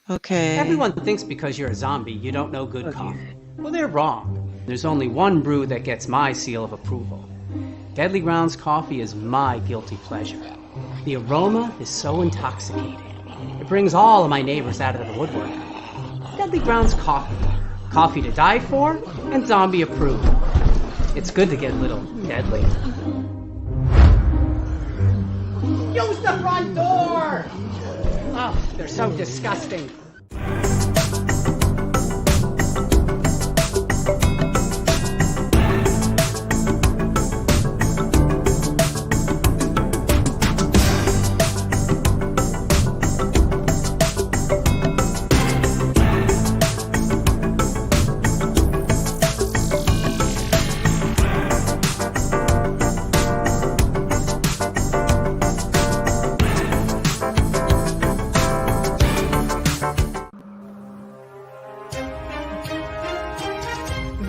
Okay. Everyone thinks because you're a zombie, you don't know good coffee. Well, they're wrong. There's only one brew that gets my seal of approval. Deadly Grounds coffee is my guilty pleasure. The aroma is so intoxicating. It brings all of my neighbors out of the woodwork. Deadly Grounds coffee. Coffee to die for, and zombie approved. It's good to get a little deadly. Use the front door! Oh, they're so disgusting.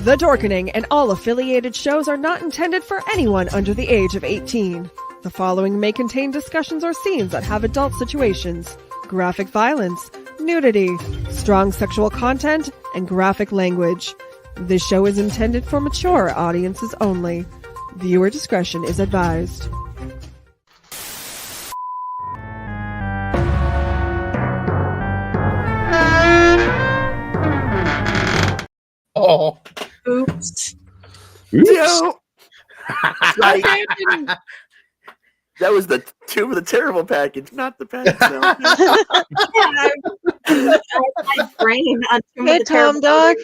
The Dorkening and all affiliated shows are not intended for anyone under the age of 18. The following may contain discussions or scenes that have adult situations, graphic violence, nudity, strong sexual content, and graphic language. This show is intended for mature audiences only. Viewer discretion is advised. Oh. Oops. Yo! Like, that was the Tomb of the Terrible package, not the package. My brain on Tomb Hey, of the Tom Terrible. Dog.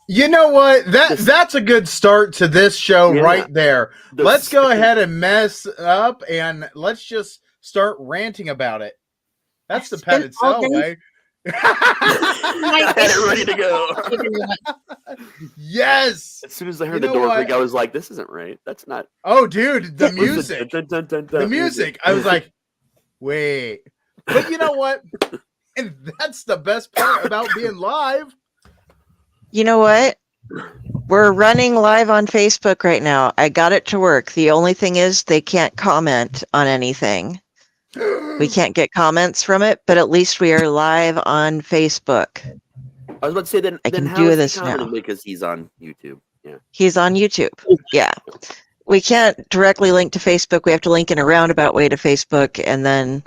You know what? That's a good start to this show right there. Let's go ahead and mess up and let's just start ranting about it. That's the pet itself, eh? I had it ready to go. Yes. As soon as I heard the door click, I was like, "This isn't right. That's not." Oh, dude, the music. The music. I was like, "Wait." But you know what? And that's the best part about being live. You know what? We're running live on Facebook right now. I got it to work. The only thing is they can't comment on anything. We can't get comments from it, but at least we are live on Facebook. I was about to say, then can how do is this he now. commenting? Because he's on YouTube. Yeah. He's on YouTube. Yeah. We can't directly link to Facebook. We have to link in a roundabout way to Facebook, and then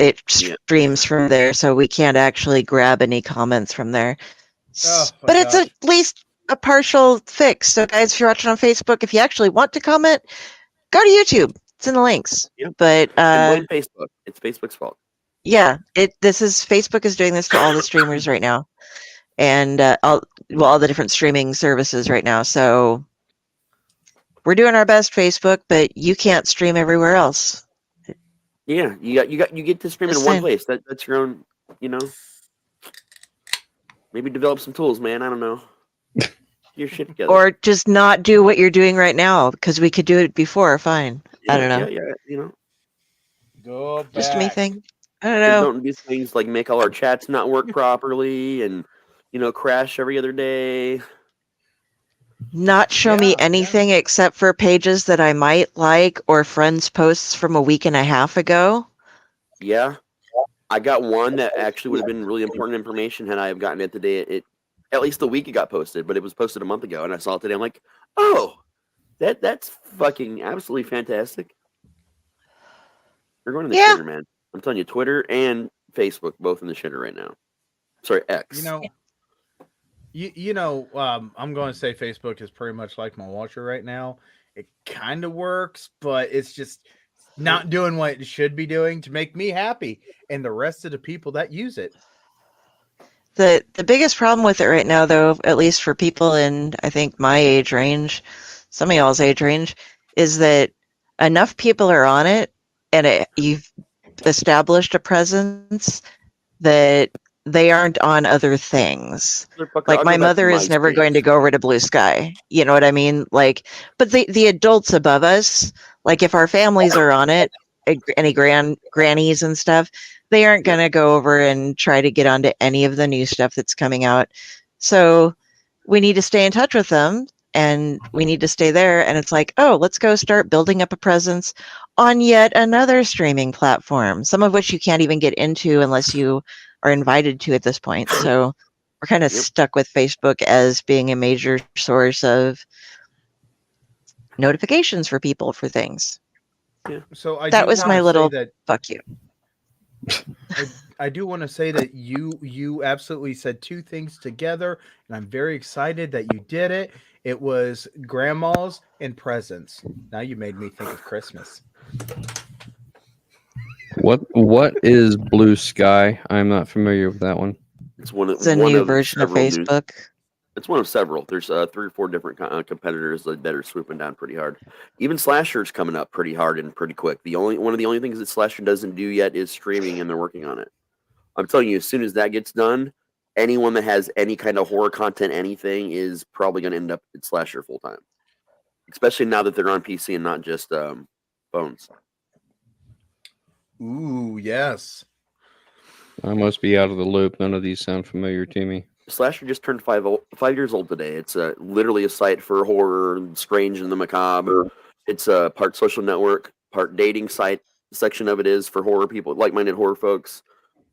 it streams from there, so we can't actually grab any comments from there. But it's at least a partial fix. So, guys, if you're watching on Facebook, if you actually want to comment, go to YouTube. It's in the links. Yep. But And blame Facebook. It's Facebook's fault. yeah, Facebook is doing this to all the streamers right now, and all the different streaming services right now. So we're doing our best, Facebook, but you can't stream everywhere else. Yeah, you get to stream in one place. That's your own. You know, maybe develop some tools, man. I don't know. Your shit together. Or just not do what you're doing right now, because we could do it before. Fine. I don't know. Yeah, you know. Go back. Just me thing. I don't know. Don't do things like make all our chats not work properly and, crash every other day. Not show me anything except for pages that I might like or friends' posts from a week and a half ago. Yeah. I got one that actually would have been really important information had I have gotten it the day at least the week it got posted, but it was posted a month ago, and I saw it today. I'm like, oh, that's fucking absolutely fantastic. We're going to the shitter, man. I'm telling you, Twitter and Facebook both in the shitter right now. Sorry, X. I'm going to say Facebook is pretty much like my watcher right now. It kind of works, but it's just not doing what it should be doing to make me happy and the rest of the people that use it. The biggest problem with it right now, though, at least for people in, I think, my age range, some of y'all's age range, is that enough people are on it and you've established a presence that they aren't on other things. Like my mother is never going to go over to Blue Sky. You know what I mean? Like, but the adults above us, like if our families are on it, any grannies and stuff, they aren't going to go over and try to get onto any of the new stuff that's coming out. So we need to stay in touch with them and we need to stay there. And it's like, oh, let's go start building up a presence on yet another streaming platform, some of which you can't even get into unless you are invited to at this point. So we're kind of stuck with Facebook as being a major source of notifications for people for things. Yeah. So that was my little fuck you. I do want to say that you absolutely said two things together, and I'm very excited that you did it. It was grandmas and presents. Now you made me think of Christmas. What is Blue Sky? I'm not familiar with that one. It's a new version of Facebook. It's one of several. There's 3 or 4 different competitors that are swooping down pretty hard. Even Slasher's coming up pretty hard and pretty quick. One of the only things that Slasher doesn't do yet is streaming, and they're working on it. I'm telling you, as soon as that gets done, anyone that has any kind of horror content, anything, is probably going to end up at Slasher full time. Especially now that they're on PC and not just phones. Ooh, yes. I must be out of the loop. None of these sound familiar to me. Slasher just turned 5 years old today. It's literally a site for horror, strange and the macabre. It's a part social network, part dating site. Section of it is for horror people, like-minded horror folks.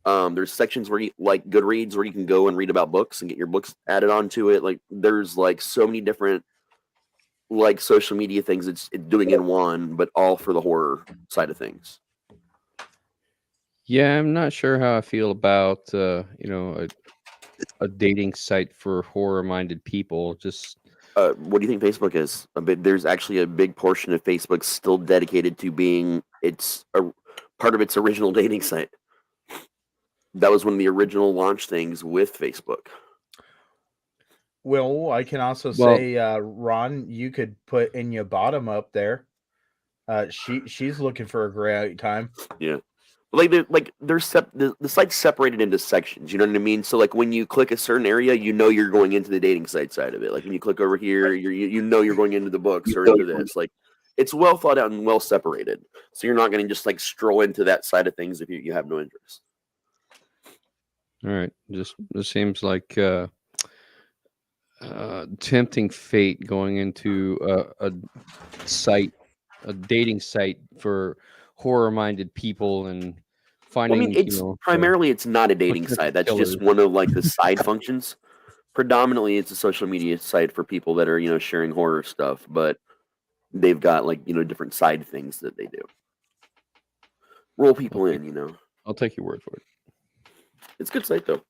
There's sections where you like Goodreads, where you can go and read about books and get your books added onto it. Like there's like so many different like social media things it's doing in one, but all for the horror side of things. Yeah, I'm not sure how I feel about a dating site for horror-minded people. Just what do you think Facebook is? There's actually a big portion of Facebook still dedicated to being part of its original dating site. That was one of the original launch things with Facebook. Well, I can also say, Ron, you could put in your bottom up there. She's looking for a great time. Yeah. The site's separated into sections. You know what I mean? So like when you click a certain area, you know you're going into the dating site side of it. Like when you click over here, you know you're going into the books or into this. Like it's well thought out and well separated. So you're not going to just like stroll into that side of things if you have no interest. All right, just it seems like tempting fate going into a dating site for horror-minded people and finding. Primarily it's not a dating site. That's just one of like the side functions. Predominantly, it's a social media site for people that are sharing horror stuff, but they've got like different side things that they do. Roll people in. I'll take your word for it. It's a good site though.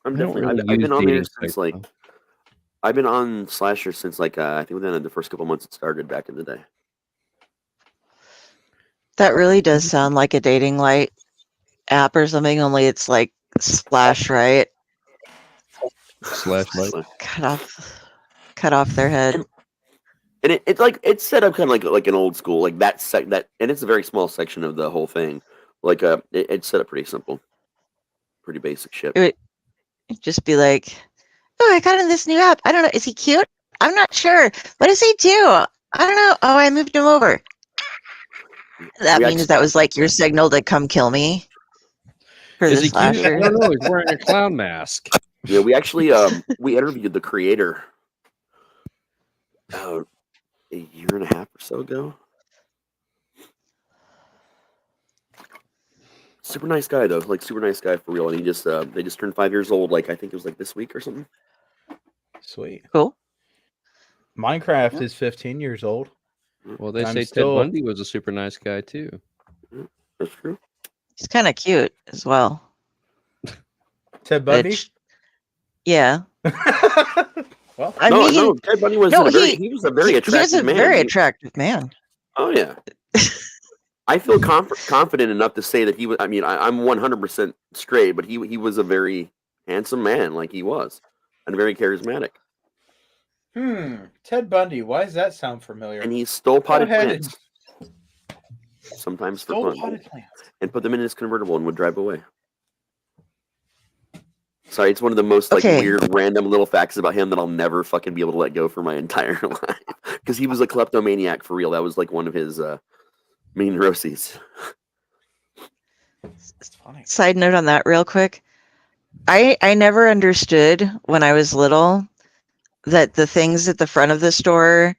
I've been on there since I've been on Slasher since I think within the first couple months it started back in the day. That really does sound like a dating light app or something, only it's like slash, right? Slash light. Cut off their head. And it's set up kind of like an old school, like that and it's a very small section of the whole thing. Like it's set up pretty simple. Pretty basic shit. It would just be like, oh, I got in this new app. I don't know. Is he cute? I'm not sure. What does he do? I don't know. Oh, I moved him over. That means that was like your signal to come kill me. Is he cute? I don't know. He's wearing a clown mask. Yeah, we actually we interviewed the creator a year and a half or so ago. Super nice guy though, like super nice guy for real. And he just they just turned 5 years old. Like I think it was like this week or something. Sweet, cool. Minecraft is 15 years old. Well, they say Ted Bundy was a super nice guy too. That's true. He's kind of cute as well. Ted Bundy. Yeah. Well, no, Ted Bundy was he was a very attractive man. Very attractive man. Oh yeah. I feel confident enough to say that he was. I mean, I'm 100% straight, but he was a very handsome man, like he was, and very charismatic. Ted Bundy. Why does that sound familiar? And he stole potted plants. Sometimes for fun. And put them in his convertible and would drive away. Sorry, it's one of the most weird, random little facts about him that I'll never fucking be able to let go for my entire life. Because he was a kleptomaniac for real. That was like one of his main neuroses. It's funny. Side note on that real quick. I never understood when I was little that the things at the front of the store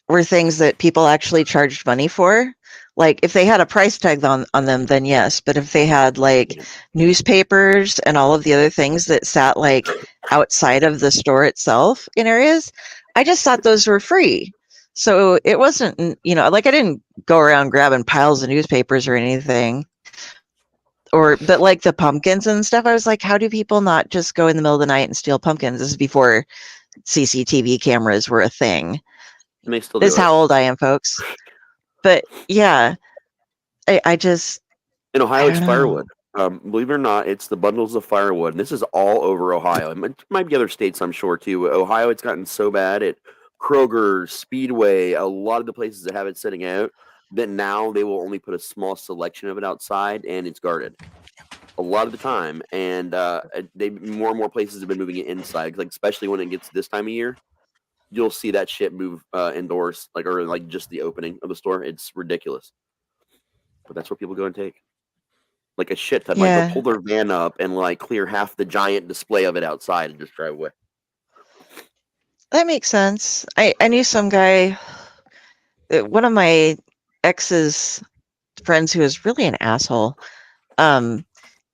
were things that people actually charged money for. Like if they had a price tag on them, then yes. But if they had like newspapers and all of the other things that sat like outside of the store itself in areas, I just thought those were free. So it wasn't, like I didn't go around grabbing piles of newspapers or anything. But like the pumpkins and stuff, I was like, how do people not just go in the middle of the night and steal pumpkins? This is before CCTV cameras were a thing. And they still This is do it. how old I am, folks. But yeah, I just. In Ohio, I it's don't know. firewood. Believe it or not, it's the bundles of firewood. And this is all over Ohio. It might be other states, I'm sure, too. Ohio, it's gotten so bad at Kroger, Speedway, a lot of the places that have it sitting out, that now they will only put a small selection of it outside, and it's guarded a lot of the time. And more and more places have been moving it inside, like especially when it gets this time of year. You'll see that shit move indoors, or just the opening of the store. It's ridiculous. But that's what people go and take. Like a shit ton. Like they'll pull their van up and like clear half the giant display of it outside and just drive away. That makes sense. I knew some guy, one of my ex's friends who was really an asshole.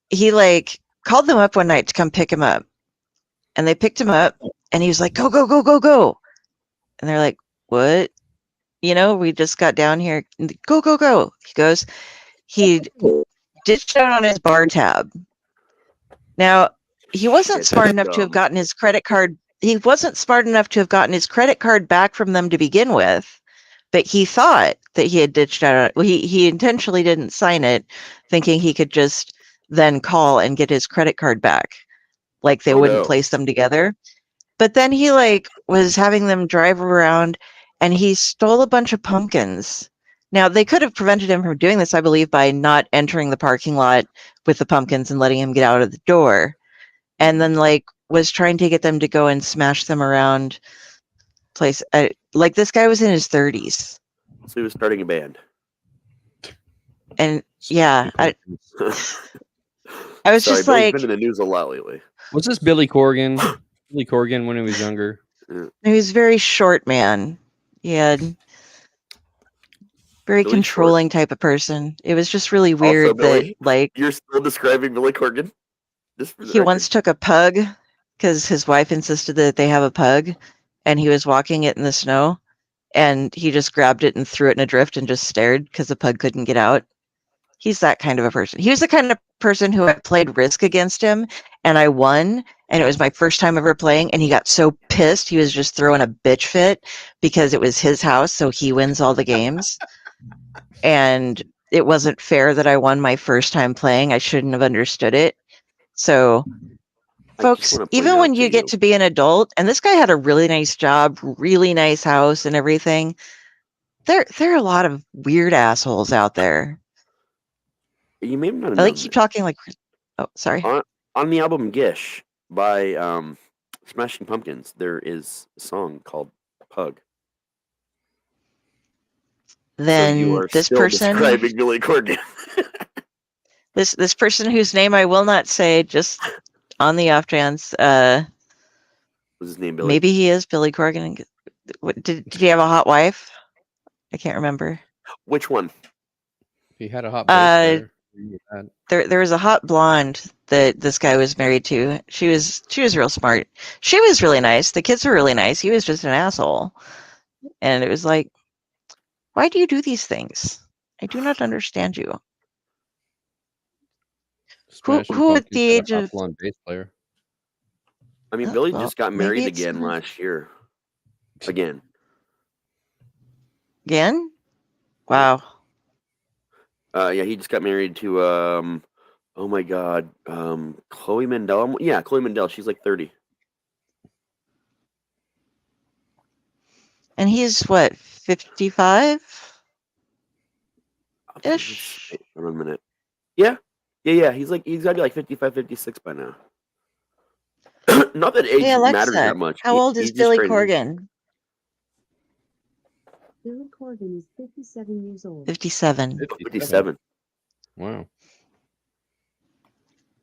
He like called them up one night to come pick him up. And they picked him up and he was like, go, go, go, go, go. And they're like, what? We just got down here. Go, go, go. He goes, he ditched out on his bar tab. Now, he wasn't smart enough to have gotten his credit card. He wasn't smart enough to have gotten his credit card back from them to begin with, but he thought that he had ditched out. Well, he intentionally didn't sign it, thinking he could just then call and get his credit card back. Like they wouldn't place them together. But then he like was having them drive around and he stole a bunch of pumpkins. Now they could have prevented him from doing this, I believe, by not entering the parking lot with the pumpkins and letting him get out of the door. And then like was trying to get them to go and smash them around place. Like this guy was in his 30s. So he was starting a band. And yeah, I was Sorry, just Billy's like, been in the news a lot lately. Was this Billy Corgan? Billy Corgan when he was younger. He was a very short man. He had very Billy controlling type of person. It was just really weird Also, Billy, that like you're still describing Billy Corgan. he once took a pug because his wife insisted that they have a pug, and he was walking it in the snow, and he just grabbed it and threw it in a drift and just stared because the pug couldn't get out. He's that kind of a person. He was the kind of person who I played Risk against him, and I won, and it was my first time ever playing, and he got so pissed he was just throwing a bitch fit because it was his house, so he wins all the games. And it wasn't fair that I won my first time playing. I shouldn't have understood it. So, folks, even when you get to be an adult, and this guy had a really nice job, really nice house and everything, there are a lot of weird assholes out there. You may not have I like known keep this. talking like, oh, sorry. On the album Gish by Smashing Pumpkins, there is a song called Pug. Then so you are this still person describing Billy Corgan. this person whose name I will not say, just on the off chance, What's his name, Billy? maybe he is Billy Corgan. Did he have a hot wife? I can't remember. Which one? He had a hot bass player. There was a hot blonde that this guy was married to. She was real smart. She was really nice. The kids were really nice. He was just an asshole. And it was like, why do you do these things? I do not understand you. Who at the age of blonde bass player? I mean, Billy just got married again last year. Again? Wow. Yeah, he just got married to oh my god, Chloe Mandel. Yeah, Chloe Mandel. She's like 30. And he's what, 55? Ish. Hold on a minute. Yeah. He's got to be like 55, 56 by now. Not that age matters that much. How old is Billy Corgan? Billy Corgan is 57 years old. 57. 57. Wow.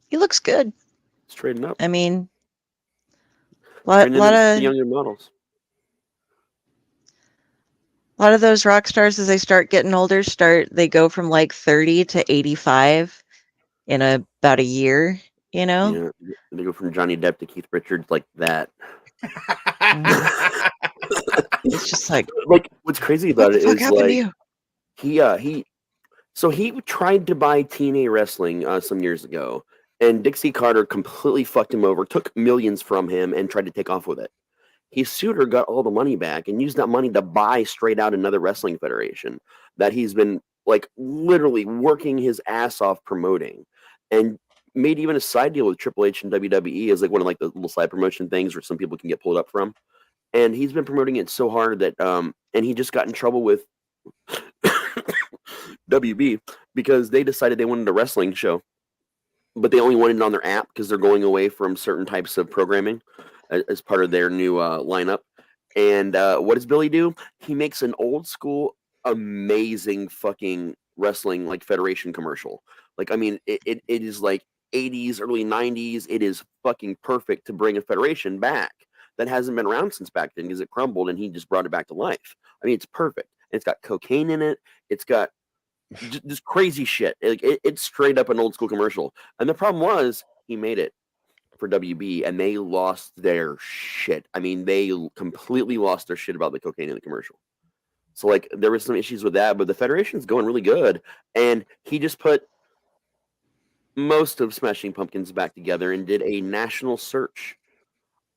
He looks good. He's trading up. I mean, lot of younger models. A A lot of those rock stars, as they start getting older, they go from like 30 to 85 in about a year, you know? Yeah, they go from Johnny Depp to Keith Richards like that. It's just like what's crazy what about the it fuck is happened to like you? he tried to buy TNA Wrestling some years ago, and Dixie Carter completely fucked him over, took millions from him, and tried to take off with it. He sued her, got all the money back, and used that money to buy straight out another wrestling federation that he's been like literally working his ass off promoting, and made even a side deal with Triple H and WWE as like one of like the little side promotion things where some people can get pulled up from. And he's been promoting it so hard that and he just got in trouble with WB because they decided they wanted a wrestling show, but they only wanted it on their app because they're going away from certain types of programming as part of their new lineup. And what does Billy do? He makes an old school, amazing fucking wrestling like federation commercial. Like, I mean, it is like 80s, early 90s. It is fucking perfect to bring a federation back that hasn't been around since back then because it crumbled and he just brought it back to life. I mean, it's perfect. It's got cocaine in it. It's got just crazy shit. It's straight up an old school commercial. And the problem was he made it for WB and they lost their shit. I mean, they completely lost their shit about the cocaine in the commercial. So like there was some issues with that, but the federation's going really good. And he just put most of Smashing Pumpkins back together and did a national search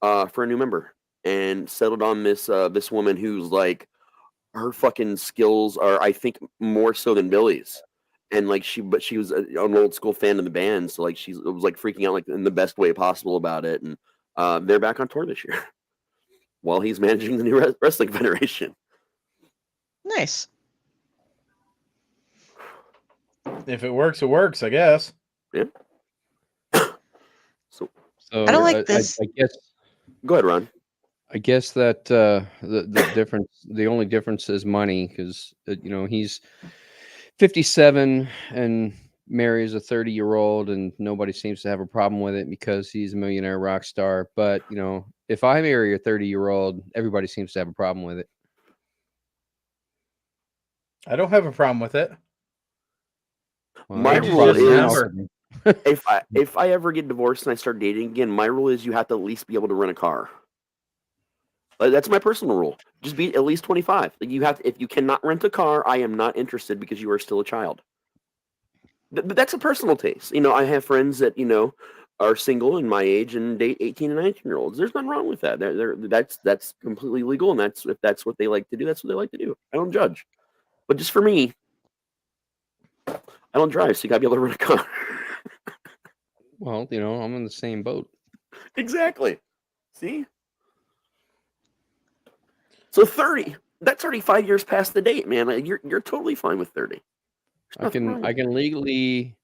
for a new member and settled on this this woman who's like her fucking skills are, I think, more so than Billy's. And like she was an old school fan of the band, so like she was like freaking out like in the best way possible about it. And they're back on tour this year while he's managing the new wrestling federation. Nice. If it works, it works, I guess. Yeah. So I don't like this. I guess. Go ahead, Ron. I guess that the difference, the only difference is money, because you know he's 57 and marries a 30-year-old, and nobody seems to have a problem with it because he's a millionaire rock star. But you know, if I marry a 30-year-old, everybody seems to have a problem with it. I don't have a problem with it. Well, My that's rule just is now. if I ever get divorced and I start dating again, my rule is you have to at least be able to rent a car. That's my personal rule. Just be at least 25. Like you have to, if you cannot rent a car, I am not interested because you are still a child. But that's a personal taste. You know, I have friends that, you know, are single and my age and date 18 and 19-year-olds. There's nothing wrong with that. That's completely legal, and if that's what they like to do, that's what they like to do. I don't judge. But just for me, I don't drive, so you gotta be able to rent a car. Well, you know, I'm in the same boat. Exactly. See? So 30. That's already 5 years past the date, man. You're totally fine with 30. I can legally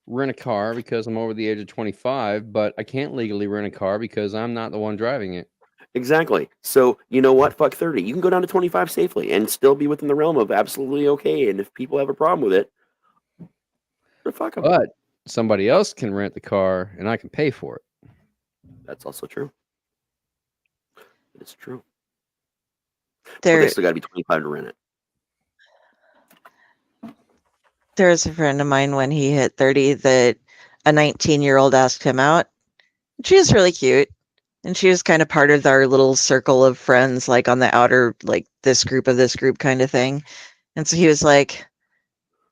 rent a car because I'm over the age of 25, but I can't legally rent a car because I'm not the one driving it. Exactly. So you know what? Fuck 30. You can go down to 25 safely and still be within the realm of absolutely okay. And if people have a problem with it, fuck them. But somebody else can rent the car and I can pay for it. That's also true. It's true. There, But they still got to be 25 to rent it. There's a friend of mine when he hit 30 that a 19-year-old asked him out. She was really cute. And she was kind of part of our little circle of friends, like on the outer, like this group kind of thing. And so he was like,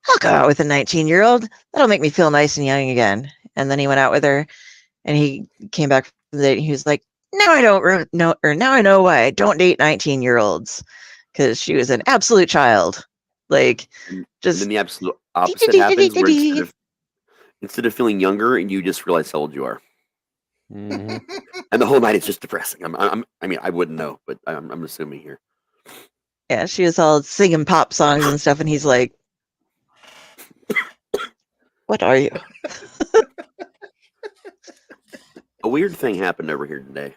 I'll go out with a 19-year-old. That'll make me feel nice and young again. And then he went out with her and he came back from the date and he was like, now I know why I don't date 19-year-olds. Because she was an absolute child. Like, just. And then the absolute opposite happens where instead of feeling younger, you just realize how old you are. Mm-hmm. And the whole night is just depressing. I mean, I wouldn't know, but I'm assuming here. Yeah, she was all singing pop songs and stuff, and he's like, what are you? A weird thing happened over here today.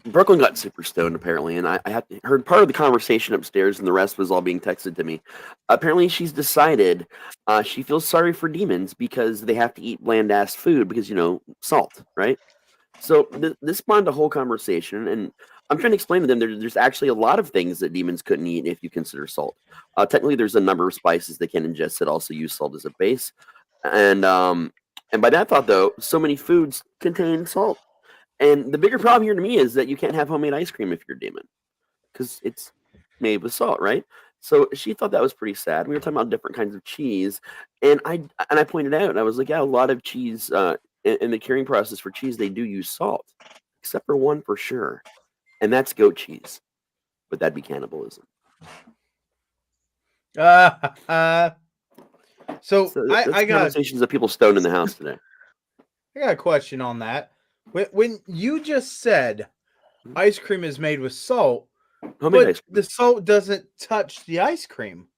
Brooklyn got super stoned, apparently, and I heard part of the conversation upstairs, and the rest was all being texted to me. Apparently, she's decided she feels sorry for demons because they have to eat bland-ass food because, you know, salt, right? So this spawned a whole conversation, and I'm trying to explain to them there's actually a lot of things that demons couldn't eat if you consider salt. Technically, there's a number of spices they can ingest that also use salt as a base, and by that thought, though, so many foods contain salt. And the bigger problem here to me is that you can't have homemade ice cream if you're a demon, because it's made with salt, right? So she thought that was pretty sad. We were talking about different kinds of cheese, and I pointed out, and I was like, yeah, a lot of cheese in the curing process for cheese, they do use salt, except for one for sure, and that's goat cheese. But that'd be cannibalism. So I got conversations of people stoned in the house today. I got a question on that. When you just said ice cream is made with salt, but the salt doesn't touch the ice cream,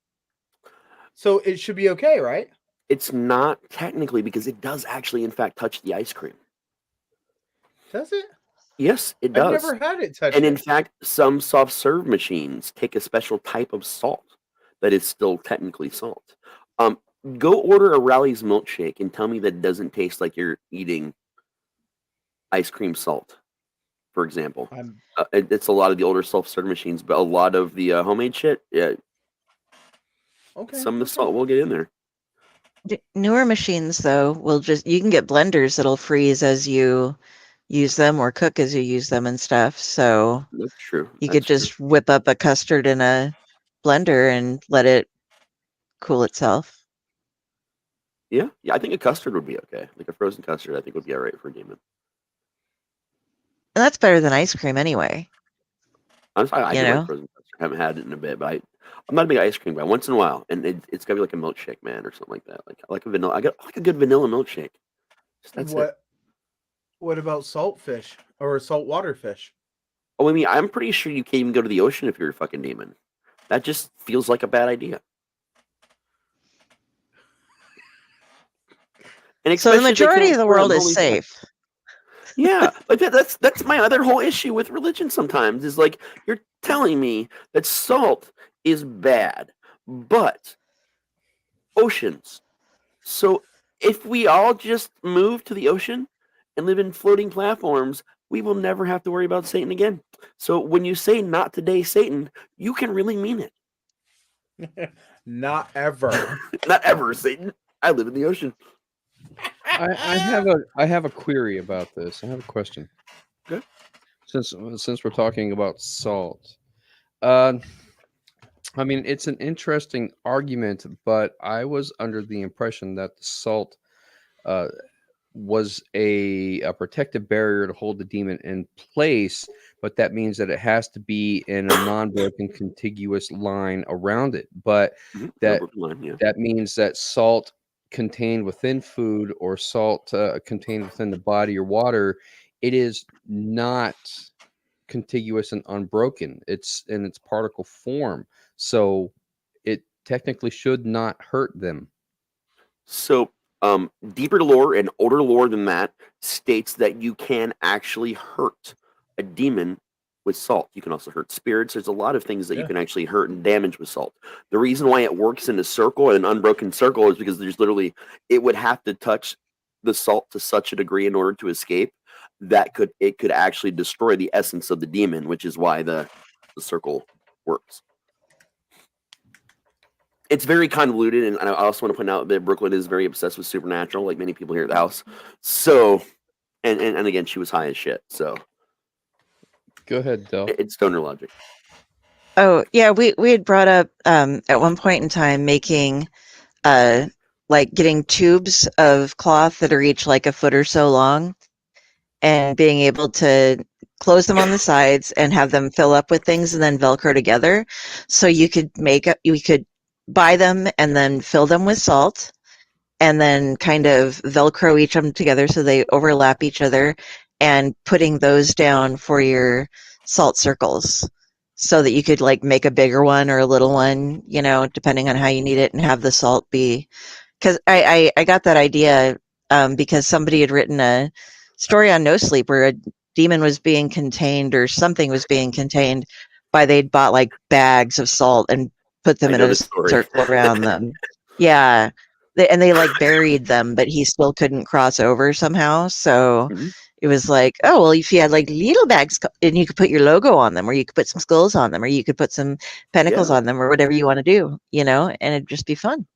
so it should be okay, right? It's not technically, because it does actually, in fact, touch the ice cream. Does it? Yes, it does. I've never had it touch. And in fact, some soft serve machines take a special type of salt that is still technically salt. Go order a Rally's milkshake and tell me that it doesn't taste like you're eating ice cream salt, for example. It's a lot of the older self-serve machines, but a lot of the homemade shit, yeah. Okay. Some of the salt will get in there. Newer machines, though, you can get blenders that'll freeze as you use them or cook as you use them and stuff. So that's true. You could just whip up a custard in a blender and let it cool itself. Yeah, I think a custard would be okay. Like a frozen custard, I think would be all right for a demon. And that's better than ice cream anyway. I do like frozen custard. I haven't had it in a bit, but I'm not a big ice cream guy. Once in a while, and it's gotta be like a milkshake, man, or something like that. Like I like a vanilla. I like a good vanilla milkshake. That's it. What about saltfish or saltwater fish? Oh, I mean, I'm pretty sure you can't even go to the ocean if you're a fucking demon. That just feels like a bad idea. And so the majority of the world is safe. Yeah, like that's my other whole issue with religion sometimes is like, you're telling me that salt is bad, but oceans. So if we all just move to the ocean and live in floating platforms, we will never have to worry about Satan again. So when you say not today, Satan, you can really mean it. Not ever. Not ever, Satan. I live in the ocean. I have a query about this. I have a question. Good. Since we're talking about salt, I mean, it's an interesting argument, but I was under the impression that the salt was a protective barrier to hold the demon in place, but that means that it has to be in a non-broken contiguous line around it. But that means that salt contained within food or salt contained within the body or water, it is not contiguous and unbroken. It's in its particle form, so it technically should not hurt them. So deeper lore and older lore than that states that you can actually hurt a demon with salt. You can also hurt spirits. There's a lot of things that you can actually hurt and damage with salt. The reason why it works in a circle, an unbroken circle, is because there's literally, it would have to touch the salt to such a degree in order to escape that it could actually destroy the essence of the demon, which is why the circle works. It's very convoluted, and I also want to point out that Brooklyn is very obsessed with supernatural, like many people here at the house. So, and again, she was high as shit, so. Go ahead, Del. It's stoner logic. Oh, yeah, we had brought up at one point in time making like getting tubes of cloth that are each like a foot or so long and being able to close them on the sides and have them fill up with things and then Velcro together. So you could buy them and then fill them with salt and then kind of Velcro each of them together so they overlap each other, and putting those down for your salt circles so that you could like make a bigger one or a little one, depending on how you need it, and have the salt be. Because I got that idea because somebody had written a story on No Sleep where a demon was being contained or something was being contained by they'd bought like bags of salt and put them in a circle around them. Yeah. they like buried them, but he still couldn't cross over somehow. So Mhm. it was like, oh well, if you had like little bags and you could put your logo on them, or you could put some skulls on them, or you could put some pentacles Yeah. on them, or whatever you want to do, and it'd just be fun.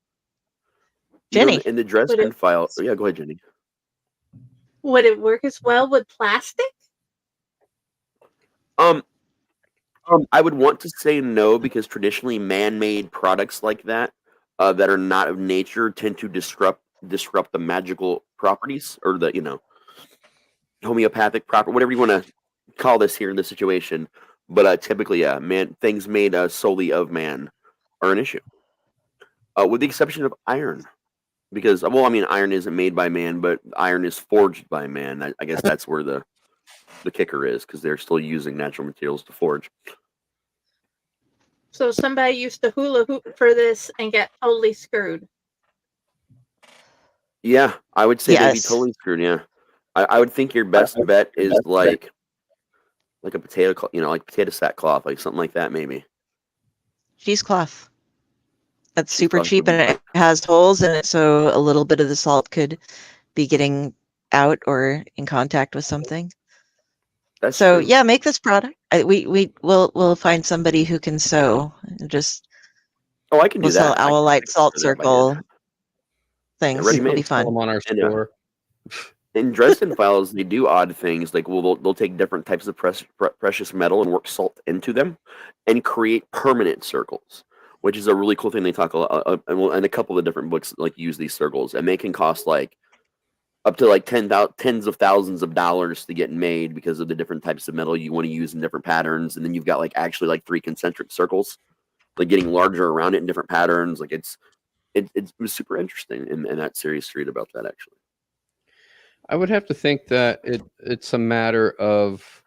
You know, Jenny, in the Would Dresden it, file. Yeah, go ahead, Jenny. would it work as well with plastic? I would want to say no because traditionally man-made products like that that are not of nature tend to disrupt the magical properties or the homeopathic proper whatever you want to call this here in this situation. But typically, yeah, things made solely of man are an issue, with the exception of iron. Because well, I mean, iron isn't made by man, but iron is forged by man. I guess that's where the kicker is because they're still using natural materials to forge. So somebody used to hula hoop for this and get totally screwed. Yeah, I would say they'd be yes, totally screwed. Yeah, I would think your best bet is like a potato, like potato sackcloth, like something like that, maybe. cheesecloth. That's super Cheesecloth cheap would be and fine. it has holes in it, so a little bit of the salt could be getting out or in contact with something. That's So true. yeah, make this product. We'll find somebody who can sew. Just Oh, I can do we'll sell that. I Owlite can Salt do that by hand. Circle Yeah, things. ready It'll be made. Sell them fun. on our And store. in Dresden files, they do odd things. Like, they'll take different types of precious metal and work salt into them, and create permanent circles, which is a really cool thing. They talk a lot, and a couple of different books like use these circles, and they can cost like up to like tens of thousands of dollars to get made because of the different types of metal you want to use in different patterns. And then you've got like actually like 3 concentric circles, like getting larger around it in different patterns. Like it was super interesting in that series to read about that actually. I would have to think that it's a matter of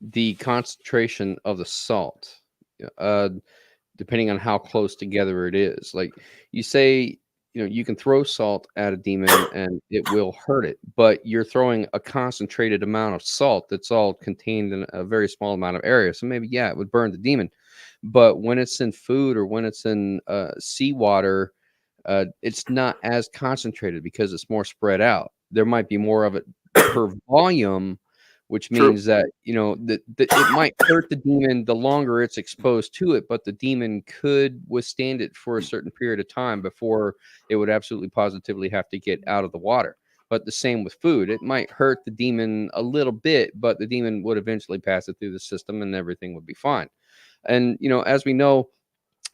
the concentration of the salt, depending on how close together it is. Like you say, you can throw salt at a demon and it will hurt it, but you're throwing a concentrated amount of salt that's all contained in a very small amount of area. So maybe, yeah, it would burn the demon. But when it's in food or when it's in seawater, it's not as concentrated because it's more spread out. There might be more of it per volume, which means that that it might hurt the demon the longer it's exposed to it, but the demon could withstand it for a certain period of time before it would absolutely positively have to get out of the water. But the same with food. It might hurt the demon a little bit, but the demon would eventually pass it through the system and everything would be fine. And as we know,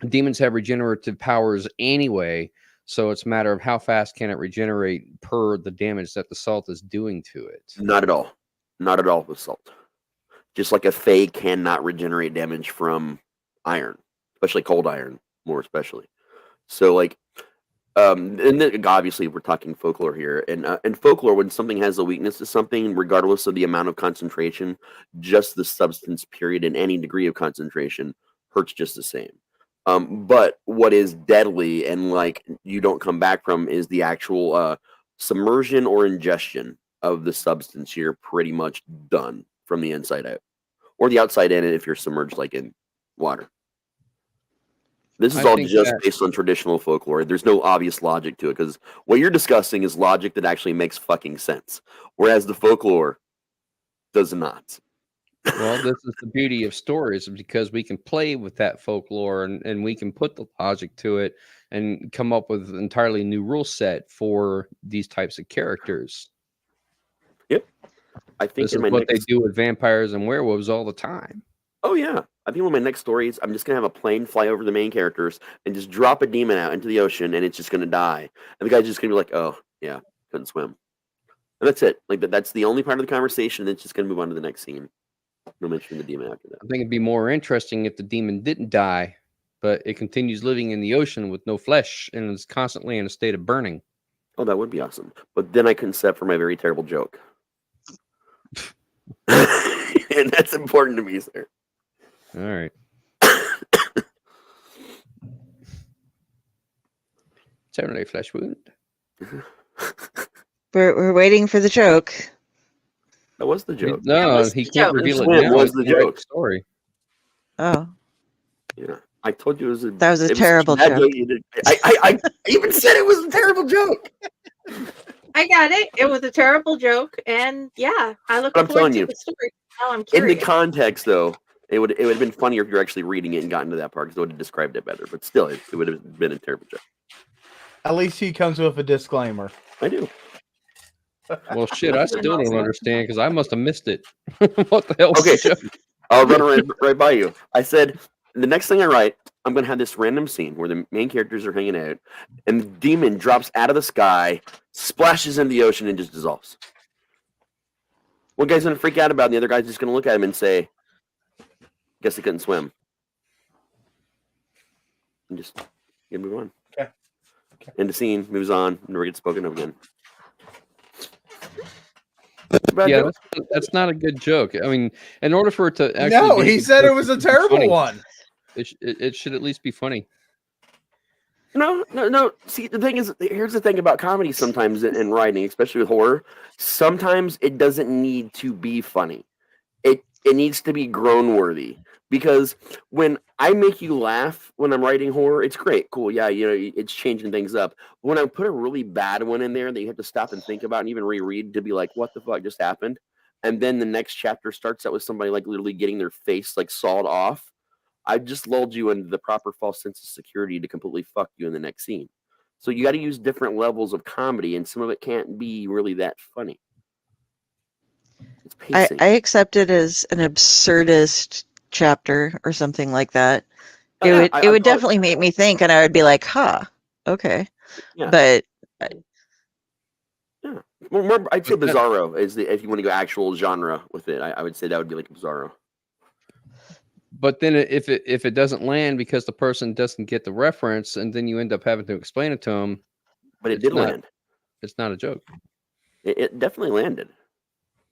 demons have regenerative powers anyway. So it's a matter of how fast can it regenerate per the damage that the salt is doing to it. Not at all. Not at all with salt. Just like a Fae cannot regenerate damage from iron, especially cold iron, more especially. So like, and then obviously we're talking folklore here, and in folklore, when something has a weakness to something, regardless of the amount of concentration, just the substance period and any degree of concentration hurts just the same. But what is deadly and like you don't come back from is the actual submersion or ingestion of the substance. You're pretty much done from the inside out, or the outside in if you're submerged like in water. This is all just based on traditional folklore. There's no obvious logic to it because what you're discussing is logic that actually makes fucking sense, whereas the folklore does not. Well, this is the beauty of stories because we can play with that folklore and we can put the logic to it and come up with an entirely new rule set for these types of characters. Yep. I think this is what they do with vampires and werewolves all the time. Oh, yeah. I think one of my next stories, I'm just going to have a plane fly over the main characters and just drop a demon out into the ocean and it's just going to die. And the guy's just going to be like, oh, yeah, couldn't swim. And that's it. Like that's the only part of the conversation. And it's just going to move on to the next scene. No mention the demon after that. I think it'd be more interesting if the demon didn't die, but it continues living in the ocean with no flesh and is constantly in a state of burning. Oh, that would be awesome. But then I couldn't set for my very terrible joke. And that's important to me, sir. All right. Terminate flesh wound. We're waiting for the joke. That was the joke. No, he can't reveal it now. Was the joke story? Oh. Yeah. I told you That was a terrible bad joke. I even said it was a terrible joke. I got it. It was a terrible joke, and yeah, I look But I'm forward telling to you, the story. Now I'm in curious. the context, though, it would have been funnier if you're actually reading it and gotten to that part because it would have described it better. But still, it would have been a terrible joke. At least he comes with a disclaimer. I do. Well, shit, I still don't understand because I must have missed it. What the hell's Okay, the joke? I'll run right by you. I said the next thing I write, I'm going to have this random scene where the main characters are hanging out, and the demon drops out of the sky, splashes into the ocean, and just dissolves. One guy's going to freak out about it, and the other guy's just going to look at him and say, guess he couldn't swim. And just move on. Okay. End the scene, moves on, never gets spoken of again. Yeah, that's not a good joke. I mean, in order for it to actually No, be he said it was a terrible funny, one. It should at least be funny. No. See, the thing is, here's the thing about comedy sometimes in writing, especially with horror. Sometimes it doesn't need to be funny. It needs to be groan-worthy. Because when I make you laugh when I'm writing horror, it's great. Cool. Yeah, it's changing things up. When I put a really bad one in there that you have to stop and think about and even reread to be like, what the fuck just happened? And then the next chapter starts out with somebody like literally getting their face like sawed off. I just lulled you into the proper false sense of security to completely fuck you in the next scene. So you got to use different levels of comedy, and some of it can't be really that funny. It's pacing. I accept it as an absurdist chapter or something like that. It would definitely make me think, and I would be like, huh, okay. Yeah. But yeah, more, I'd say Bizarro is if you want to go actual genre with it. I would say that would be like Bizarro. But then if it doesn't land because the person doesn't get the reference, and then you end up having to explain it to them. But it did land. It's not a joke. It definitely landed.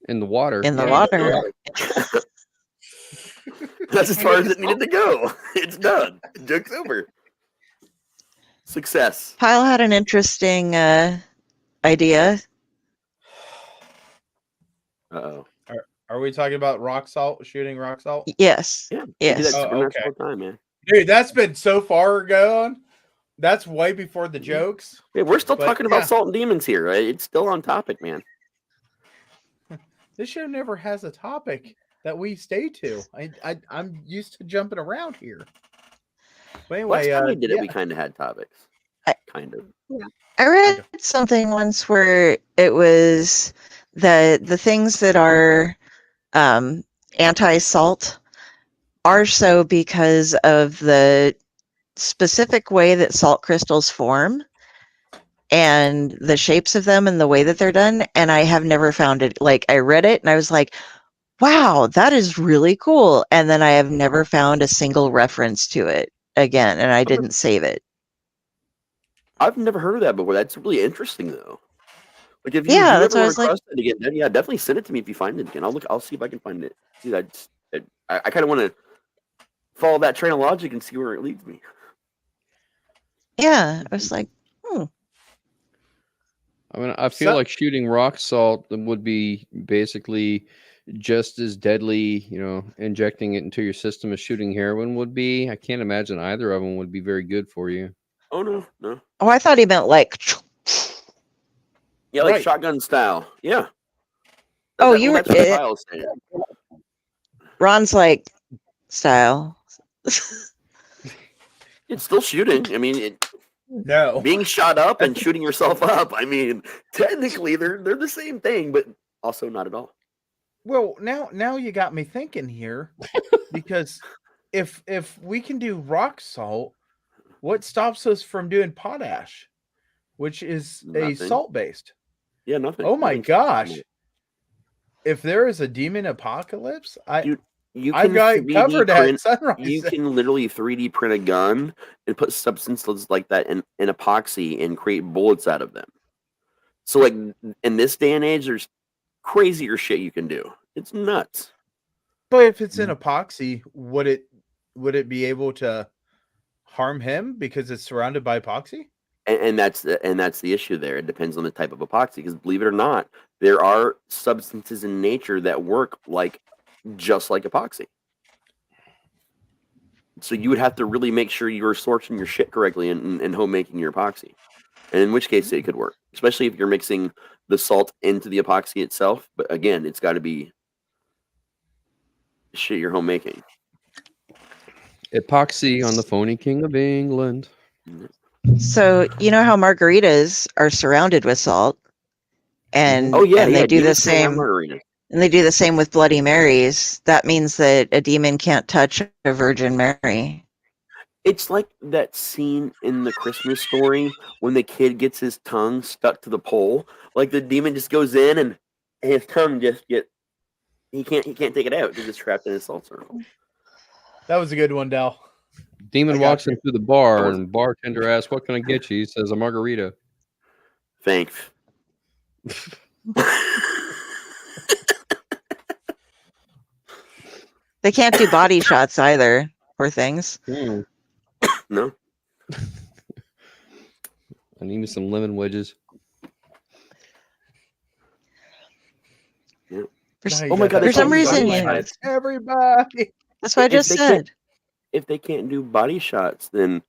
In the water. In the water. That's as far as it needed to go. It's done. Joke's over. Success. Pyle had an interesting idea. Uh-oh. Are we talking about rock salt, shooting rock salt? Yes. Yeah. Yes. Okay. All the time, man. Dude, that's been so far gone. That's way before the jokes. Hey, we're still But, talking about salt and demons here, right? It's still on topic, man. This show never has a topic that we stay to. I'm used to jumping around here. But anyway, Last time we did it, we kind of had topics. Kind of. I read something once where it was the things that are anti-salt are so because of the specific way that salt crystals form and the shapes of them and the way that they're done. And I have never found it. Like, I read it and I was like, wow, that is really cool. And then I have never found a single reference to it again. And I didn't save it. I've never heard of that before. That's really interesting, though. Like, if you, Yeah, if you that's ever what I run was like. across it again, then yeah, definitely send it to me if you find it again. I'll see if I can find it. See that? I kind of want to follow that train of logic and see where it leads me. Yeah, I was like, I mean, I feel like shooting rock salt would be basically just as deadly, injecting it into your system as shooting heroin would be. I can't imagine either of them would be very good for you. Oh, no. oh, I thought he meant like. Yeah, like shotgun style. Yeah. Oh, you were. That's what Pyle's saying. Ron's like style. It's still shooting. I mean, no. Being shot up and shooting yourself up. I mean, technically they're the same thing, but also not at all. Well, now you got me thinking here, because if we can do rock salt, what stops us from doing potash, which is a salt based? Yeah, nothing. Oh my gosh! If there is a demon apocalypse, I've got it covered at Sunrise. You can literally 3D print a gun and put substances like that in epoxy and create bullets out of them. So, like, in this day and age, there's crazier shit you can do. It's nuts. But if it's in epoxy, would it be able to harm him because it's surrounded by epoxy? And that's the issue there. It depends on the type of epoxy, because believe it or not, there are substances in nature that work just like epoxy. So you would have to really make sure you were sorting your shit correctly and home making your epoxy. And in which case it could work, especially if you're mixing the salt into the epoxy itself. But again, it's got to be shit you're home making. Epoxy on the phony king of England. So you know how margaritas are surrounded with salt, and and they do the demons can have same. margaritas. And they do the same with Bloody Marys. That means that a demon can't touch a Virgin Mary. It's like that scene in the Christmas Story when the kid gets his tongue stuck to the pole. Like the demon just goes in and his tongue just he can't take it out because it's trapped in his salt circle. That was a good one, Del. Demon walks into the bar and bartender asks, "What can I get you?" He says, "A margarita." Thanks. They can't do body shots either, poor things. No. I need me some lemon wedges. Yeah. Oh my God! For some reason, everybody. That's what I just said. If they can't do body shots, then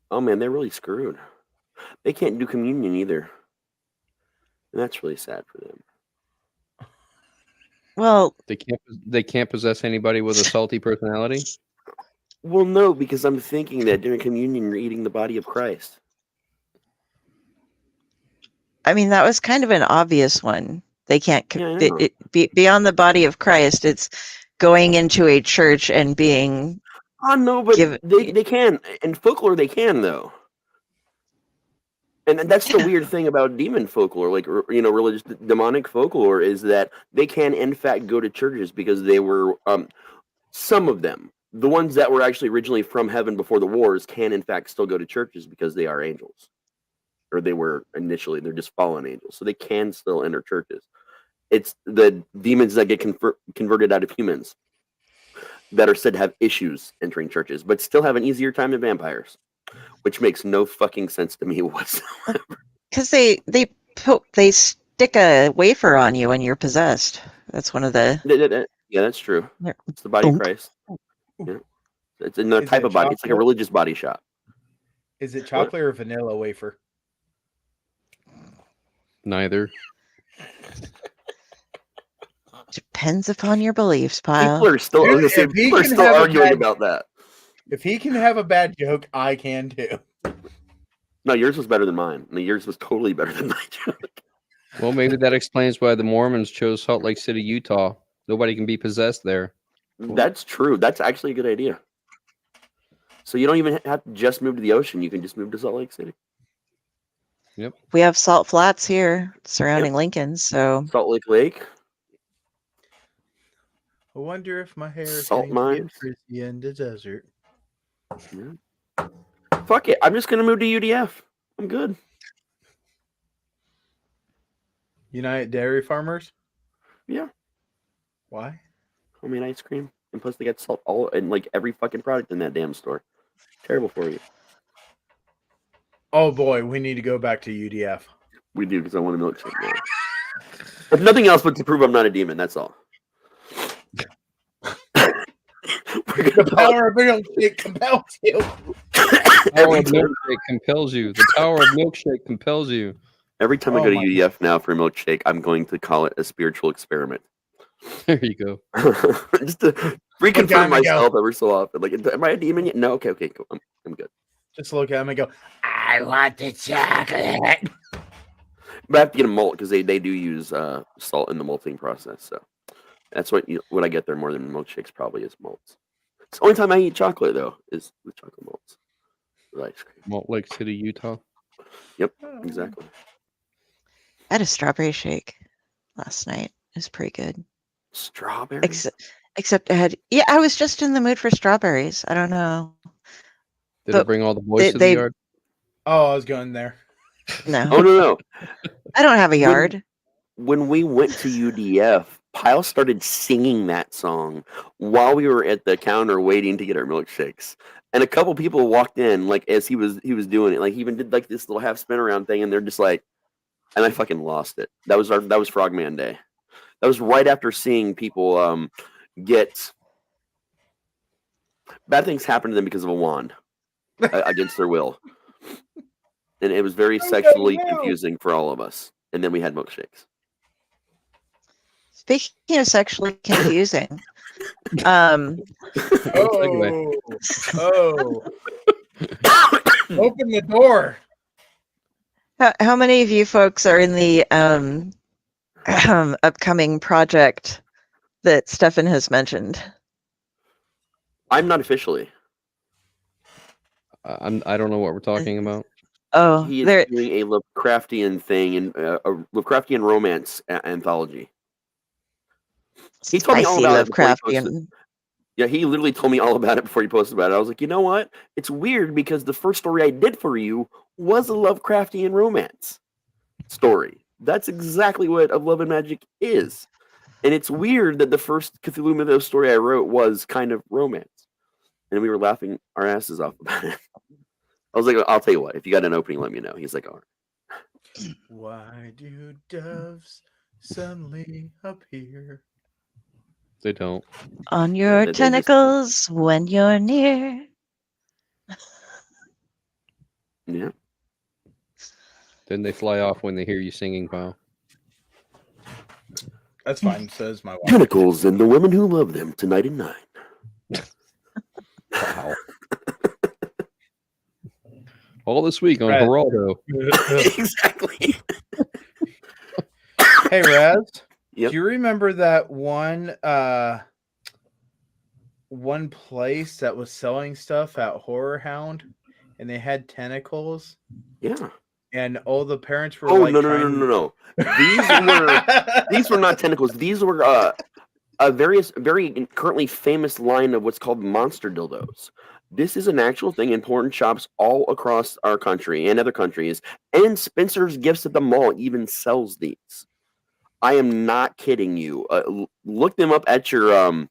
oh man, they're really screwed. They can't do communion either, and that's really sad for them. Well, they can't possess anybody with a salty personality. Well, no, because I'm thinking that during communion you're eating the body of Christ. I mean, that was kind of an obvious one. They can't beyond the body of Christ. It's going into a church and being. Oh no, but they can in folklore. They can though, and that's the weird thing about demon folklore, like religious demonic folklore, is that they can in fact go to churches because they were some of them. The ones that were actually originally from heaven before the wars can in fact still go to churches because they are angels. Or they were initially, they're just fallen angels. So they can still enter churches. It's the demons that get converted out of humans that are said to have issues entering churches, but still have an easier time than vampires, which makes no fucking sense to me whatsoever. Because they stick a wafer on you when you're possessed. That's one of the. Yeah, that's true. It's the body of Christ. Yeah. It's another type of body. It's like a religious body shot. Is it chocolate or vanilla wafer? Neither. Depends upon your beliefs, Pyle. People are still arguing about that. If he can have a bad joke, I can too. No, yours was better than mine. I mean, yours was totally better than my joke. Well, maybe that explains why the Mormons chose Salt Lake City, Utah. Nobody can be possessed there. That's true. That's actually a good idea. So you don't even have to just move to the ocean. You can just move to Salt Lake City. Yep. We have salt flats here surrounding Lincoln, so Salt Lake. I wonder if my hair is Salt mines frizzy in the desert. Yeah. Fuck it. I'm just gonna move to UDF. I'm good. United Dairy Farmers? Yeah. Why? Homemade ice cream. And plus they got salt all in like every fucking product in that damn store. Terrible for you. Oh boy, we need to go back to UDF. We do, because I want a milkshake now. If nothing else but to prove I'm not a demon, that's all. The power of milkshake compels you. The power of milkshake compels you. The power of milkshake compels you. Every time I go to UDF now for a milkshake, I'm going to call it a spiritual experiment. There you go. Just to reconfirm myself every so often. Like, am I a demon yet? No, okay, cool. I'm good. Just look at him and go, I want the chocolate. But I have to get a malt because they do use salt in the malting process. So that's what I get there more than milkshakes probably is malts. It's the only time I eat chocolate though is with chocolate malts. With ice cream. Salt Lake City, Utah. Yep, exactly. I had a strawberry shake last night. It was pretty good. Strawberry? Except I was just in the mood for strawberries. I don't know. Did it bring all the boys to the yard? Oh, I was going there. No. Oh, no. I don't have a yard. When we went to UDF, Pyle started singing that song while we were at the counter waiting to get our milkshakes. And a couple people walked in, like, as he was doing it. Like, he even did, like, this little half spin around thing, and they're just like, and I fucking lost it. That was Frogman Day. That was right after seeing people get bad things happened to them because of a wand against their will. And it was very sexually confusing for all of us. And then we had milkshakes. Speaking of sexually confusing, Oh, open the door. how many of you folks are in the upcoming project that Stefan has mentioned? I'm not officially. I don't know what we're talking about. Oh, He is there. doing a Lovecraftian thing, and a Lovecraftian romance anthology. He told me all about it before he posted. Lovecraftian. Yeah, he literally told me all about it before he posted about it. I was like, you know what? It's weird because the first story I did for you was a Lovecraftian romance story. That's exactly what Of Love and Magic is. And it's weird that the first Cthulhu Mythos story I wrote was kind of romance. And we were laughing our asses off about it. I was like, I'll tell you what, if you got an opening, let me know. He's like, all right. Why do doves suddenly appear? They don't. On your they just- tentacles when you're near. Yeah. Then they fly off when they hear you singing, Pyle. That's fine, says my wife. Tentacles and the women who love them tonight at 9. Wow. All this week on Right. Geraldo. Exactly. Hey, Raz. Yep. Do you remember that one place that was selling stuff at Horror Hound, and they had tentacles, Yeah. and all the parents were Oh, like, no. These were not tentacles. These were a very currently famous line of what's called monster dildos. This is an actual thing in porn shops all across our country and other countries. And Spencer's Gifts at the mall even sells these. I am not kidding you. Look them up at your own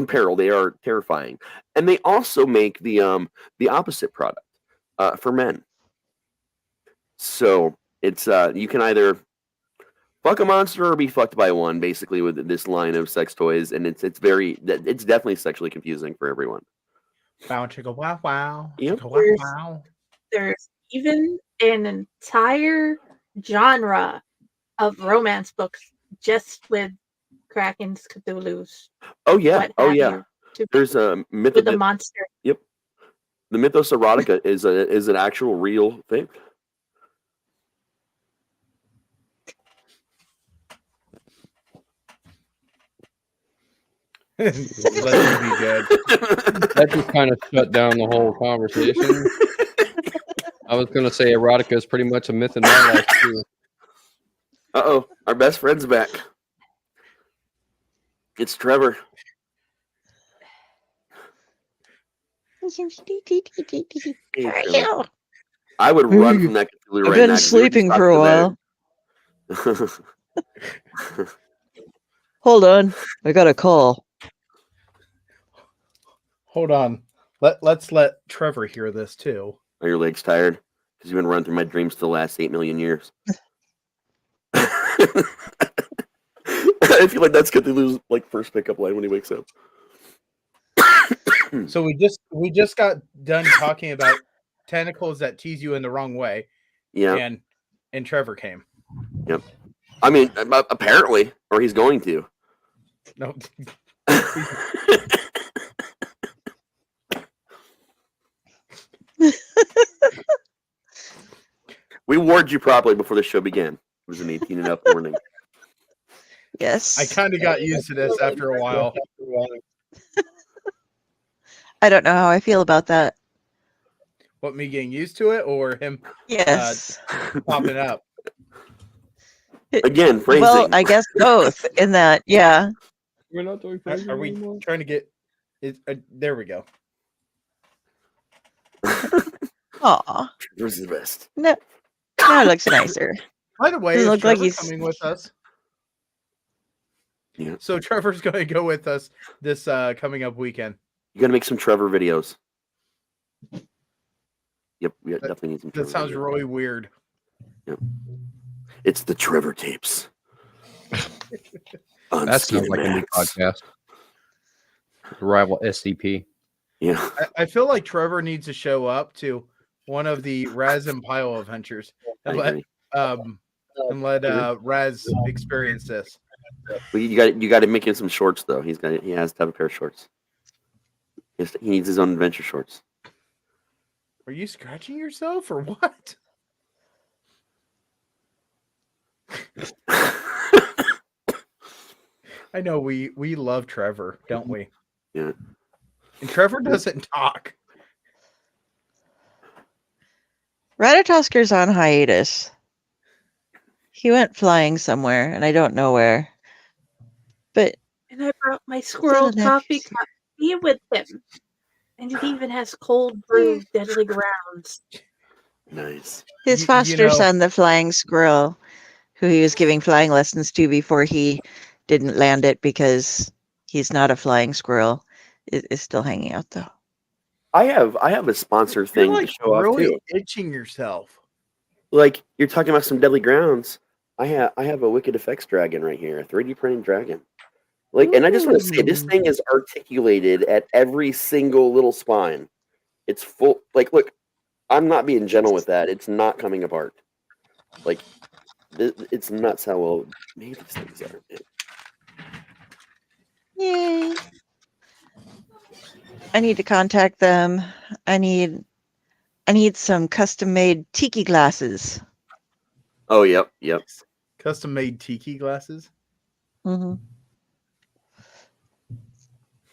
peril. They are terrifying. And they also make the opposite product for men. So it's you can either fuck a monster or be fucked by one, basically, with this line of sex toys, and it's definitely sexually confusing for everyone. Wow, chicka, wow, wow. Yep. Chicka, wow, wow. There's even an entire genre of romance books just with Krakens, Cthulhu's. Oh yeah, what oh have yeah. you, to- There's a myth with the monster. Yep. The Mythos Erotica is an actual real thing. Let me be good. That just kind of shut down the whole conversation. I was going to say erotica is pretty much a myth in my life, too. Uh-oh, our best friend's back. It's Trevor. Hey, Trevor. I would run from that Cthulhu right now. I've been sleeping for a while. Hold on. I got a call. Hold on. Let's let Trevor hear this too. Are your legs tired? Because you've been running through my dreams for the last 8 million years. I feel like that's Cthulhu's first pickup line when he wakes up. So we just got done talking about tentacles that tease you in the wrong way. Yeah. And Trevor came. Yep. I mean, apparently, or he's going to. No. We warned you properly before the show began. It was an 18 and up warning. Yes. I kind of got used to this after a while. I don't know how I feel about that. What, me getting used to it or him Yes. popping up? Again, phrasing. Well, I guess both in that, yeah. We're not doing Are we trying to get there we go. Aw. Trevor's the best. No, now it looks nicer. By the way, Doesn't is look like Trevor he's- coming with us? Yeah. So Trevor's going to go with us this coming up weekend. You got to make some Trevor videos. Yep, we definitely need some Trevor That sounds videos. really weird. Yep. It's the Trevor tapes. That sounds like a new podcast. The rival SCP. Yeah. I feel like Trevor needs to show up to one of the Raz and Pyle adventures I and agree. let Raz experience this. But you got to make him some shorts though. He has to have a pair of shorts. He needs his own adventure shorts. Are you scratching yourself or what? I know we love Trevor, don't we? Yeah. And Trevor doesn't talk. Ratatosker's on hiatus. He went flying somewhere, and I don't know where. But And I brought my squirrel Still coffee next. cup here with him. And it even has cold brew deadly grounds. Nice. his foster son, the flying squirrel, who he was giving flying lessons to before he didn't land it because he's not a flying squirrel, is still hanging out though. I have a sponsor You're thing like to show really off too. itching yourself. Like you're talking about some deadly grounds. I have a Wicked Effects dragon right here, a 3D printed dragon. Like, and I just want to say, this thing is articulated at every single little spine. It's full. Like, look, I'm not being gentle with that. It's not coming apart. Like, it's nuts how well made these things are. Yay. I need to contact them. I need some custom made tiki glasses. Oh, yep. Custom made tiki glasses. Mm-hmm.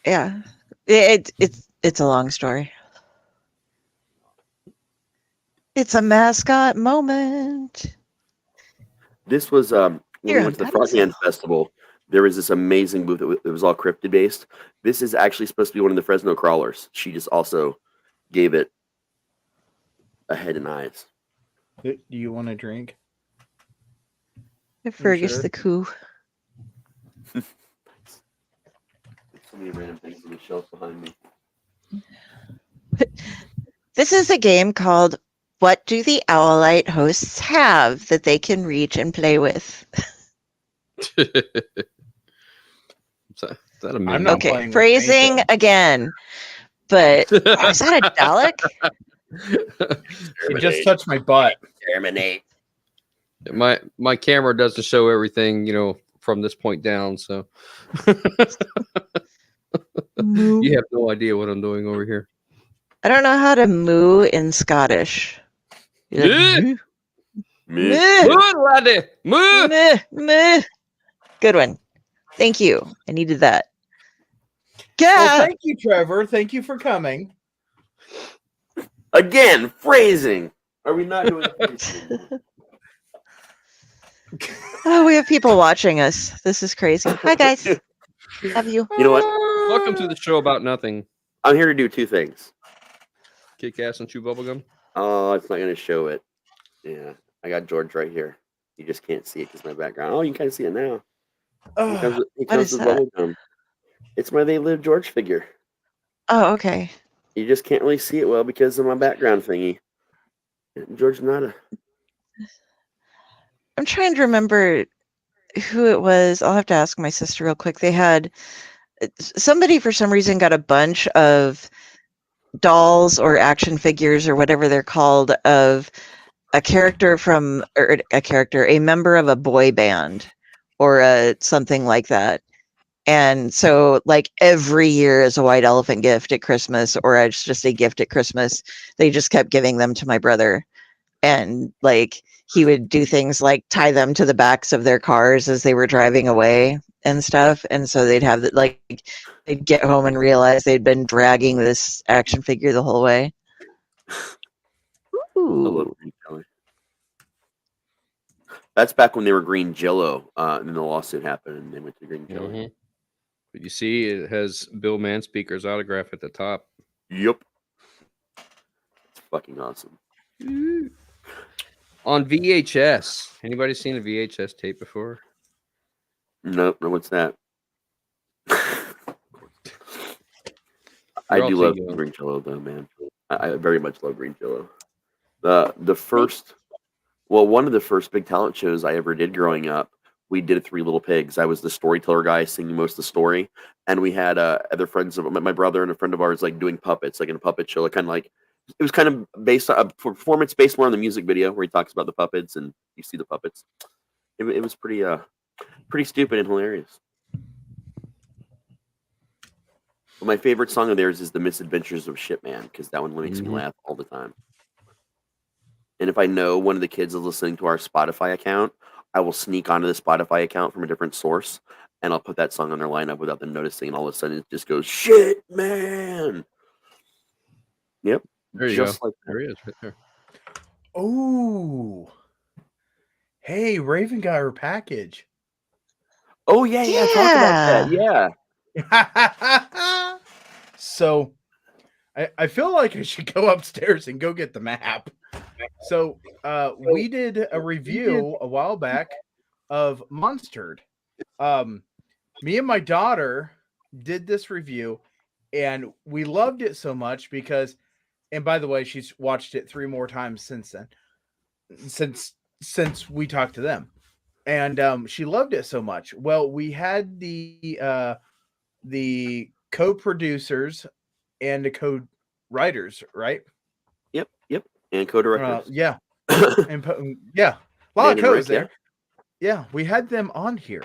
Yeah, it's a long story. It's a mascot moment. This was when Here we went to the Frogman Festival. There was this amazing booth that was all cryptid based. This is actually supposed to be one of the Fresno crawlers. She just also gave it a head and eyes. Do you want a drink? Fergus sure? the Coo. So many random things on the shelf behind me. This is a game called What Do the Owlite Hosts Have That They Can Reach and Play With? Is that a meme? I'm not Okay, playing with phrasing anything. again. But is that a Dalek? It just touched my butt. Terminate. My camera doesn't show everything, from this point down, so you have no idea what I'm doing over here. I don't know how to moo in Scottish. You're like, Moo. "Meh, Moo, laddie, moo. meh, meh." Good one. Thank you. I needed that. Well, Yeah. thank you, Trevor. Thank you for coming. Again, phrasing. Are we not doing phrasing? Oh, we have people watching us. This is crazy. Hi, guys. Love you. You know what? Welcome to the show about nothing. I'm here to do two things. Kick ass and chew bubblegum. Oh, it's not going to show it. Yeah, I got George right here. You just can't see it because my background. Oh, you can kind of see it now. He comes is with that? bubblegum. It's my They Live George figure. Oh, okay. You just can't really see it well because of my background thingy. George Nada. I'm trying to remember who it was. I'll have to ask my sister real quick. They had somebody for some reason got a bunch of dolls or action figures or whatever they're called of a member of a boy band or something like that. And so like every year is a white elephant gift at Christmas, or it's just a gift at Christmas. They just kept giving them to my brother. And like he would do things like tie them to the backs of their cars as they were driving away and stuff. And so they'd have they'd get home and realize they'd been dragging this action figure the whole way. Ooh. That's back when they were green Jello, and the lawsuit happened, and they went to green Jello. Mm-hmm. But you see, it has Bill Manspeaker's autograph at the top. Yep. It's fucking awesome. On VHS. Anybody seen a VHS tape before? Nope. No, what's that? I You're do all love too young. green Jello, though, man. I very much love green Jello. One of the first big talent shows I ever did growing up we did Three Little Pigs. I was the storyteller guy singing most of the story, and we had other friends of my brother and a friend of ours like doing puppets, like in a puppet show. Like kind of like it was kind of based on a performance based more on the music video where he talks about the puppets and you see the puppets. It was pretty stupid and hilarious. But my favorite song of theirs is "The Misadventures of Shipman" because that one makes me laugh all the time. And if I know one of the kids is listening to our Spotify account, I will sneak onto the Spotify account from a different source, and I'll put that song on their lineup without them noticing, and all of a sudden it just goes, "Shit, man!" Yep. There you just go. like that. There he is, right there. Oh, hey, Raven got her package. Oh, yeah. Talk about that. Yeah. So I feel like I should go upstairs and go get the map. So we did a review a while back of Monstered. Me and my daughter did this review, and we loved it so much because, and by the way, she's watched it 3 more times since then, since we talked to them, and she loved it so much. Well, we had the co-producers and the co-writers, right? Yep. And co-directors. Yeah. And a lot of codes there. Yeah, we had them on here.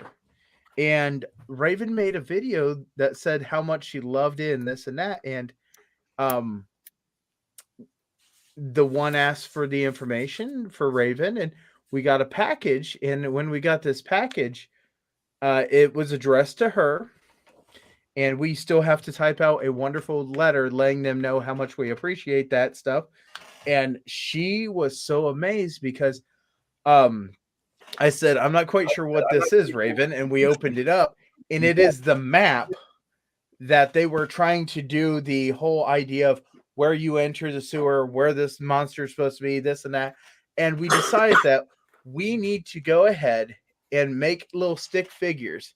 And Raven made a video that said how much she loved it and this and that. And the one asked for the information for Raven, and we got a package. And when we got this package, it was addressed to her. And we still have to type out a wonderful letter letting them know how much we appreciate that stuff. And she was so amazed because I said, "I'm not quite sure what this is, Raven." And we opened it up, and it is the map that they were trying to do the whole idea of where you enter the sewer, where this monster is supposed to be, this and that. And we decided that we need to go ahead and make little stick figures.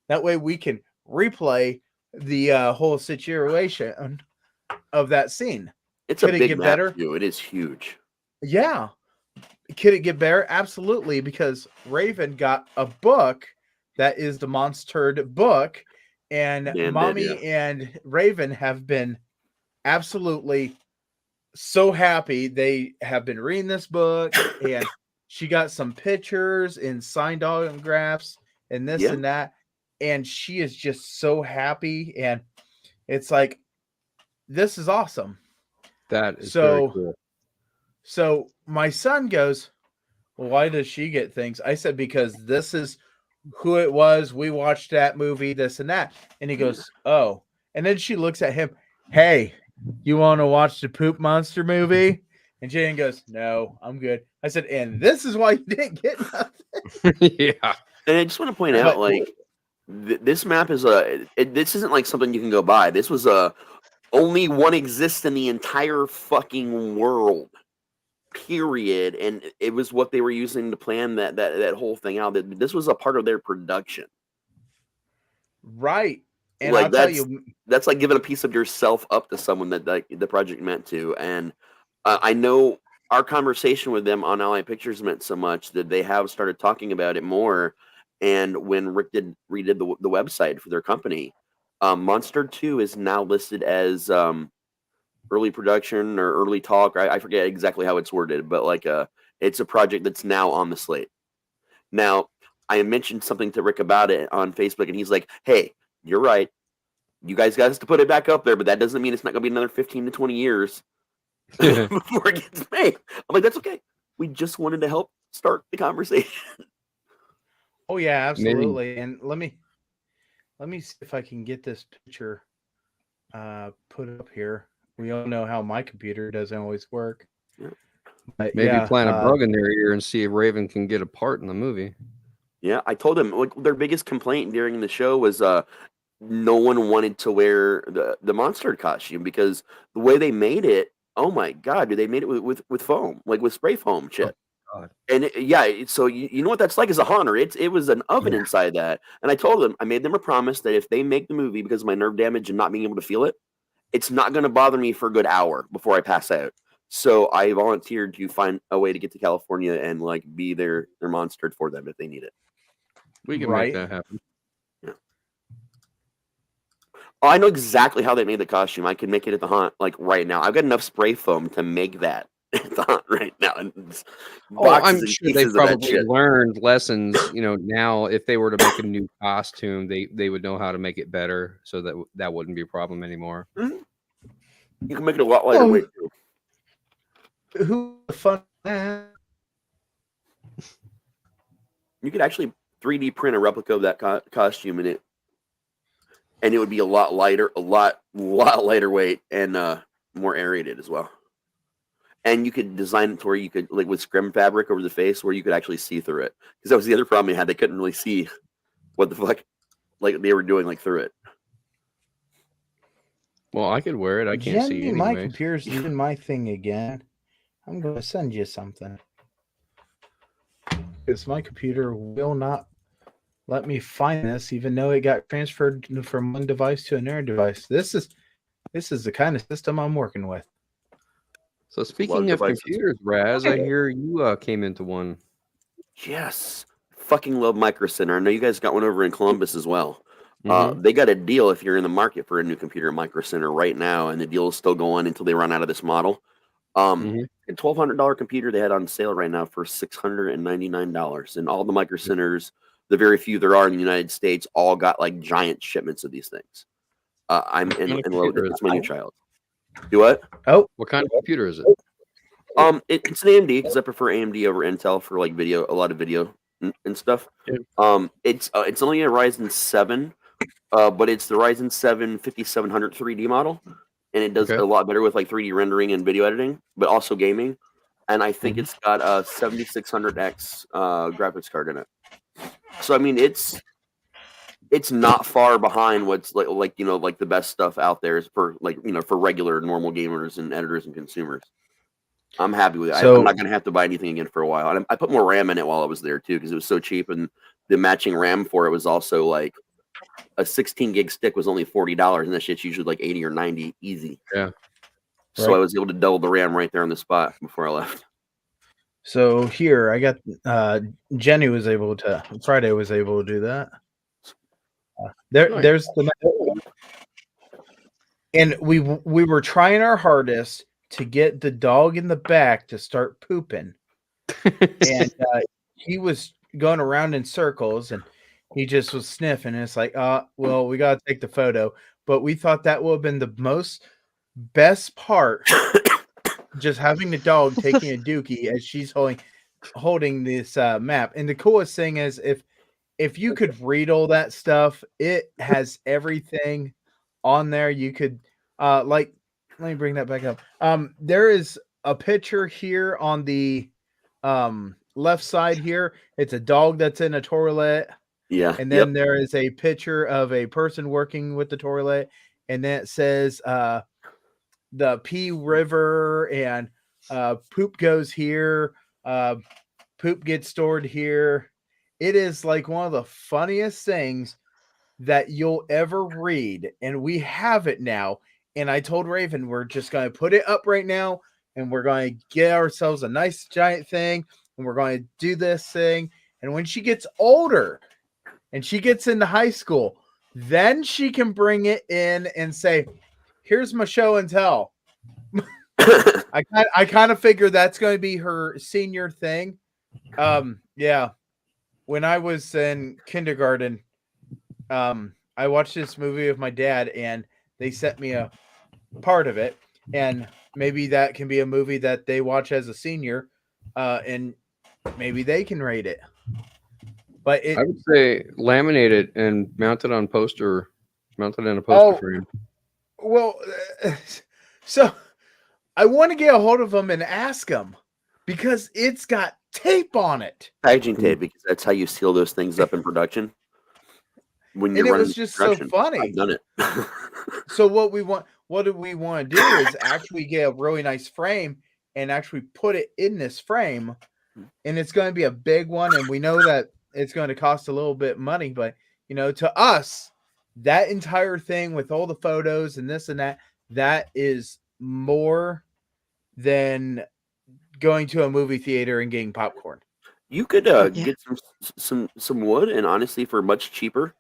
That way we can replay the whole situation of that scene. It's a big map, better? Too. It is huge. Yeah. Could it get better? Absolutely, because Raven got a book that is the Monstered book, and Mommy and Raven have been absolutely so happy. They have been reading this book, and she got some pictures and signed autographs and this and that, and she is just so happy, and it's like, this is awesome. That is very cool. So my son goes, "Well, why does she get things?" I said, "Because this is who it was. We watched that movie, this and that." And he goes, "Oh." And then she looks at him, "Hey, you want to watch the Poop Monster movie?" And Jaden goes, "No, I'm good." I said, "And this is why you didn't get nothing." Yeah. And I just want to point out, like, this map is this isn't like something you can go buy. This was only one exists in the entire fucking world. Period. And it was what they were using to plan that whole thing out. That this was a part of their production. Right. And like, I'll tell you, that's like giving a piece of yourself up to someone that like the project meant to. And I know our conversation with them on Ally Pictures meant so much that they have started talking about it more. And when Rick redid the website for their company, Monster 2 is now listed as early production or early talk. I forget exactly how it's worded, but like it's a project that's now on the slate. Now, I mentioned something to Rick about it on Facebook, and he's like, "Hey, you're right. You guys got to put it back up there, but that doesn't mean it's not going to be another 15 to 20 years before it gets made." I'm like, "That's okay. We just wanted to help start the conversation." Oh yeah, absolutely. Maybe. And let me see if I can get this picture put up here. We all know how my computer doesn't always work. Yeah. But, maybe plant a bug in their ear and see if Raven can get a part in the movie. Yeah, I told them, like, their biggest complaint during the show was no one wanted to wear the Monster costume because the way they made it, oh my god, dude, they made it with foam, like with spray foam shit. Oh, and so you know what that's like as a haunter. It was an oven inside that. And I told them, I made them a promise that if they make the movie because of my nerve damage and not being able to feel it, it's not going to bother me for a good hour before I pass out. So I volunteered to find a way to get to California and like be their Monstered for them if they need it. We can Right. make that happen. Oh, I know exactly how they made the costume. I can make it at the haunt like right now. I've got enough spray foam to make that at the haunt right now. And boxes I'm and sure they pieces of that probably shit. learned lessons. Now if they were to make a new costume, they would know how to make it better, so that wouldn't be a problem anymore. You can make it a lot lighter weight too. Who the fun? You could actually 3D print a replica of that costume and it would be a lot lighter, a lot lighter weight, and more aerated as well. And you could design it to where you could, like with scrim fabric over the face, where you could actually see through it. Because that was the other problem they had; they couldn't really see what the fuck, like they were doing, like through it. Well, I could wear it. I can't see Jenny, my anyway. computer's doing my thing again. I'm going to send you something. Because my computer will not let me find this, even though it got transferred from one device to another device. This is the kind of system I'm working with. So speaking of computers, Raz, I hear you came into one. Yes, fucking love Micro Center. I know you guys got one over in Columbus as well. Mhm. They got a deal if you're in the market for a new computer at Micro Center right now, and the deal is still going until they run out of this model. A $1,200 computer they had on sale right now for $699, and all the Micro Centers, the very few there are in the United States, all got like giant shipments of these things. I'm in love with it. It's my new child. Do what? Oh, what kind of computer is it? It's an AMD because I prefer AMD over Intel for like video, a lot of video and stuff. Yeah. It's only a Ryzen 7, but it's the Ryzen 7 5700 3D model, and it does a lot better with like 3D rendering and video editing, but also gaming. And I think it's got a 7600X graphics card in it. So I mean, it's not far behind what's like the best stuff out there is for for regular normal gamers and editors and consumers. I'm happy with it. I'm not gonna have to buy anything again for a while. And I put more RAM in it while I was there too because it was so cheap, and the matching RAM for it was also like a 16 gig stick was only $40, and that shit's usually like 80 or 90 easy. Yeah. So I was able to double the RAM right there on the spot before I left. So here I got Jenny was able to Friday was able to do that. There's the and we were trying our hardest to get the dog in the back to start pooping, and he was going around in circles and he just was sniffing, and it's like well, we got to take the photo, but we thought that would have been the best part, just having the dog taking a dookie as she's holding this map. And the coolest thing is if you could read all that stuff, it has everything on there. You could let me bring that back up. There is a picture here on the left side here. It's a dog that's in a toilet. Yeah. And then there is a picture of a person working with the toilet, and then it says the P River, and poop goes here, poop gets stored here. It is like one of the funniest things that you'll ever read, and we have it now. And I told Raven we're just going to put it up right now, and we're going to get ourselves a nice giant thing, and we're going to do this thing. And when she gets older and she gets into high school, then she can bring it in and say, here's my show and tell. I kind of figure that's going to be her senior thing. Yeah. When I was in kindergarten, I watched this movie with my dad, and they sent me a part of it, and maybe that can be a movie that they watch as a senior, and maybe they can rate it. But I would say laminate it and mount it in a poster frame. Well, so I want to get a hold of them and ask them, because it's got tape on it. Packaging tape, because that's how you seal those things up in production. When you're running, it was just so funny. I've done it. So what do we want to do is actually get a really nice frame and actually put it in this frame, and it's going to be a big one, and we know that it's going to cost a little bit of money, but to us, that entire thing with all the photos and this and that is more than going to a movie theater and getting popcorn. You could Yeah. get some wood, and honestly, for much cheaper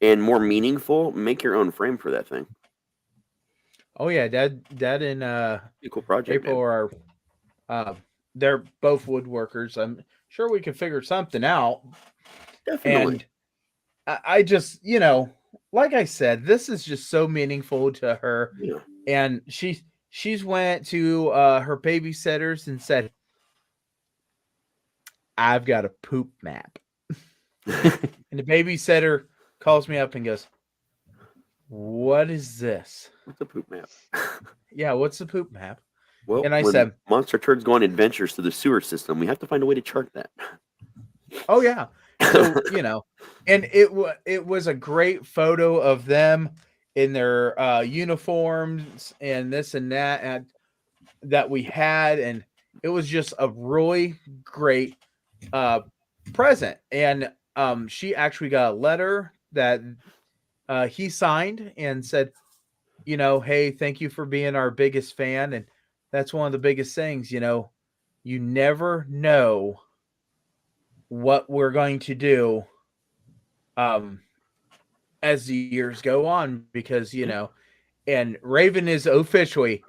and more meaningful, make your own frame for that thing. Oh yeah, Dad and Be a cool project, April man. are they're both woodworkers. I'm sure we could figure something out. Definitely. And I just, like I said, this is just so meaningful to her. Yeah. And she's went to her babysitters and said, "I've got a poop map." And the babysitter calls me up and goes, "What is this?" What's a poop map? Yeah, what's the poop map? Well, And I when said, monster turds go on adventures through the sewer system, we have to find a way to chart that. "Oh yeah." So, and it was a great photo of them in their uniforms and this and that and that we had, and it was just a really great present. And she actually got a letter that he signed and said, "Hey, thank you for being our biggest fan." And that's one of the biggest things, you never know what we're going to do as the years go on, because and Raven is officially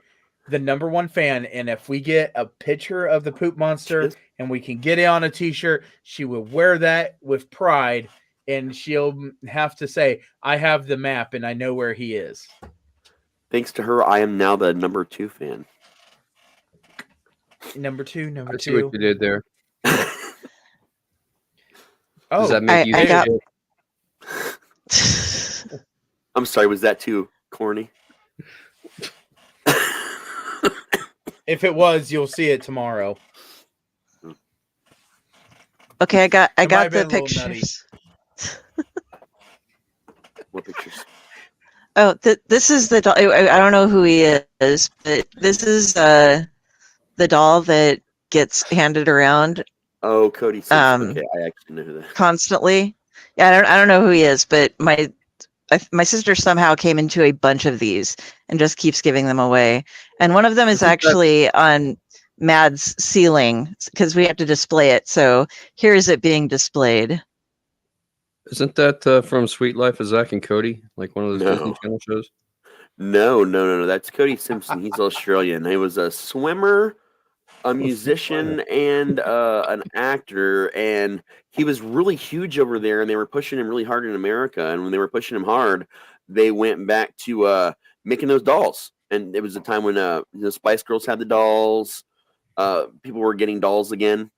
the #1 fan, and if we get a picture of the poop monster and we can get it on a t-shirt, she will wear that with pride, and she'll have to say, "I have the map and I know where he is." Thanks to her, I am now the #2 fan. Number two. I see what you did there. Oh, Does that make you? I got- I'm sorry, was that too corny? if it was, you'll see it tomorrow. Okay, I got might have the been a little nutty. pictures. What pictures? Oh, this is the doll. I don't know who he is, but this is the doll that gets handed around Oh, Cody Simpson. Okay, I actually know who that. constantly. Yeah, I don't know who he is, but my sister somehow came into a bunch of these and just keeps giving them away. And one of them is actually on Mad's ceiling because we have to display it. So here is it being displayed. Isn't that from Sweet Life of Zach and Cody, like one of those No. Disney Channel shows? No. That's Cody Simpson. He's Australian. He was a swimmer, a musician, and an actor. And he was really huge over there, and they were pushing him really hard in America. And when they were pushing him hard, they went back to making those dolls. And it was a time when the Spice Girls had the dolls. People were getting dolls again.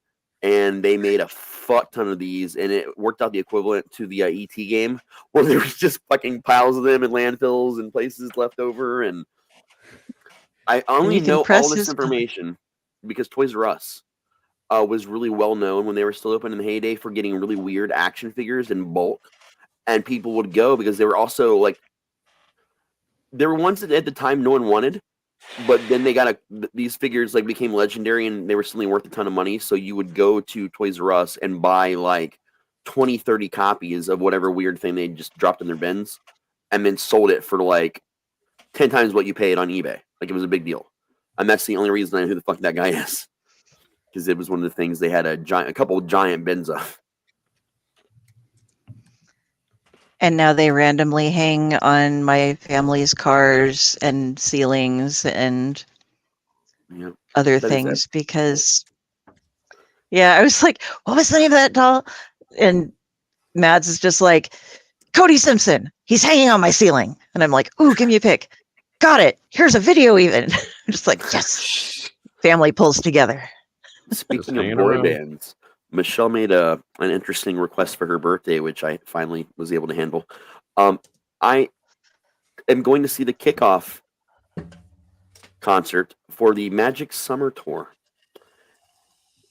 And they made a fuck ton of these, and it worked out the equivalent to the ET game, where there was just fucking piles of them in landfills and places left over. And I only know all this information because Toys R Us was really well known when they were still open in the heyday for getting really weird action figures in bulk, and people would go because they were also like, there were ones that at the time no one wanted. But then they got these figures like became legendary, and they were suddenly worth a ton of money. So you would go to Toys R Us and buy like 20, 30 copies of whatever weird thing they just dropped in their bins, and then sold it for like 10 times what you paid on eBay. Like it was a big deal. And that's the only reason I know who the fuck that guy is, because it was one of the things they had a couple of giant bins of. And now they randomly hang on my family's cars and ceilings and other things because, I was like, what was the name of that doll? And Mads is just like, Cody Simpson, he's hanging on my ceiling. And I'm like, ooh, give me a pic. Got it. Here's a video even. I'm just like, yes. Family pulls together. Speaking of boy bands, Michelle made an interesting request for her birthday, which I finally was able to handle. I am going to see the kickoff concert for the Magic Summer Tour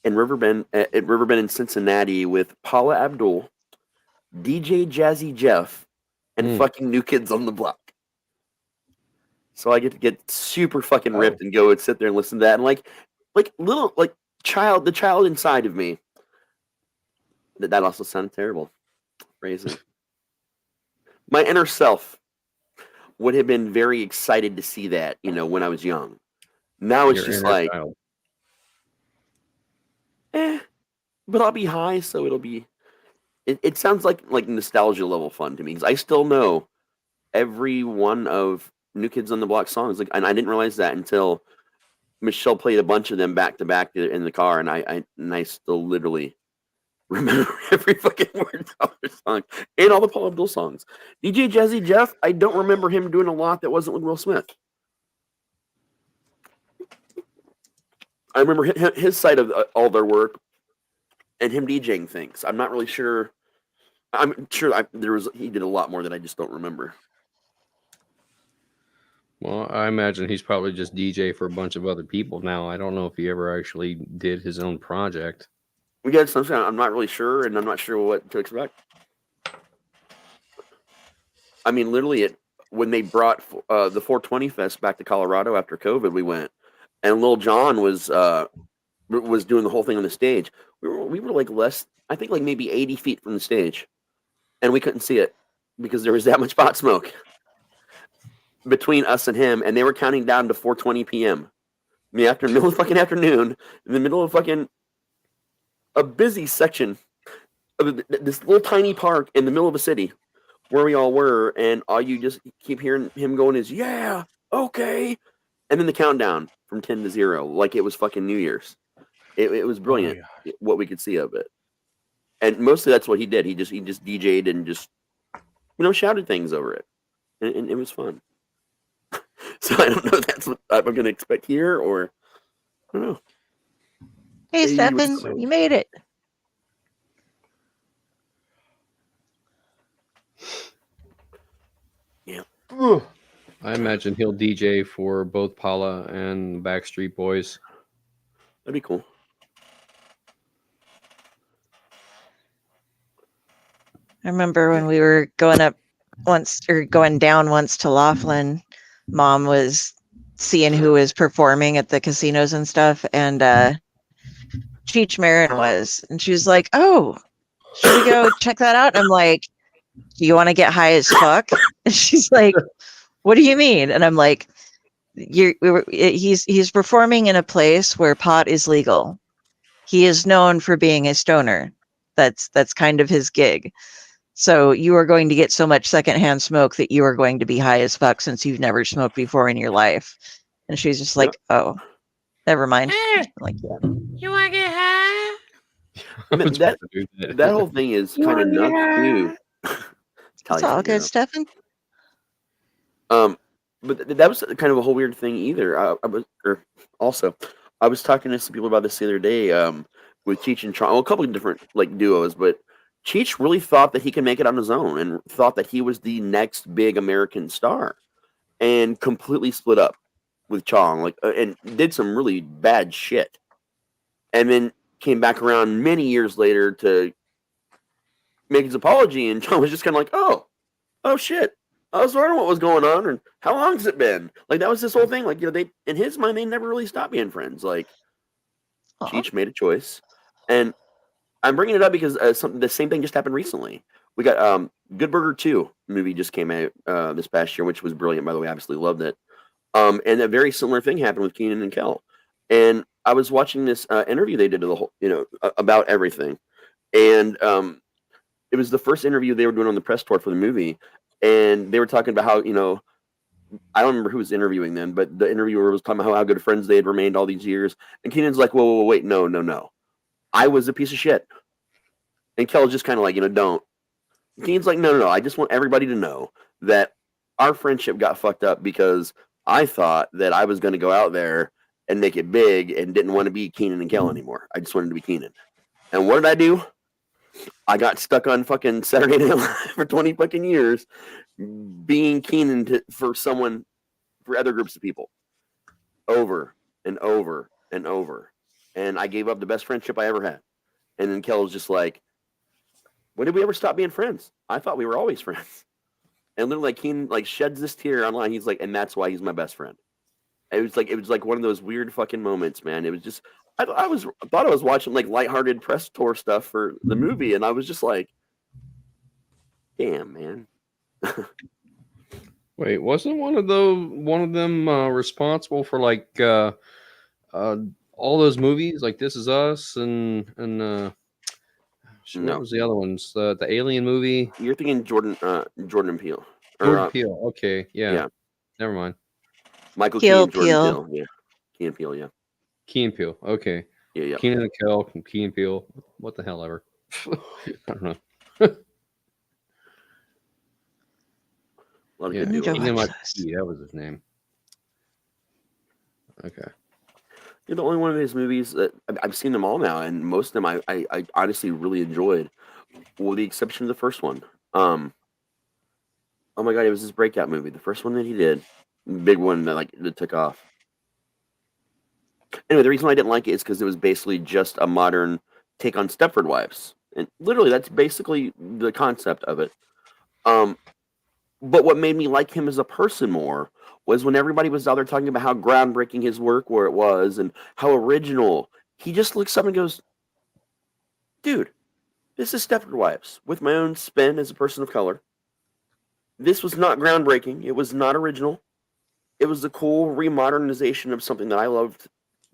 in Riverbend in Cincinnati with Paula Abdul, DJ Jazzy Jeff, and fucking New Kids on the Block. So I get to get super fucking ripped and go and sit there and listen to that, and like little the child inside of me. That also sounded terrible. Phrasing. My inner self would have been very excited to see that, when I was young. Now it's just like, but I'll be high, so it'll be. It sounds like nostalgia level fun to me because I still know every one of New Kids on the Block songs. Like, and I didn't realize that until Michelle played a bunch of them back to back in the car, and I still literally remember every fucking word of their song and all the Paul Abdul songs. DJ Jazzy Jeff, I don't remember him doing a lot that wasn't with Will Smith. I remember his side of all their work and him DJing things. I'm not really sure. I'm sure he did a lot more that I just don't remember. Well, I imagine he's probably just DJ for a bunch of other people now. I don't know if he ever actually did his own project. We got something I'm not really sure, and I'm not sure what to expect. I mean, literally, when they brought the 420 Fest back to Colorado after COVID, we went, and Lil Jon was doing the whole thing on the stage. We were like I think like maybe 80 feet from the stage, and we couldn't see it because there was that much pot smoke between us and him, and they were counting down to 4:20 p.m. in the middle of fucking afternoon, in the middle of fucking a busy section of this little tiny park in the middle of a city where we all were, and all you just keep hearing him going is, yeah, okay, and then the countdown from 10 to 0, like it was fucking New Year's. It was brilliant what we could see of it, and mostly that's what he did. He just DJ'd and just shouted things over it, and it was fun. So I don't know if that's what I'm going to expect here, or I don't know. Hey, Stefan, you made it. Yeah. I imagine he'll DJ for both Paula and Backstreet Boys. That'd be cool. I remember when we were going down once to Laughlin, Mom was seeing who was performing at the casinos and stuff, and Cheech Marin was, and she was like, "Oh, should we go check that out?" And I'm like, "Do you want to get high as fuck?" And she's like, "What do you mean?" And I'm like, he's performing in a place where pot is legal. He is known for being a stoner. That's kind of his gig. So you are going to get so much secondhand smoke that you are going to be high as fuck since you've never smoked before in your life." And she's just like, "Oh, never mind." I'm like, yeah. You want to get high? I mean, that whole thing is kind of nuts too. It's all good, Stefan. But that was kind of a whole weird thing either. I was talking to some people about this the other day with Cheech and Tron. Well, a couple of different duos, but Cheech really thought that he could make it on his own and thought that he was the next big American star, and completely split up with Chong, and did some really bad shit, and then came back around many years later to make his apology, and Chong was just kind of like, oh shit, I was wondering what was going on, and how long has it been? Like, that was this whole thing. Like, they, in his mind, they never really stopped being friends. Like, Cheech made a choice, and I'm bringing it up because the same thing just happened recently. We got Good Burger 2 movie just came out this past year, which was brilliant, by the way. I absolutely loved it. And a very similar thing happened with Keenan and Kel. And I was watching this interview they did to the whole, about everything. And it was the first interview they were doing on the press tour for the movie. And they were talking about how, I don't remember who was interviewing them, but the interviewer was talking about how good friends they had remained all these years. And Keenan's like, whoa, wait, no. I was a piece of shit. And Kel's just kind of like, don't. Keenan's like, no. I just want everybody to know that our friendship got fucked up because I thought that I was going to go out there and make it big and didn't want to be Keenan and Kel anymore. I just wanted to be Keenan. And what did I do? I got stuck on fucking Saturday Night Live for 20 fucking years being Keenan for other groups of people. Over and over and over. And I gave up the best friendship I ever had. And then Kel was just like, when did we ever stop being friends? I thought we were always friends. And literally, Keenan sheds this tear online. He's like, and that's why he's my best friend. It was like one of those weird fucking moments, man. It was just, I thought I was watching lighthearted press tour stuff for the movie, and I was just like, damn, man. Wait, wasn't one of them responsible for all those movies like This Is Us and What was the other ones? The Alien movie. You're thinking Jordan Peele. Jordan Peele. Okay, yeah. Never mind. Michael Key and Jordan Peele. Peele. Yeah. Key and Peele. Yeah. Key and Peele. Okay. Yeah. Keenan and Kel, Key and Peele. What the hell ever. I don't know. A lot of good Need to duos. watch those. That was his name. Okay. You're the only one of his movies that I've seen them all now, and most of them I honestly really enjoyed, with the exception of the first one. Oh my god, it was his breakout movie, the first one that he did, big one that took off. Anyway, the reason I didn't like it is because it was basically just a modern take on Stepford Wives, and literally that's basically the concept of it. But what made me like him as a person more was when everybody was out there talking about how groundbreaking his work where it was and how original. He just looks up and goes, dude, this is Stepford Wives with my own spin as a person of color. This was not groundbreaking. It was not original. It was a cool remodernization of something that I loved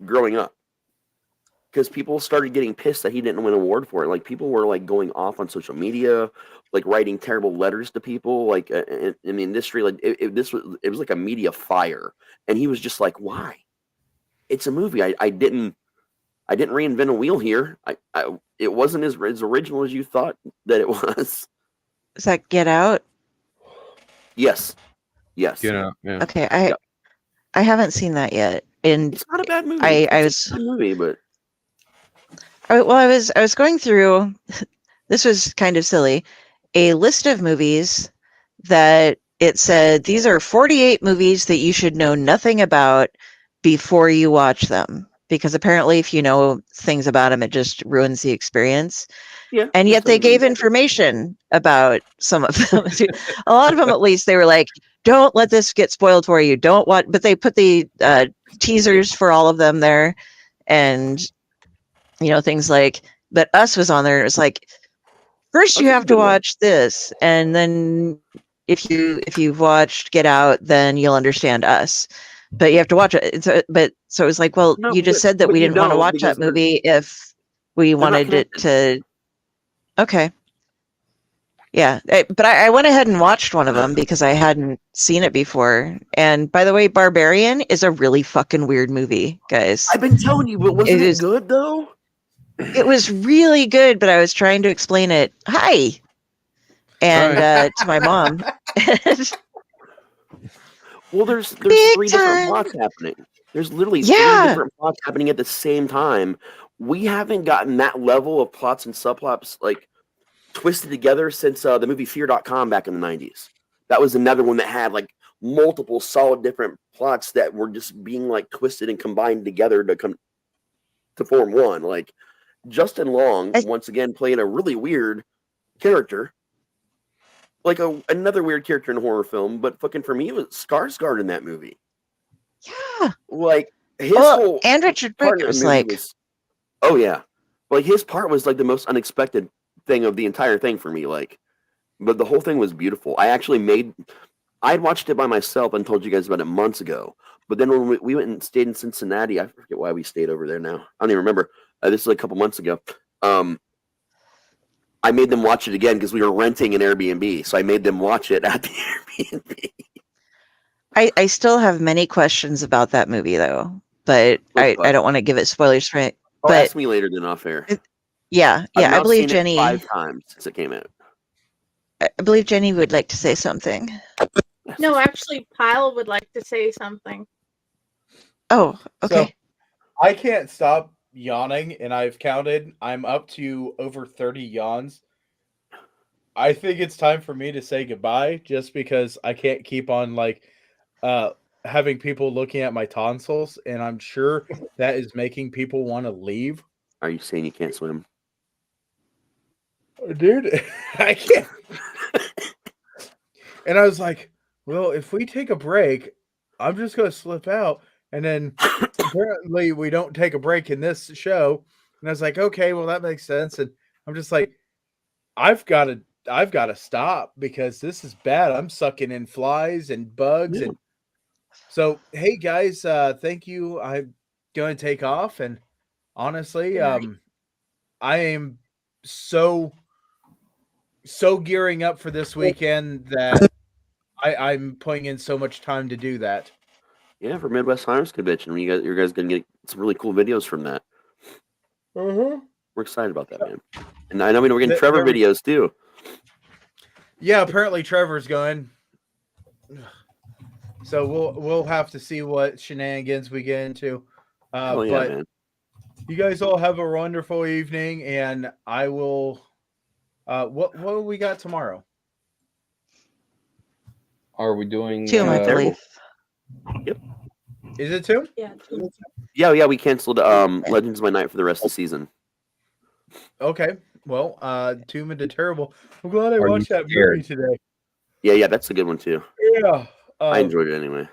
growing up. Because people started getting pissed that he didn't win an award for it. Like, people were, like, going off on social media, like, writing terrible letters to people, like, in the industry. Like, it was like a media fire. And he was just like, why? It's a movie. I didn't reinvent a wheel here. It wasn't as original as you thought that it was. Is that Get Out? Yes. Yes. Yeah. Okay, I haven't seen that yet. And It's not a bad movie. It's a good movie, but... I was going through, this was kind of silly, a list of movies that it said, these are 48 movies that you should know nothing about before you watch them. Because apparently if you know things about them, it just ruins the experience. Yeah. And yet they gave information about some of them. A lot of them, at least, they were like, don't let this get spoiled for you. Don't watch, but they put the teasers for all of them there. And things like, but Us was on there. It was like, first you have to watch this, and then if you've watched Get Out, then you'll understand Us. But you have to watch it. So it was like, well, No, you just said that but we you didn't want to don't, watch because that movie if we wanted it connected. to. Okay. Yeah, but I went ahead and watched one of them because I hadn't seen it before. And by the way, Barbarian is a really fucking weird movie, guys. I've been telling you, but wasn't it good though? It was really good, but I was trying to explain it. Hi. And to my mom. Well, there's Big three time. different plots happening. There's literally three different plots happening at the same time. We haven't gotten that level of plots and subplots like twisted together since the movie Fear.com back in the 90s. That was another one that had like multiple solid different plots that were just being like twisted and combined together to form one. Like Justin Long once again played a really weird character. Like another weird character in a horror film, but fucking for me, it was Skarsgård in that movie. Yeah. Like his whole and Richard Brake was like, oh yeah, like his part was like the most unexpected thing of the entire thing for me. Like, but the whole thing was beautiful. I'd watched it by myself and told you guys about it months ago. But then when we went and stayed in Cincinnati, I forget why we stayed over there now. I don't even remember. This is a couple months ago. I made them watch it again because we were renting an Airbnb. So I made them watch it at the Airbnb. I still have many questions about that movie, though. But I don't want to give it spoilers for it. But ask me later than off air. Yeah. I believe Jenny. 5 times since it came out. I believe Jenny would like to say something. No, actually, Pyle would like to say something. Oh, okay. So, I can't stop yawning, and I've counted. I'm up to over 30 yawns. I think it's time for me to say goodbye, just because I can't keep on having people looking at my tonsils, and I'm sure that is making people want to leave. Are you saying you can't swim? Dude, I can't. And I was like, well, if we take a break, I'm just going to slip out. And then apparently we don't take a break in this show. And I was like, okay, well, that makes sense. And I'm just like, I've got to stop because this is bad. I'm sucking in flies and bugs. Yeah. And so, hey guys, thank you. I'm going to take off. And honestly, I am so gearing up for this weekend that I'm putting in so much time to do that. Yeah, for Midwest Farmers Convention, you guys gonna get some really cool videos from that. We're excited about that, man. And I know we're getting Trevor videos too. Yeah, apparently Trevor's going. So we'll have to see what shenanigans we get into. Oh yeah, but man. You guys all have a wonderful evening, and I will. What we got tomorrow? Are we doing Tomb, I believe. Yep. Is it Tomb? Yeah. Yeah. We canceled Legends by Night for the rest of the season. Okay. Well, Tomb into Terrible. I'm glad I Are watched you that scared? movie today. Yeah, that's a good one too. Yeah. I enjoyed it anyway.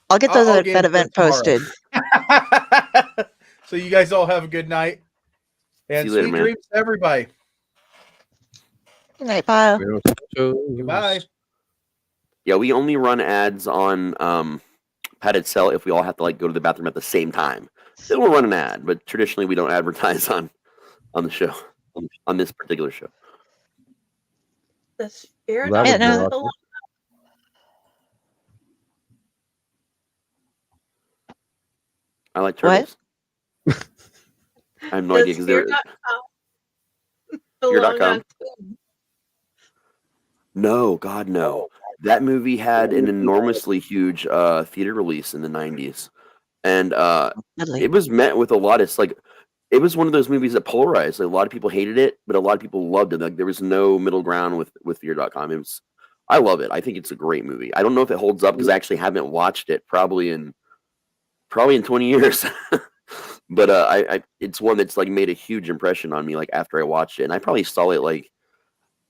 I'll get those I'll at get that into it event posted. So you guys all have a good night. And See you later, sweet man. dreams to everybody. Good night, Pyle. Goodbye. Yeah, we only run ads on Padded Cell if we all have to go to the bathroom at the same time. Then we'll run an ad, but traditionally we don't advertise on the show, on this particular show. The spirit That of would be the awesome. I like turtles. I have no idea because they're Fear.com. no, God, no. That movie had an enormously huge theater release in the 90s. And Deadly. it was met with a lot of it was one of those movies that polarized. A lot of people hated it, but a lot of people loved it. There was no middle ground with Fear.com. I love it. I think it's a great movie. I don't know if it holds up because I actually haven't watched it probably in 20 years. But it's one that's made a huge impression on me after I watched it. And I probably saw it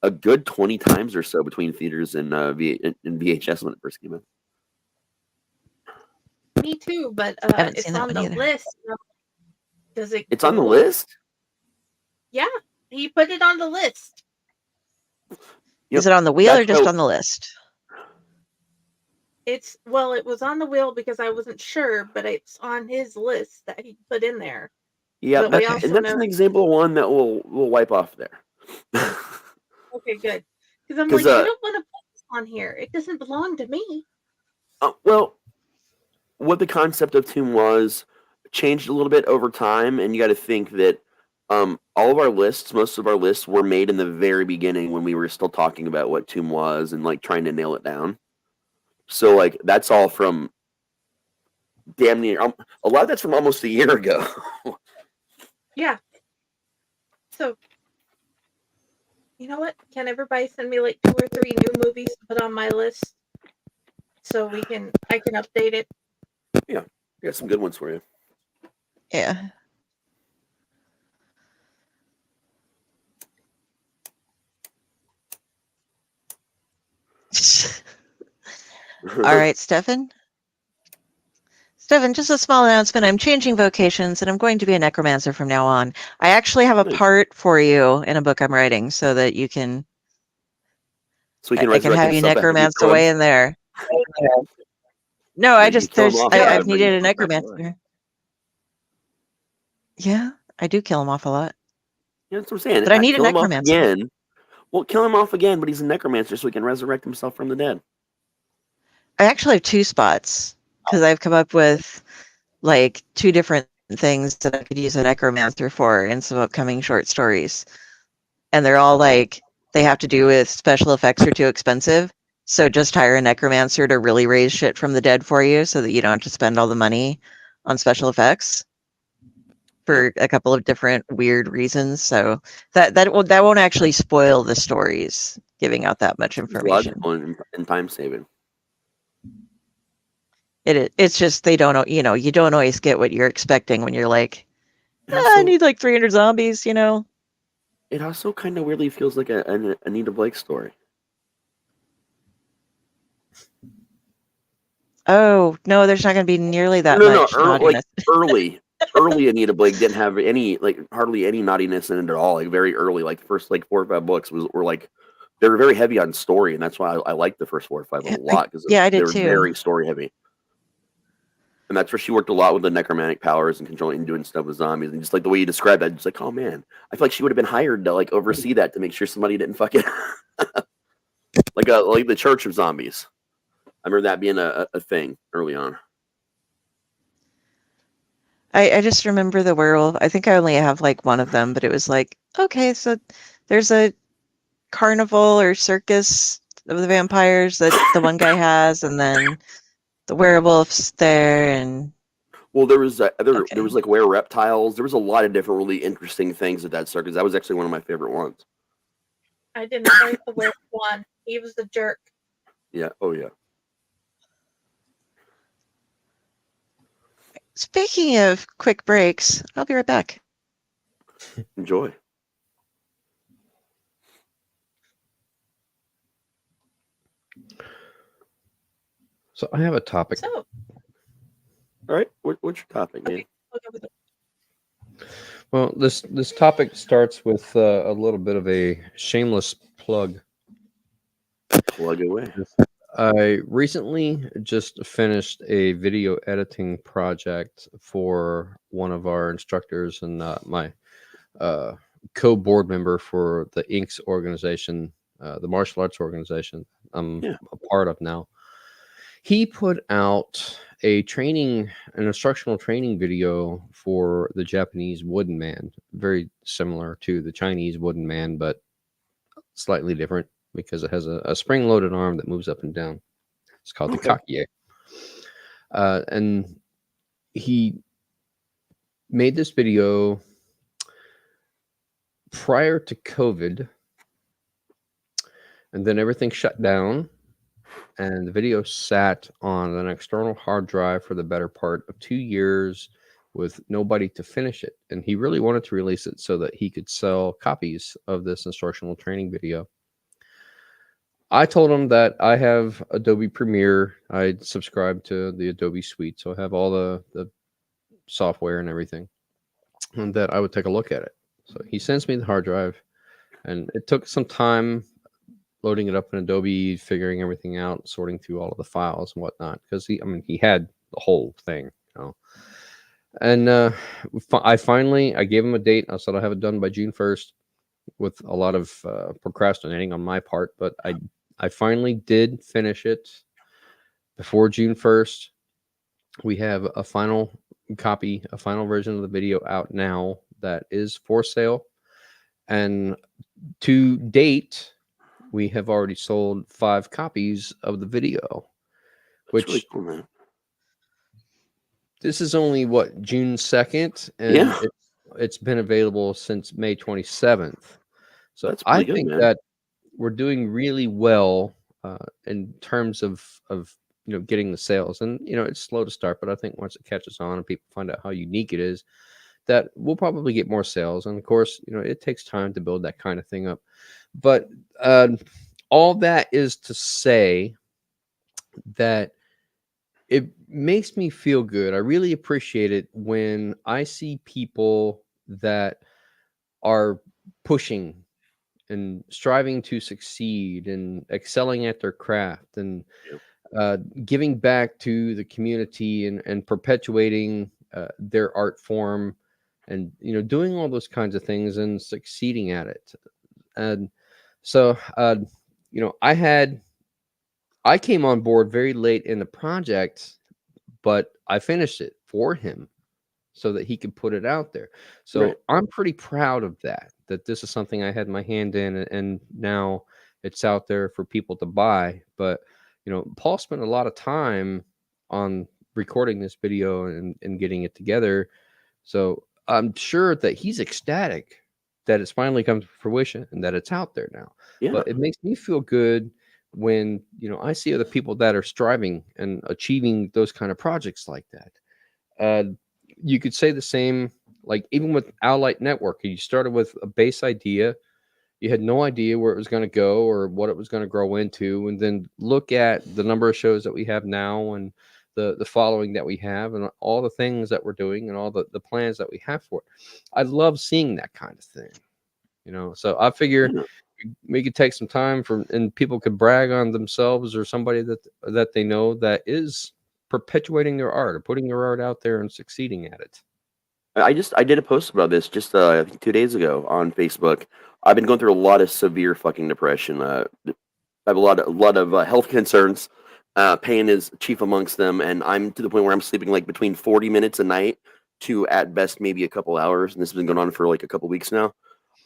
a good 20 times or so between theaters and VHS when it first came out. Me too, but Haven't it's seen that on one the either. list. It's on the list? Yeah, he put it on the list. Is it on the wheel or That's just how- on the list? It was on the wheel because I wasn't sure, but it's on his list that he put in there. Yeah, But we Okay. also and that's know. an example of one that we'll wipe off there. Okay, good. Because I'm 'Cause, like, you don't want to put this on here. It doesn't belong to me. Well, what the concept of Tomb was changed a little bit over time, and you got to think that all of our lists, most of our lists, were made in the very beginning when we were still talking about what Tomb was and trying to nail it down. So that's all from damn near a lot of that's from almost a year ago. Yeah. So, you know what? Can everybody send me 2 or 3 new movies to put on my list so I can update it? Yeah, we got some good ones for you. Yeah. All right, Stefan. Stefan, just a small announcement. I'm changing vocations and I'm going to be a necromancer from now on. I actually have a Nice. part for you in a book I'm writing so that you can So we can I can resurrect have you himself after we necromance kill him. away in there. No, Yeah, I you just kill him there's off I've after- needed a That's my necromancer. Yeah, I do kill him off a lot. Yeah, that's what I'm saying. But I need a kill him off necromancer. again. Well, kill him off again, but he's a necromancer, so he can resurrect himself from the dead. I actually have 2 spots because I've come up with 2 different things that I could use a necromancer for in some upcoming short stories. And they're all they have to do with special effects are too expensive. So just hire a necromancer to really raise shit from the dead for you so that you don't have to spend all the money on special effects for a couple of different weird reasons. So that won't actually spoil the stories, giving out that much It's information. logical and time saving. It's just they don't know, you don't always get what you're expecting when you're like, I need 300 zombies, It also kind of weirdly feels like a Anita Blake story. Oh, no, there's not going to be nearly that much naughtiness. Early Anita Blake didn't have hardly any naughtiness in it at all. Very early, the first 4 or 5 books were they were very heavy on story, and that's why I liked the first 4 or 5 a lot because I did they were too. very story heavy. And that's where she worked a lot with the necromantic powers and controlling and doing stuff with zombies. And just like the way you described that, just like, oh man, I feel like she would have been hired to like oversee that to make sure somebody didn't fucking like the Church of Zombies. I remember that being a thing early on. I just remember the werewolf. I think I only have like one of them, but it was like, okay, so there's a carnival or circus of the vampires that the one guy has, and then the werewolf's there, and well, there was like were reptiles. There was a lot of different really interesting things at that circus. That was actually one of my favorite ones. I didn't like the werewolf one. He was the jerk. Yeah. Oh yeah. Speaking of quick breaks, I'll be right back. Enjoy. So I have a topic. So, all right, what's your topic, man? okay. Well, this topic starts with a little bit of a shameless plug. Plug away. I recently just finished a video editing project for one of our instructors and my co-board member for the Inks organization, the martial arts organization I'm a part of now. He put out an instructional training video for the Japanese wooden man, very similar to the Chinese wooden man, but slightly different because it has a spring-loaded arm that moves up and down. It's called the kakie. And he made this video prior to COVID, and then everything shut down. And the video sat on an external hard drive for the better part of 2 years with nobody to finish it. And he really wanted to release it so that he could sell copies of this instructional training video. I told him that I have Adobe Premiere. I subscribe to the Adobe suite, so I have all the software and everything, and that I would take a look at it. So he sends me the hard drive, and it took some time loading it up in Adobe, figuring everything out, sorting through all of the files and whatnot, because he had the whole thing, you know. And I gave him a date. I said I'll have it done by June 1st, with a lot of procrastinating on my part, but I finally did finish it before June 1st. We have a final copy, a final version of the video out now that is for sale, and to date, we have already sold 5 copies of the video, which really cool, man. This is only June 2nd, and it's been available since May 27th. So I think that we're doing really well in terms of getting the sales, and it's slow to start, but I think once it catches on and people find out how unique it is, that we'll probably get more sales. And of course, it takes time to build that kind of thing up. But all that is to say that it makes me feel good. I really appreciate it when I see people that are pushing and striving to succeed and excelling at their craft and giving back to the community and perpetuating their art form and doing all those kinds of things and succeeding at it. And so I came on board very late in the project, but I finished it for him so that he could put it out there. So I'm pretty proud of that this is something I had my hand in, and now it's out there for people to buy. But Paul spent a lot of time on recording this video and getting it together. So I'm sure that he's ecstatic that it's finally come to fruition and that it's out there now. Yeah. But it makes me feel good when I see other people that are striving and achieving those kind of projects like that. You could say the same, like even with Owlite Network. You started with a base idea, you had no idea where it was going to go or what it was going to grow into, and then look at the number of shows that we have now and the following that we have and all the things that we're doing and all the plans that we have for it. I love seeing that kind of thing, so I figure we could take some time and people could brag on themselves or somebody that they know that is perpetuating their art or putting their art out there and succeeding at it. I did a post about this just I think 2 days ago on Facebook. I've been going through a lot of severe fucking depression. I have a lot of health concerns. Pain is chief amongst them, and I'm to the point where I'm sleeping like between 40 minutes a night to at best maybe a couple hours, and this has been going on for like a couple weeks now.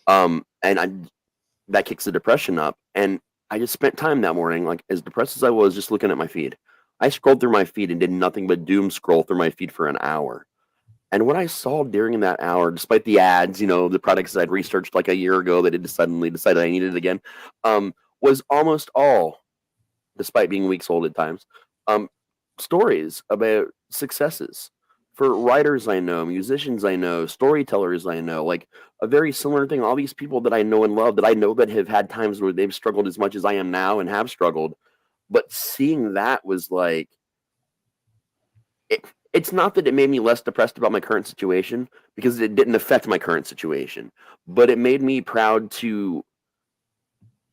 That kicks the depression up, and I just spent time that morning, like as depressed as I was, just looking at my feed. I scrolled through my feed and did nothing but doom scroll through my feed for an hour. And what I saw during that hour, despite the ads, the products I'd researched like a year ago that had suddenly decided I needed it again, was almost all, despite being weeks old at times, stories about successes for writers I know, musicians I know, storytellers I know, like a very similar thing. All these people that I know and love, that I know that have had times where they've struggled as much as I am now and have struggled. But seeing that was like, it's not that it made me less depressed about my current situation, because it didn't affect my current situation, but it made me proud to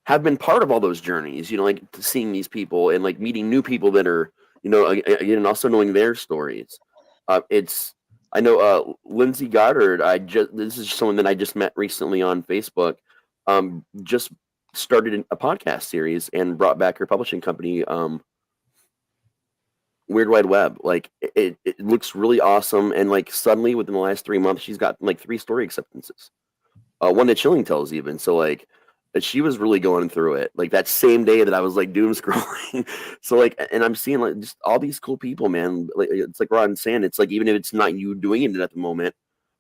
have been part of all those journeys, like seeing these people and like meeting new people that are, again, and also knowing their stories. I know Lindsay Goddard, this is someone that I just met recently on Facebook, just started a podcast series and brought back her publishing company, Weird Wide Web. Like it looks really awesome, and like suddenly within the last 3 months she's got like 3 story acceptances, one to Chilling Tales even. So like she was really going through it like that same day that I was like doom scrolling. So like, and I'm seeing like just all these cool people, man. Like it's like Ron's saying, it's like even if it's not you doing it at the moment,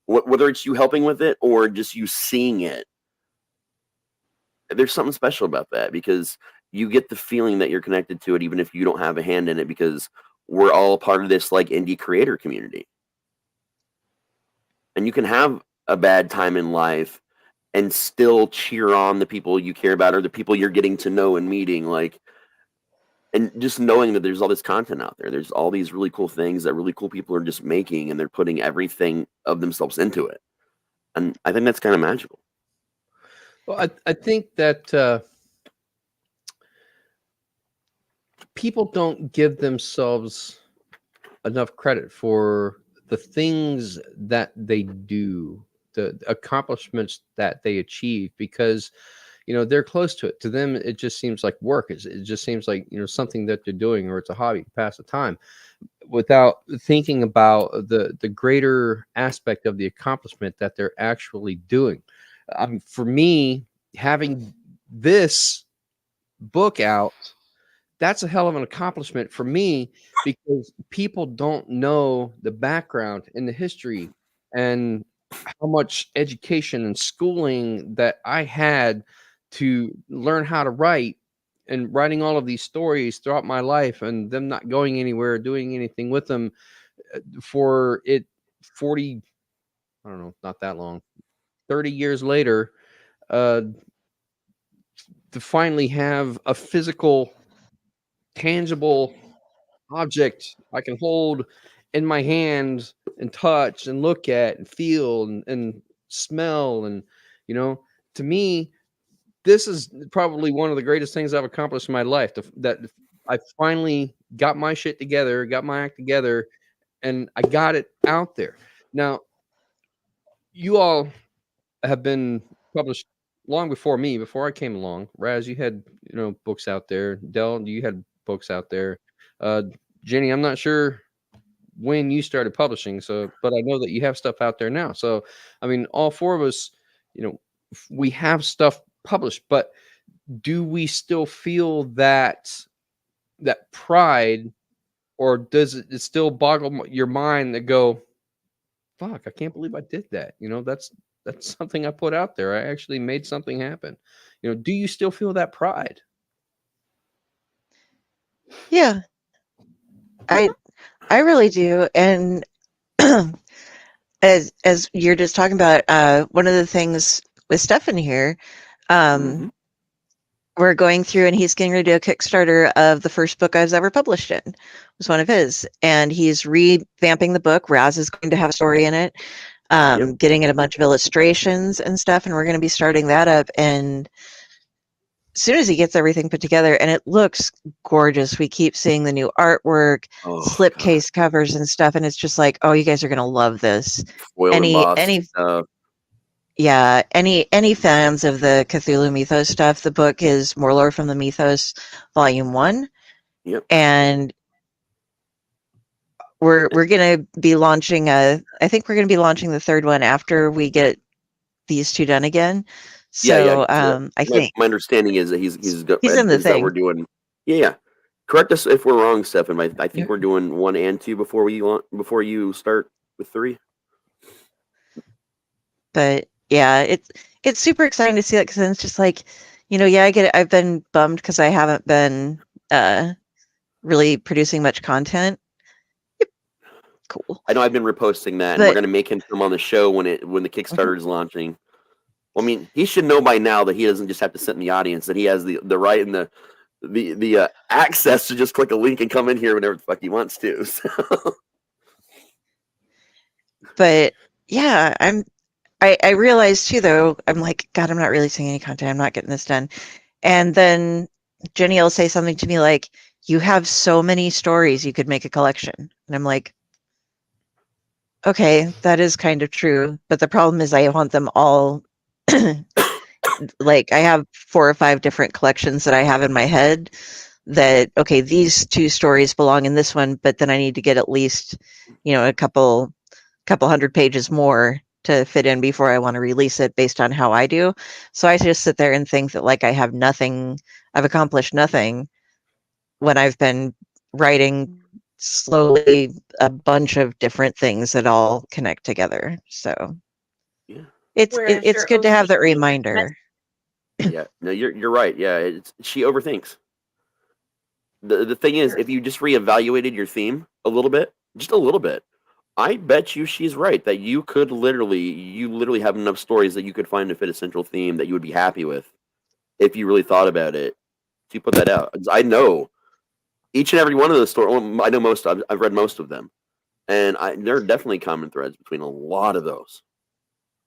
whether it's you helping with it or just you seeing it, there's something special about that, because you get the feeling that you're connected to it even if you don't have a hand in it, because we're all part of this like indie creator community. And you can have a bad time in life and still cheer on the people you care about or the people you're getting to know and meeting, like, and just knowing that there's all this content out there. There's all these really cool things that really cool people are just making, and they're putting everything of themselves into it. And I think that's kind of magical. Well, I think that people don't give themselves enough credit for the things that they do, the accomplishments that they achieve, because they're close to it. To them, it just seems like work. It just seems like something that they're doing, or it's a hobby to pass the time, without thinking about the greater aspect of the accomplishment that they're actually doing. For me, having this book out, that's a hell of an accomplishment for me, because people don't know the background and the history and how much education and schooling that I had to learn how to write, and writing all of these stories throughout my life, and them not going anywhere, doing anything with them for it 40, I don't know, not that long, 30 years later, to finally have a physical, tangible object I can hold in my hand and touch and look at and feel and smell. And, to me, this is probably one of the greatest things I've accomplished in my life, that I finally got my shit together, got my act together, and I got it out there. Now, you all have been published long before me, before I came along. Raz, you had, books out there. Del, you had books out there. Jenny, I'm not sure when you started publishing, but I know that you have stuff out there now. So, I mean, all 4 of us, we have stuff published, but do we still feel that pride, or does it still boggle your mind that go, fuck, I can't believe I did that? That's something I put out there. I actually made something happen. Do you still feel that pride? Yeah, I really do. And as you're just talking about, one of the things with Stefan here, we're going through, and he's getting ready to do a Kickstarter of the first book I was ever published in. It was one of his, and he's revamping the book. Raz is going to have a story in it, getting it a bunch of illustrations and stuff, and we're going to be starting that up. And soon as he gets everything put together, and it looks gorgeous. We keep seeing the new artwork, slipcase covers and stuff, and it's just like, oh, you guys are gonna love this. Foil Any fans of the Cthulhu Mythos stuff, the book is More Lore from the Mythos, Volume 1. Yep. And we're gonna be launching I think we're gonna be launching the third one after we get these two done again. So I think my understanding is that he's in the thing. We're doing correct us if we're wrong, Stefan. I think we're doing 1 and 2 before you start with 3. But yeah, it's super exciting to see that, because then it's just like, I get it. I've been bummed because I haven't been really producing much content. Cool. I know I've been reposting that, and we're going to make him come on the show when the Kickstarter is launching. Well, I mean, he should know by now that he doesn't just have to sit in the audience; that he has the right and the access to just click a link and come in here whenever the fuck he wants to. So. But yeah, I realized too, though, I'm like, God, I'm not really seeing any content. I'm not getting this done. And then Jenny will say something to me like, you have so many stories, you could make a collection. And I'm like, okay, that is kind of true. But the problem is I want them all, like I have 4 or 5 different collections that I have in my head that, okay, these 2 stories belong in this one, but then I need to get at least, a couple hundred pages more to fit in before I want to release it based on how I do. So I just sit there and think that like I've accomplished nothing when I've been writing slowly a bunch of different things that all connect together. So it's good to have that reminder. Yeah, no, you're right. Yeah, she overthinks. The thing is, if you just reevaluated your theme a little bit, just a little bit, I bet you she's right that you could literally have enough stories that you could find to fit a central theme that you would be happy with if you really thought about it. If you put that out, I know each and every one of those stories. Well, I know most. I've read most of them, and there are definitely common threads between a lot of those.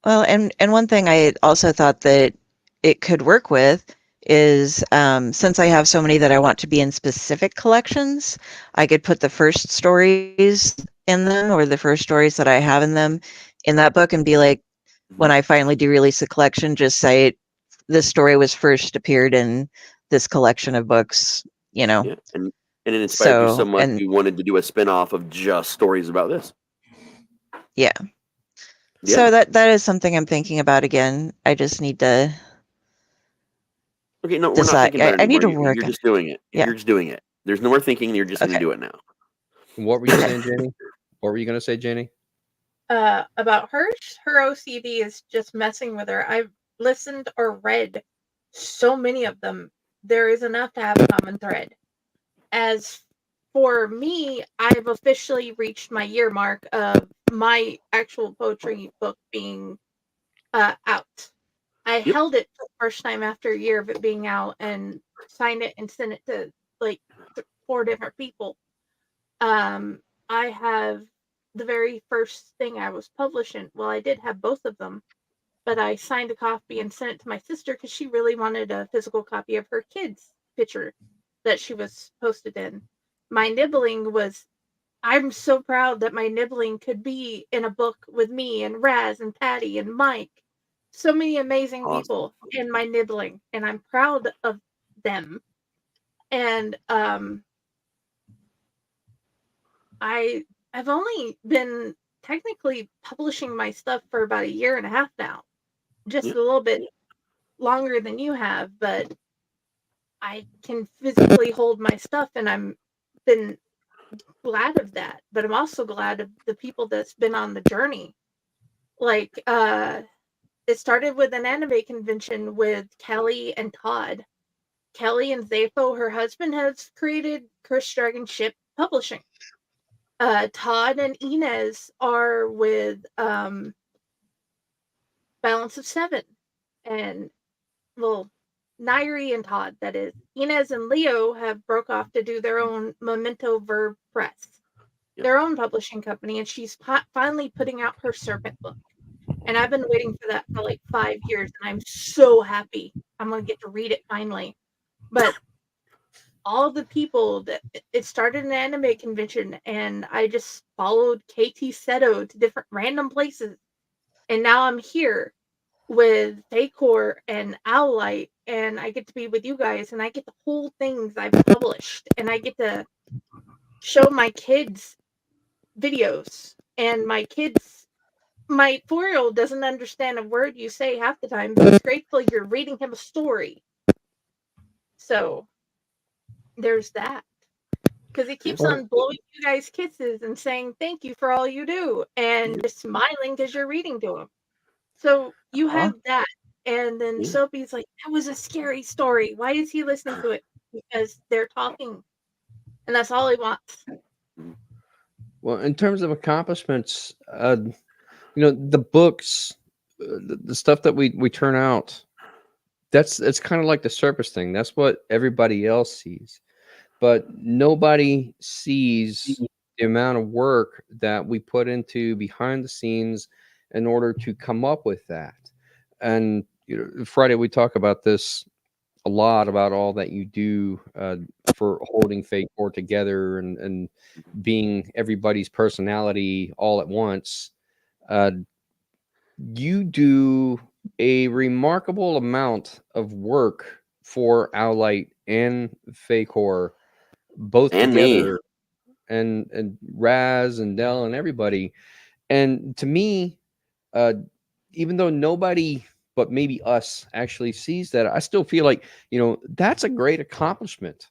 Well, and one thing I also thought that it could work with is since I have so many that I want to be in specific collections, I could put the first stories in them, or the first stories that I have in them, in that book, and be like, when I finally do release a collection, just say this story was first appeared in this collection of books, Yeah, and it inspired you so much you wanted to do a spin-off of just stories about this. Yeah. So that is something I'm thinking about again. I just need to. Okay, no, we're decide. not thinking about it I need to anymore. work. You're just doing it. Yeah. You're just doing it. There's no more thinking. You're just going to do it now. What were you saying, Jenny? What were you going to say, Jenny? About her OCD is just messing with her. I've listened or read so many of them. There is enough to have a common thread. As for me, I've officially reached my year mark of my actual poetry book being out. I held it for the first time after a year of it being out and signed it and sent it to like 4 different people. I have the very first thing I was publishing. Well, I did have both of them, but I signed a copy and sent it to my sister because she really wanted a physical copy of her kid's picture that she was posted in. My nibbling was, I'm so proud that my nibbling could be in a book with me and Raz and Patty and Mike. So many amazing people in my nibbling, and I'm proud of them. And I've only been technically publishing my stuff for about 1.5 years now, just a little bit longer than you have, but I can physically hold my stuff, and I'm been glad of that. But I'm also glad of the people that's been on the journey. Like, it started with an anime convention with Kelly and Todd. Kelly and Zafo, her husband, has created Chris Dragon Ship Publishing. Todd and Inez are with Balance of 7. And, well, Nairi and Todd, that is. Inez and Leo have broke off to do their own Memento Verb Press, their own publishing company, and she's finally putting out her Serpent book. And I've been waiting for that for like 5 years, and I'm so happy I'm going to get to read it finally. But all the people that it started an anime convention, and I just followed KT Seto to different random places, and now I'm here with Faycore and Owlite, and I get to be with you guys, and I get the whole things I've published, and I get to show my kids videos, and my 4-year-old doesn't understand a word you say half the time, but he's grateful you're reading him a story. So there's that. Because he keeps on blowing you guys kisses and saying thank you for all you do, and just smiling because you're reading to him. So you have that. And then Soapy's like, that was a scary story. Why is he listening to it? Because they're talking. And that's all he wants. Well, in terms of accomplishments, the books, the stuff that we turn out, it's kind of like the surface thing. That's what everybody else sees. But nobody sees the amount of work that we put into behind the scenes in order to come up with that. And Friday, we talk about this a lot, about all that you do for holding Faycore together and being everybody's personality all at once. You do a remarkable amount of work for Owlite and Faycore, both and together, and Raz and Del and everybody. And to me, even though nobody but maybe us actually sees that, I still feel like, that's a great accomplishment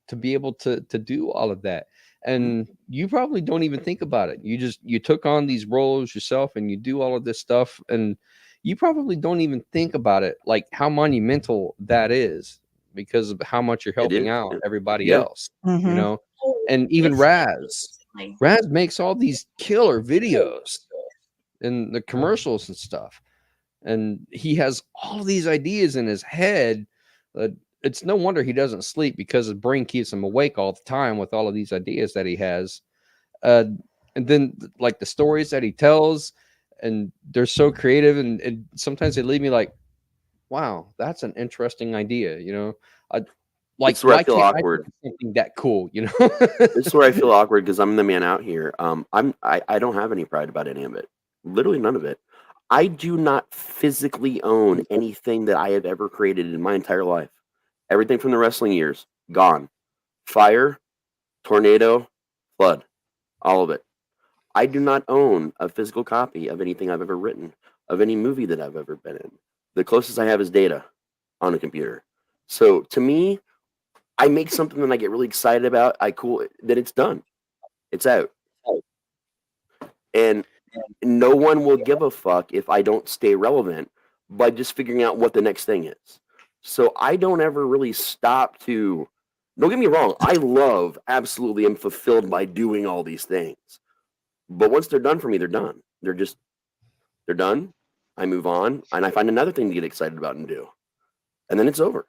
to be able to do all of that. And you probably don't even think about it. You took on these roles yourself and you do all of this stuff, and you probably don't even think about it, like how monumental that is, because of how much you're helping out everybody else, and even Raz makes all these killer videos and the commercials and stuff. And he has all these ideas in his head. It's no wonder he doesn't sleep, because his brain keeps him awake all the time with all of these ideas that he has. And then like the stories that he tells, and they're so creative, and sometimes they leave me like, wow, that's an interesting idea. Like, it's where I feel awkward. Something that cool, This is where I feel awkward, because I'm the man out here. I don't have any pride about any of it. Literally none of it. I do not physically own anything that I have ever created in my entire life. Everything from the wrestling years, gone. Fire, tornado, flood, all of it. I do not own a physical copy of anything I've ever written, of any movie that I've ever been in. The closest I have is data on a computer. So to me, I make something that I get really excited about. That it's done. It's out. And no one will give a fuck if I don't stay relevant by just figuring out what the next thing is. So I don't ever really stop to, don't get me wrong, I absolutely am fulfilled by doing all these things. But once they're done for me, they're done. They're done. I move on, and I find another thing to get excited about and do. And then it's over.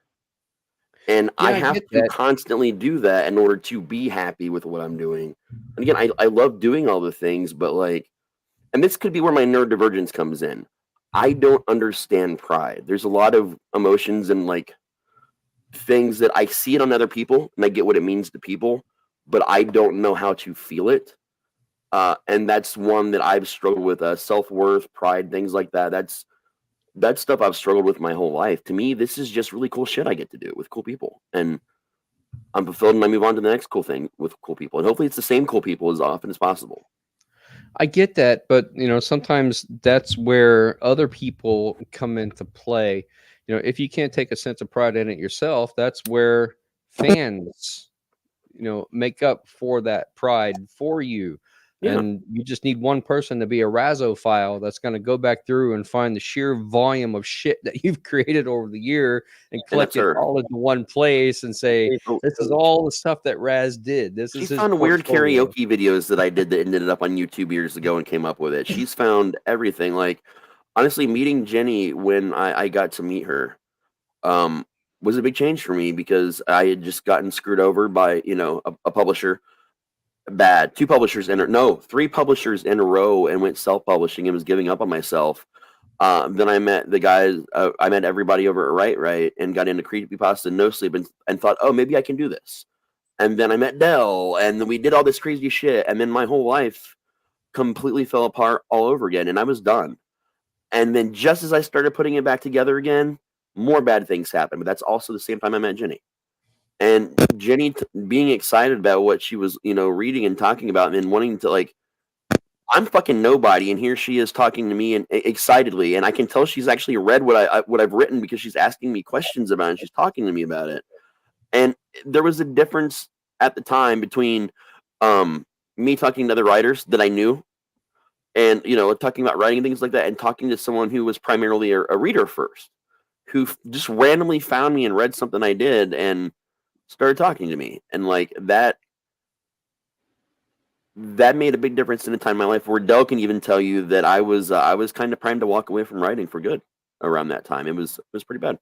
And I have to constantly do that in order to be happy with what I'm doing. And again, I love doing all the things, but like, and this could be where my nerd divergence comes in. I don't understand pride. There's a lot of emotions and like things that I see it on other people, and I get what it means to people, but I don't know how to feel it. And that's one that I've struggled with, self-worth, pride, things like that. That's stuff I've struggled with my whole life. To me, this is just really cool shit I get to do with cool people. And I'm fulfilled, and I move on to the next cool thing with cool people. And hopefully it's the same cool people as often as possible. I get that, but sometimes that's where other people come into play. If you can't take a sense of pride in it yourself, that's where fans, make up for that pride for you. Yeah. And you just need one person to be a Razophile that's going to go back through and find the sheer volume of shit that you've created over the year and collect it all into one place and say, this is all the stuff that Raz did. She found weird karaoke videos that I did that ended up on YouTube years ago and came up with it. She's found everything. Like, honestly, meeting Jenny when I got to meet her was a big change for me, because I had just gotten screwed over by, a publisher. Three publishers in a row, and went self-publishing and was giving up on myself. Then I met the guys. I met everybody over at Right and got into creepypasta and No Sleep and thought, oh, maybe I can do this. And then I met Dell, and then we did all this crazy shit. And then my whole life completely fell apart all over again, and I was done. And then just as I started putting it back together again, more bad things happened. But that's also the same time I met Jenny. And Jenny being excited about what she was, reading and talking about, and wanting to, like, I'm fucking nobody, and here she is talking to me and excitedly, and I can tell she's actually read what I've written because she's asking me questions about it, and she's talking to me about it. And there was a difference at the time between me talking to other writers that I knew, and talking about writing and things like that, and talking to someone who was primarily a reader first, who just randomly found me and read something I did and started talking to me, and like that made a big difference in a time in my life where Del can even tell you that I was kind of primed to walk away from writing for good around that time. It was pretty bad.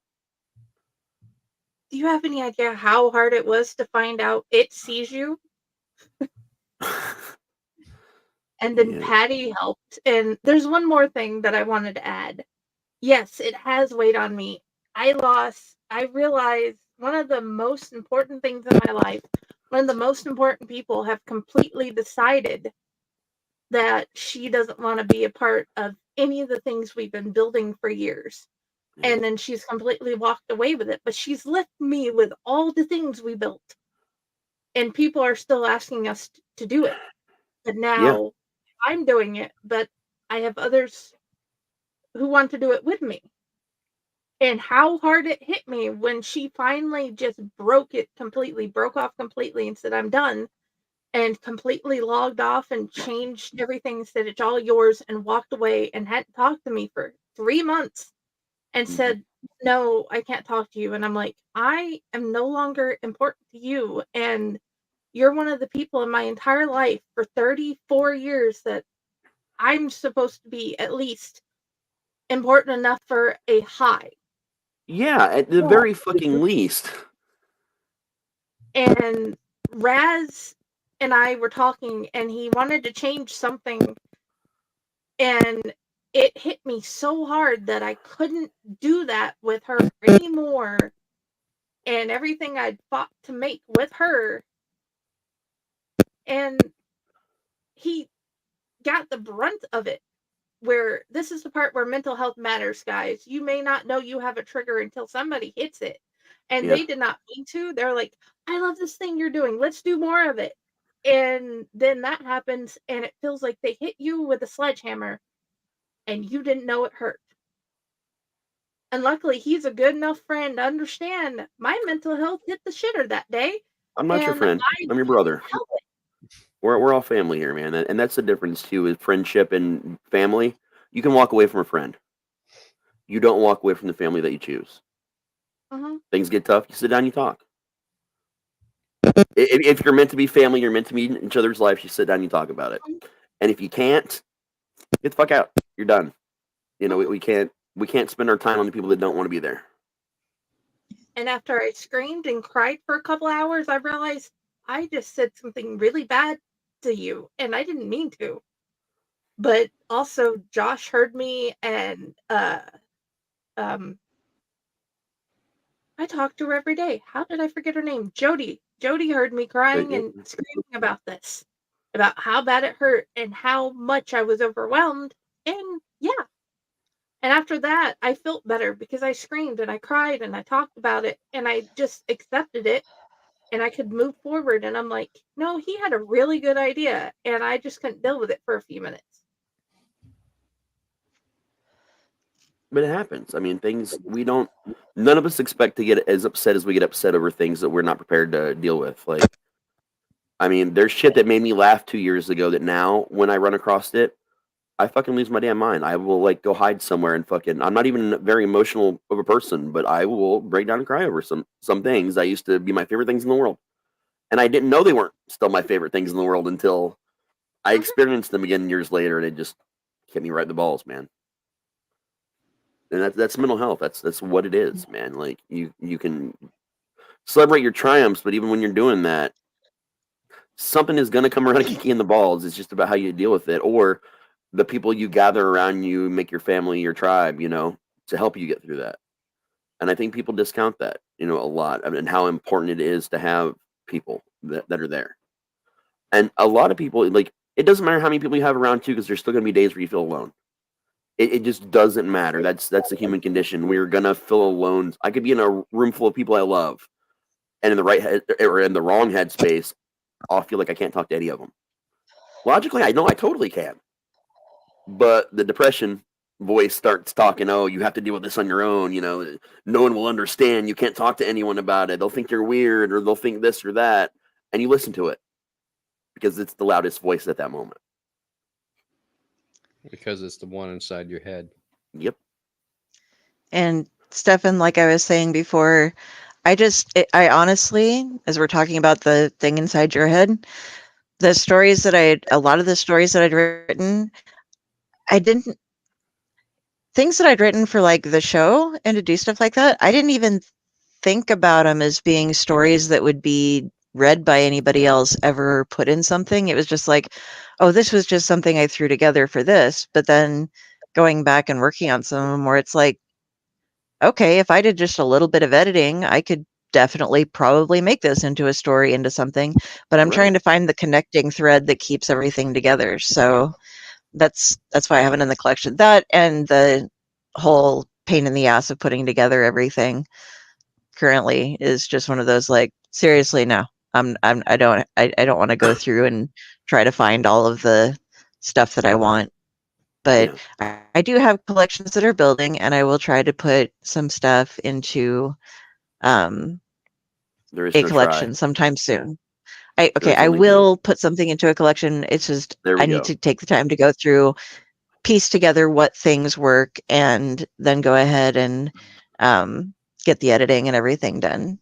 Do you have any idea how hard it was to find out it sees you? And then Patty helped. And there's one more thing that I wanted to add. Yes, it has weighed on me. I realized one of the most important things in my life, one of the most important people have completely decided that she doesn't want to be a part of any of the things we've been building for years. And then she's completely walked away with it. But she's left me with all the things we built. And people are still asking us to do it. But now I'm doing it, but I have others who want to do it with me. And how hard it hit me when she finally just broke off completely and said, I'm done, and completely logged off and changed everything, said it's all yours, and walked away and hadn't talked to me for 3 months and said, no, I can't talk to you. And I'm like, I am no longer important to you. And you're one of the people in my entire life for 34 years that I'm supposed to be at least important enough for a high. Yeah, at the very fucking least. And Raz and I were talking, and he wanted to change something, and it hit me so hard that I couldn't do that with her anymore. And everything I'd fought to make with her, and he got the brunt of it. Where this is the part where mental health matters, guys. You may not know you have a trigger until somebody hits it. And they did not mean to. They're like, I love this thing you're doing. Let's do more of it. And then that happens, and it feels like they hit you with a sledgehammer, and you didn't know it hurt. And luckily, he's a good enough friend to understand my mental health hit the shitter that day. I'm not your friend. I'm your brother. We're all family here, man. And that's the difference, too, with friendship and family. You can walk away from a friend. You don't walk away from the family that you choose. Things get tough, you sit down, you talk. If you're meant to be family, you're meant to be in each other's lives, you sit down, you talk about it. And if you can't, get the fuck out. You're done. We can't spend our time on the people that don't want to be there. And after I screamed and cried for a couple hours, I realized I just said something really bad to you, and I didn't mean to. But also, Josh heard me, and I talk to her every day. How did I forget her name? Jody. Jody heard me crying and screaming about this, about how bad it hurt and how much I was overwhelmed. And and after that, I felt better because I screamed and I cried and I talked about it, and I just accepted it. And I could move forward, and I'm like, no, he had a really good idea, and I just couldn't deal with it for a few minutes. But it happens. I mean, none of us expect to get as upset as we get upset over things that we're not prepared to deal with. Like, I mean, there's shit that made me laugh 2 years ago that now, when I run across it, I fucking lose my damn mind. I will, like, go hide somewhere and I'm not even very emotional of a person, but I will break down and cry over some things that used to be my favorite things in the world. And I didn't know they weren't still my favorite things in the world until I experienced them again years later, and it just hit me right in the balls, man. And that's mental health. That's what it is, man. Like, you can celebrate your triumphs, but even when you're doing that, something is going to come around and kick you in the balls. It's just about how you deal with it. Or the people you gather around you, make your family, your tribe, you know, to help you get through that. And I think people discount that, you know, a lot, and how important it is to have people that are there. And a lot of people, like, it doesn't matter how many people you have around too, because there's still going to be days where you feel alone. It just doesn't matter. That's the human condition. We're going to feel alone. I could be in a room full of people I love, and in the right head or in the wrong headspace, I'll feel like I can't talk to any of them. Logically, I know I totally can. But the depression voice starts talking, oh, you have to deal with this on your own, you know, no one will understand, you can't talk to anyone about it, they'll think you're weird, or they'll think this or that, and you listen to it because it's the loudest voice at that moment. Because it's the one inside your head. Yep. And Stefan, like I was saying before, I honestly, as we're talking about the thing inside your head, a lot of the stories that I'd written, things that I'd written for like the show and to do stuff like that, I didn't even think about them as being stories that would be read by anybody else ever put in something. It was just like, oh, this was just something I threw together for this. But then going back and working on some of them where it's like, okay, if I did just a little bit of editing, I could definitely probably make this into a story, into something. But I'm trying to find the connecting thread that keeps everything together. So that's why I have it in the collection. That and the whole pain in the ass of putting together everything currently is just one of those, like, seriously, no. I don't want to go through and try to find all of the stuff that I want. But I do have collections that are building, and I will try to put some stuff into a collection sometime soon. I will put something into a collection. It's just I need to take the time to go through, piece together what things work, and then go ahead and get the editing and everything done.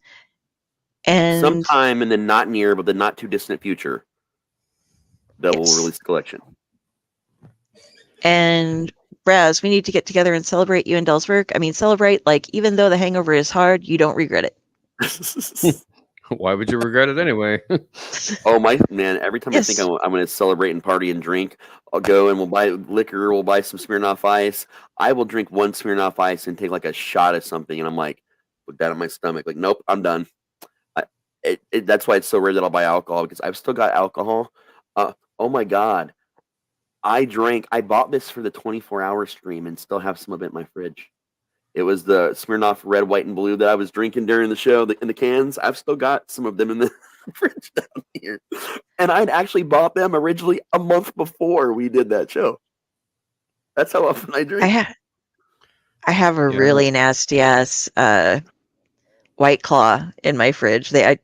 And sometime in the not near, but the not too distant future, that will release the collection. And Raz, we need to get together and celebrate you in Dellsburg. I mean, celebrate, like, even though the hangover is hard, you don't regret it. Why would you regret it anyway? Oh, my man, every time I think I'm going to celebrate and party and drink, I'll go and we'll buy liquor, we'll buy some Smirnoff Ice. I will drink one Smirnoff Ice and take like a shot of something, and I'm like, put that on my stomach. Like, nope, I'm done. That's why it's so rare that I'll buy alcohol, because I've still got alcohol. Oh my God. I bought this for the 24-hour stream and still have some of it in my fridge. It was the Smirnoff Red, White, and Blue that I was drinking during the show in the cans. I've still got some of them in the fridge down here. And I'd actually bought them originally a month before we did that show. That's how often I drink. I have a really nasty ass White Claw in my fridge. I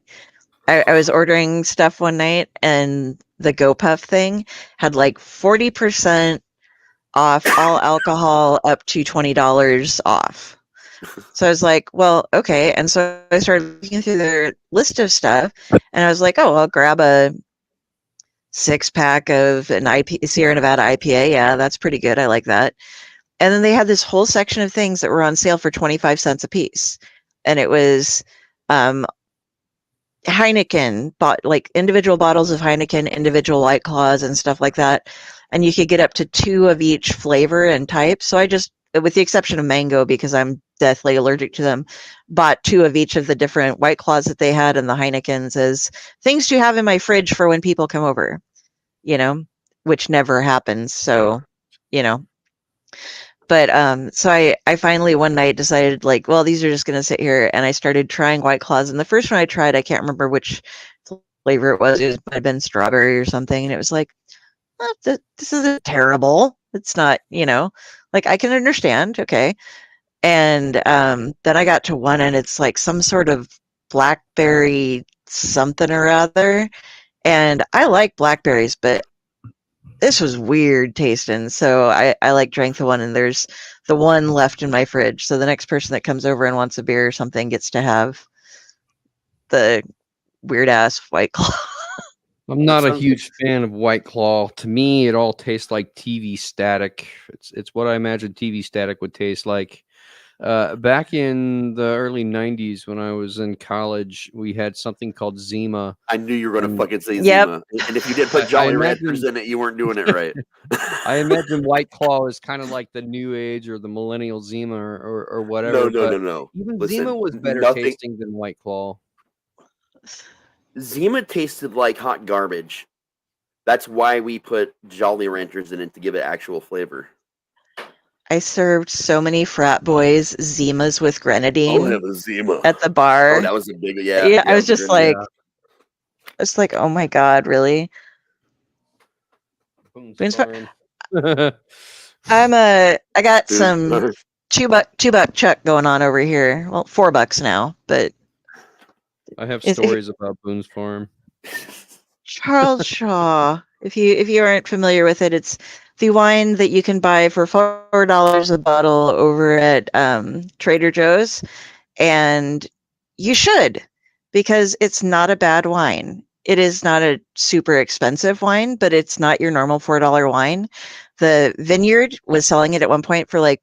was ordering stuff one night, and the GoPuff thing had like 40% off all alcohol up to $20 off. So I was like, well, okay. And so I started looking through their list of stuff, and I was like, oh, I'll grab a 6-pack of an Sierra Nevada IPA. Yeah, that's pretty good. I like that. And then they had this whole section of things that were on sale for 25 cents a piece. And it was Heineken, like individual bottles of Heineken, individual White Claws and stuff like that. And you could get up to 2 of each flavor and type. So I just, with the exception of mango, because I'm deathly allergic to them, bought 2 of each of the different White Claws that they had and the Heinekens as things to have in my fridge for when people come over, which never happens. So, But so I finally one night decided, like, well, these are just going to sit here, and I started trying White Claws. And the first one I tried, I can't remember which flavor it was. It might have been strawberry or something. And it was like, oh, this isn't terrible. It's not, like, I can understand. Okay. And then I got to one, and it's like some sort of blackberry something or other. And I like blackberries, but this was weird tasting. So I drank the one, and there's the one left in my fridge. So the next person that comes over and wants a beer or something gets to have the weird ass White Claw. I'm not a huge fan of White Claw. To me, it all tastes like TV static. It's what I imagine TV static would taste like. Back in the early 90s when I was in college, we had something called Zima. I knew you were going to fucking say Yep. Zima. And if you did put I Jolly imagine- Ranchers in it, you weren't doing it right. I imagine White Claw is kind of like the new age or the millennial Zima or whatever. No. Even Listen, Zima was better tasting than White Claw. Zima tasted like hot garbage. That's why we put Jolly Ranchers in it to give it actual flavor. I served so many frat boys Zimas with grenadine Oh, that was Zima. at the bar. Oh, that was a big, yeah. I was just like, oh my god, really? Boone's Farm. I got some $2 Chuck going on over here. Well, $4 now, but I have stories about Boone's Farm. Charles Shaw. If you aren't familiar with it, it's the wine that you can buy for $4 a bottle over at Trader Joe's, and you should, because it's not a bad wine. It is not a super expensive wine, but it's not your normal $4 wine. The Vineyard was selling it at one point for, like,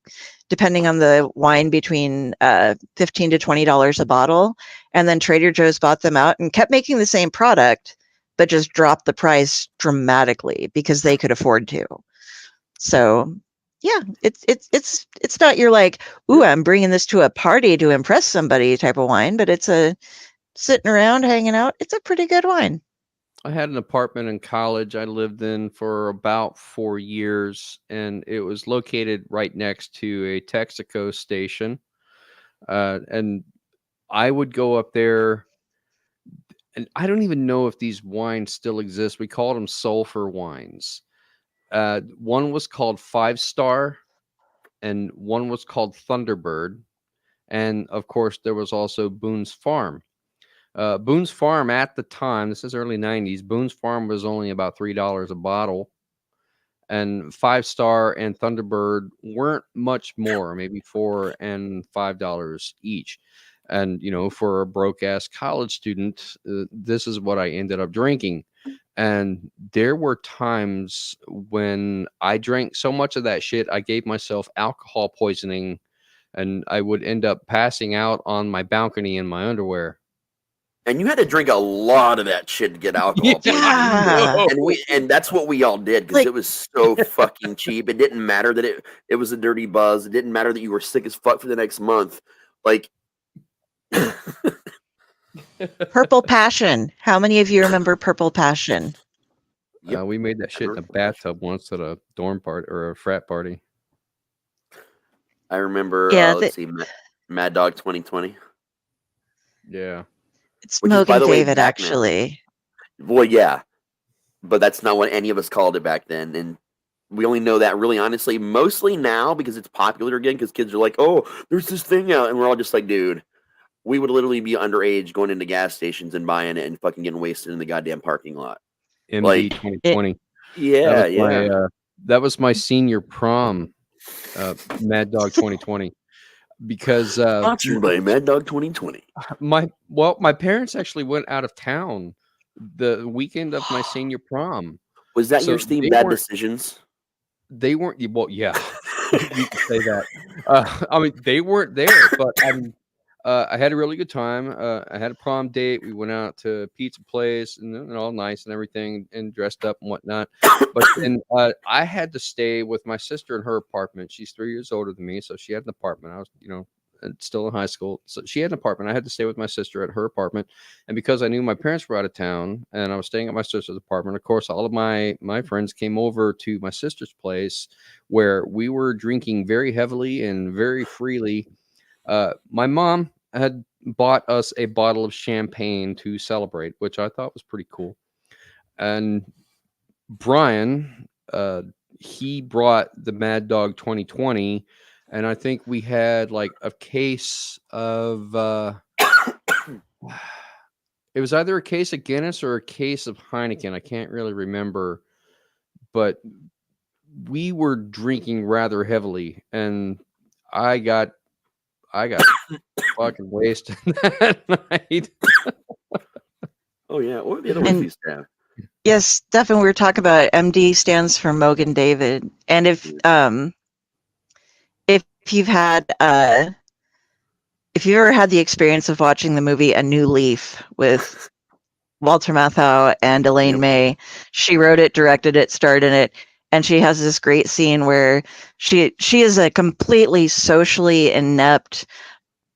depending on the wine, between $15 to $20 a bottle, and then Trader Joe's bought them out and kept making the same product, but just dropped the price dramatically because they could afford to. So, yeah, it's not your like, ooh, I'm bringing this to a party to impress somebody type of wine, but it's a sitting around hanging out. It's a pretty good wine. I had an apartment in college I lived in for about 4 years, and it was located right next to a Texaco station. And I would go up there, and I don't even know if these wines still exist. We called them sulfur wines. One was called 5 Star, and one was called Thunderbird. And of course, there was also Boone's Farm. Boone's Farm at the time, this is early 90s, Boone's Farm was only about $3 a bottle. And 5 Star and Thunderbird weren't much more, maybe $4 and $5 each. And, you know, for a broke ass college student, this is what I ended up drinking. And there were times when I drank so much of that shit, I gave myself alcohol poisoning, and I would end up passing out on my balcony in my underwear. And you had to drink a lot of that shit to get alcohol. Yeah. And that's what we all did, because it was so fucking cheap. It didn't matter that it was a dirty buzz. It didn't matter that you were sick as fuck for the next month. Like Purple Passion. How many of you remember Purple Passion? Yep. We made that shit in a bathtub once at a dorm party or a frat party. I remember, Yeah, let's see, Mad Dog 2020. Yeah. It's Which is, by Smoking the way, David, back now. actually. Well, yeah, but that's not what any of us called it back then. And we only know that, really, honestly, mostly now because it's popular again, because kids are like, oh, there's this thing out. And we're all just like, dude, we would literally be underage going into gas stations and buying it and fucking getting wasted in the goddamn parking lot. MD Like, 2020. Yeah. That was my senior prom, Mad Dog 2020. Because Sponsored by Mad Dog 2020. My parents actually went out of town the weekend of my senior prom. Was that your theme, Bad Decisions? They weren't. Well, yeah, you can say that. I mean, they weren't there, but I had a really good time. I had a prom date. We went out to a pizza place and all nice and everything and dressed up and whatnot. But then I had to stay with my sister in her apartment. She's 3 years older than me, so she had an apartment. I was, still in high school. So she had an apartment. I had to stay with my sister at her apartment. And because I knew my parents were out of town and I was staying at my sister's apartment, of course, all of my friends came over to my sister's place where we were drinking very heavily and very freely. My mom had bought us a bottle of champagne to celebrate, which I thought was pretty cool. And Brian, he brought the Mad Dog 2020, and I think we had like a case of it was either a case of Guinness or a case of Heineken. I can't really remember, but we were drinking rather heavily, and I got fucking wasted that night. Oh yeah, what were the other ones you used to have? Yes, definitely. We were talking about MD stands for Mogan David, and if you've had if you ever had the experience of watching the movie A New Leaf with Walter Matthau and Elaine May, she wrote it, directed it, starred in it, and she has this great scene where she is a completely socially inept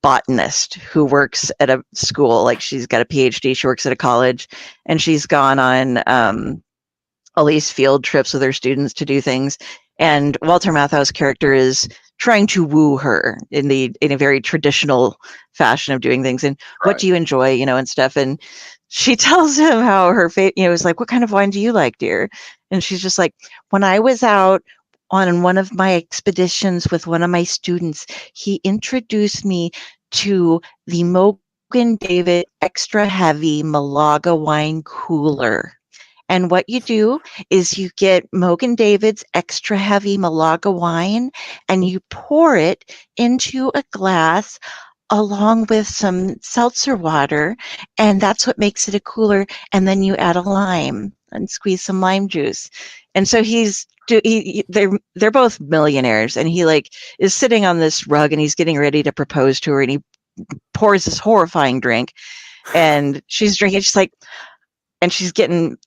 botanist who works at a school. Like, she's got a PhD, she works at a college, and she's gone on all these field trips with her students to do things. And Walter Matthau's character is trying to woo her in a very traditional fashion of doing things. And what do you enjoy, and stuff. And she tells him how her is like, what kind of wine do you like, dear? And she's just like, when I was out on one of my expeditions with one of my students, he introduced me to the Mogen David Extra Heavy Malaga Wine Cooler. And what you do is you get Mogen David's Extra Heavy Malaga wine and you pour it into a glass along with some seltzer water, and that's what makes it a cooler. And then you add a lime and squeeze some lime juice. And so they're both millionaires, and he is sitting on this rug and he's getting ready to propose to her, and he pours this horrifying drink, and she's drinking. She's like, and she's getting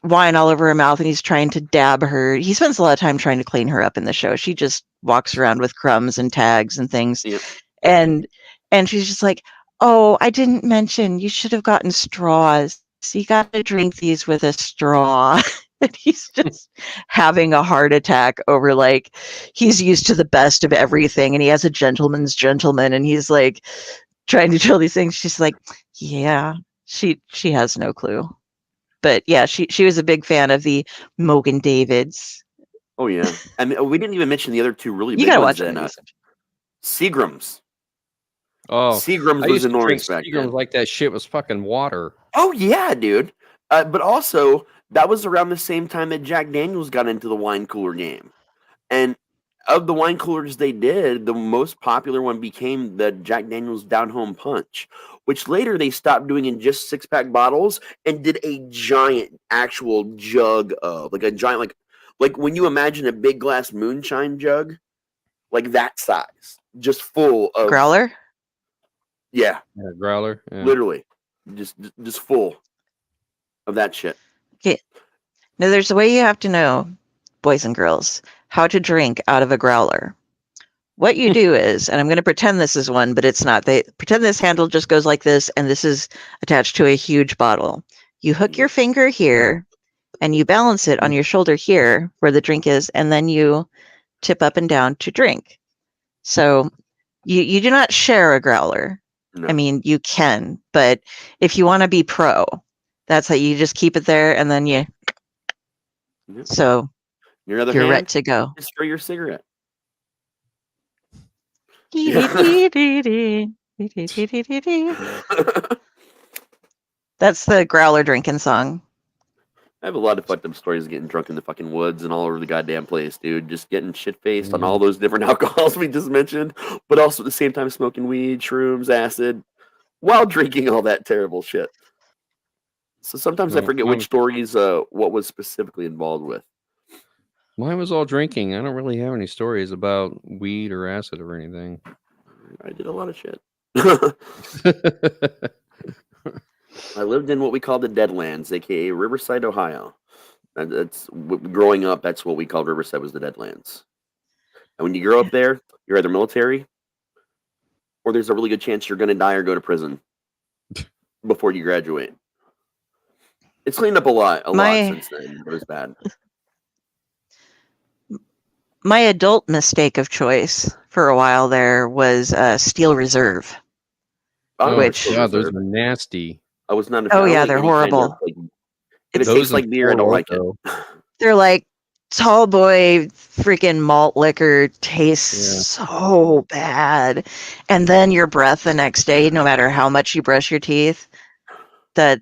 wine all over her mouth, and he's trying to dab her. He spends a lot of time trying to clean her up in the show. She just walks around with crumbs and tags and things. Yep. And she's just like, oh, I didn't mention, you should have gotten straws. So you got to drink these with a straw. And he's just having a heart attack over he's used to the best of everything, and he has a gentleman's gentleman, and he's trying to do all these things. She's like, yeah, she has no clue. But yeah, she was a big fan of the Mogen Davids. Oh yeah, I mean, we didn't even mention the other two really big ones. Seagram's. Oh, Seagram's was enormous back then. Seagram's like that shit was fucking water. Oh yeah, dude. But also that was around the same time that Jack Daniels got into the wine cooler game, and of the wine coolers they did, the most popular one became the Jack Daniels Down Home Punch, which later they stopped doing in just 6-pack bottles and did a giant actual jug of a giant like when you imagine a big glass moonshine jug, like that size, just full of growler. Yeah, growler. Yeah. Literally, just full of that shit. Okay, now there's a way you have to know, boys and girls, how to drink out of a growler. What you do is, and I'm going to pretend this is one, but it's not. They pretend this handle just goes like this, and this is attached to a huge bottle. You hook your finger here, and you balance it on your shoulder here, where the drink is, and then you tip up and down to drink. So you do not share a growler. No. I mean, you can, but if you want to be pro, that's how you just keep it there, and then you. Yep. So you're ready to go. Just for your cigarette. That's the growler drinking song. I have a lot of fucked up stories of getting drunk in the fucking woods and all over the goddamn place, dude. Just getting shit-faced on all those different alcohols we just mentioned, but also at the same time smoking weed, shrooms, acid, while drinking all that terrible shit. So sometimes I forget which stories what was specifically involved with. Mine was all drinking. I don't really have any stories about weed or acid or anything. I did a lot of shit. I lived in what we call the Deadlands, aka Riverside, Ohio. That's growing up. That's what we called Riverside, was the Deadlands. And when you grow up there, you're either military, or there's a really good chance you're going to die or go to prison before you graduate. It's cleaned up a lot since then. It was bad. My adult mistake of choice for a while there was Steel Reserve. Which those are nasty. I was not. Oh yeah, they're horrible. It tastes like beer. I don't like it. They're like tall boy freaking malt liquor. Tastes so bad, and then your breath the next day, no matter how much you brush your teeth. That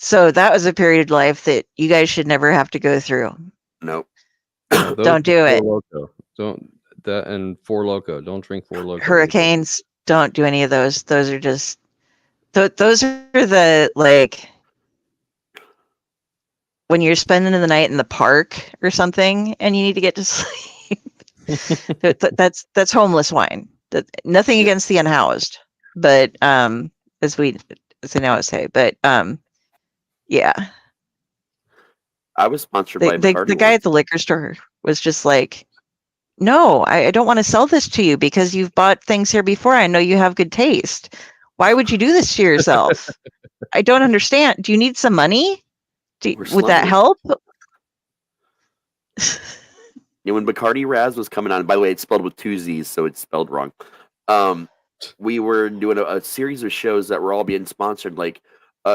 was a period of life that you guys should never have to go through. Nope. Don't do it. And Four Loko. Don't drink Four Loko. Hurricanes. Don't do any of those. Those are just. Those are the when you're spending the night in the park or something, and you need to get to sleep. That's homeless wine. Nothing against the unhoused, but as they now say, but yeah. I was sponsored by Bacardi. The guy at the liquor store was just like, no, I don't want to sell this to you because you've bought things here before. I know you have good taste. Why would you do this to yourself? I don't understand. Do you need some money? Would that help? Yeah, when Bacardi Raz was coming on, by the way, it's spelled with 2 Z's, so it's spelled wrong. We were doing a series of shows that were all being sponsored. Like,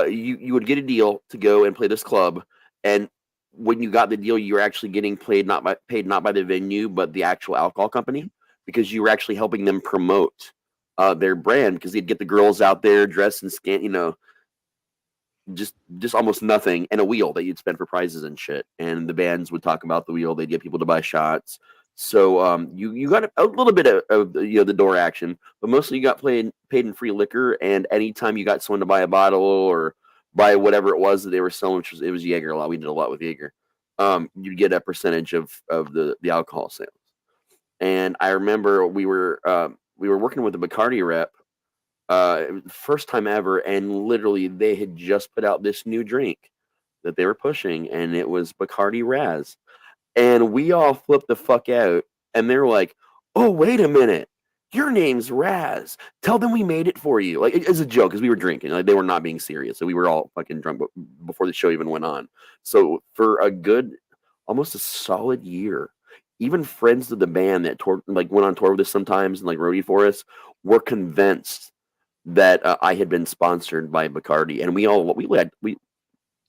you would get a deal to go and play this club, and when you got the deal, you were actually getting paid not by the venue, but the actual alcohol company, because you were actually helping them promote their brand, because they'd get the girls out there dressed in just almost nothing, and a wheel that you'd spend for prizes and shit. And the bands would talk about the wheel. They'd get people to buy shots. So you got a little bit of the door action, but mostly you got paid in free liquor. And anytime you got someone to buy a bottle or buy whatever it was that they were selling, it was Jaeger a lot. We did a lot with Jaeger. You'd get a percentage of the alcohol sales. And I remember we were working with the Bacardi rep. It was the first time ever, and literally they had just put out this new drink that they were pushing, and it was Bacardi Raz. And we all flipped the fuck out, and they were like, oh, wait a minute. Your name's Raz. Tell them we made it for you. Like, it's a joke, because we were drinking. Like, they were not being serious, so we were all fucking drunk before the show even went on. So for almost a solid year, even friends of the band that went on tour with us sometimes and roadie for us were convinced that I had been sponsored by Bacardi, and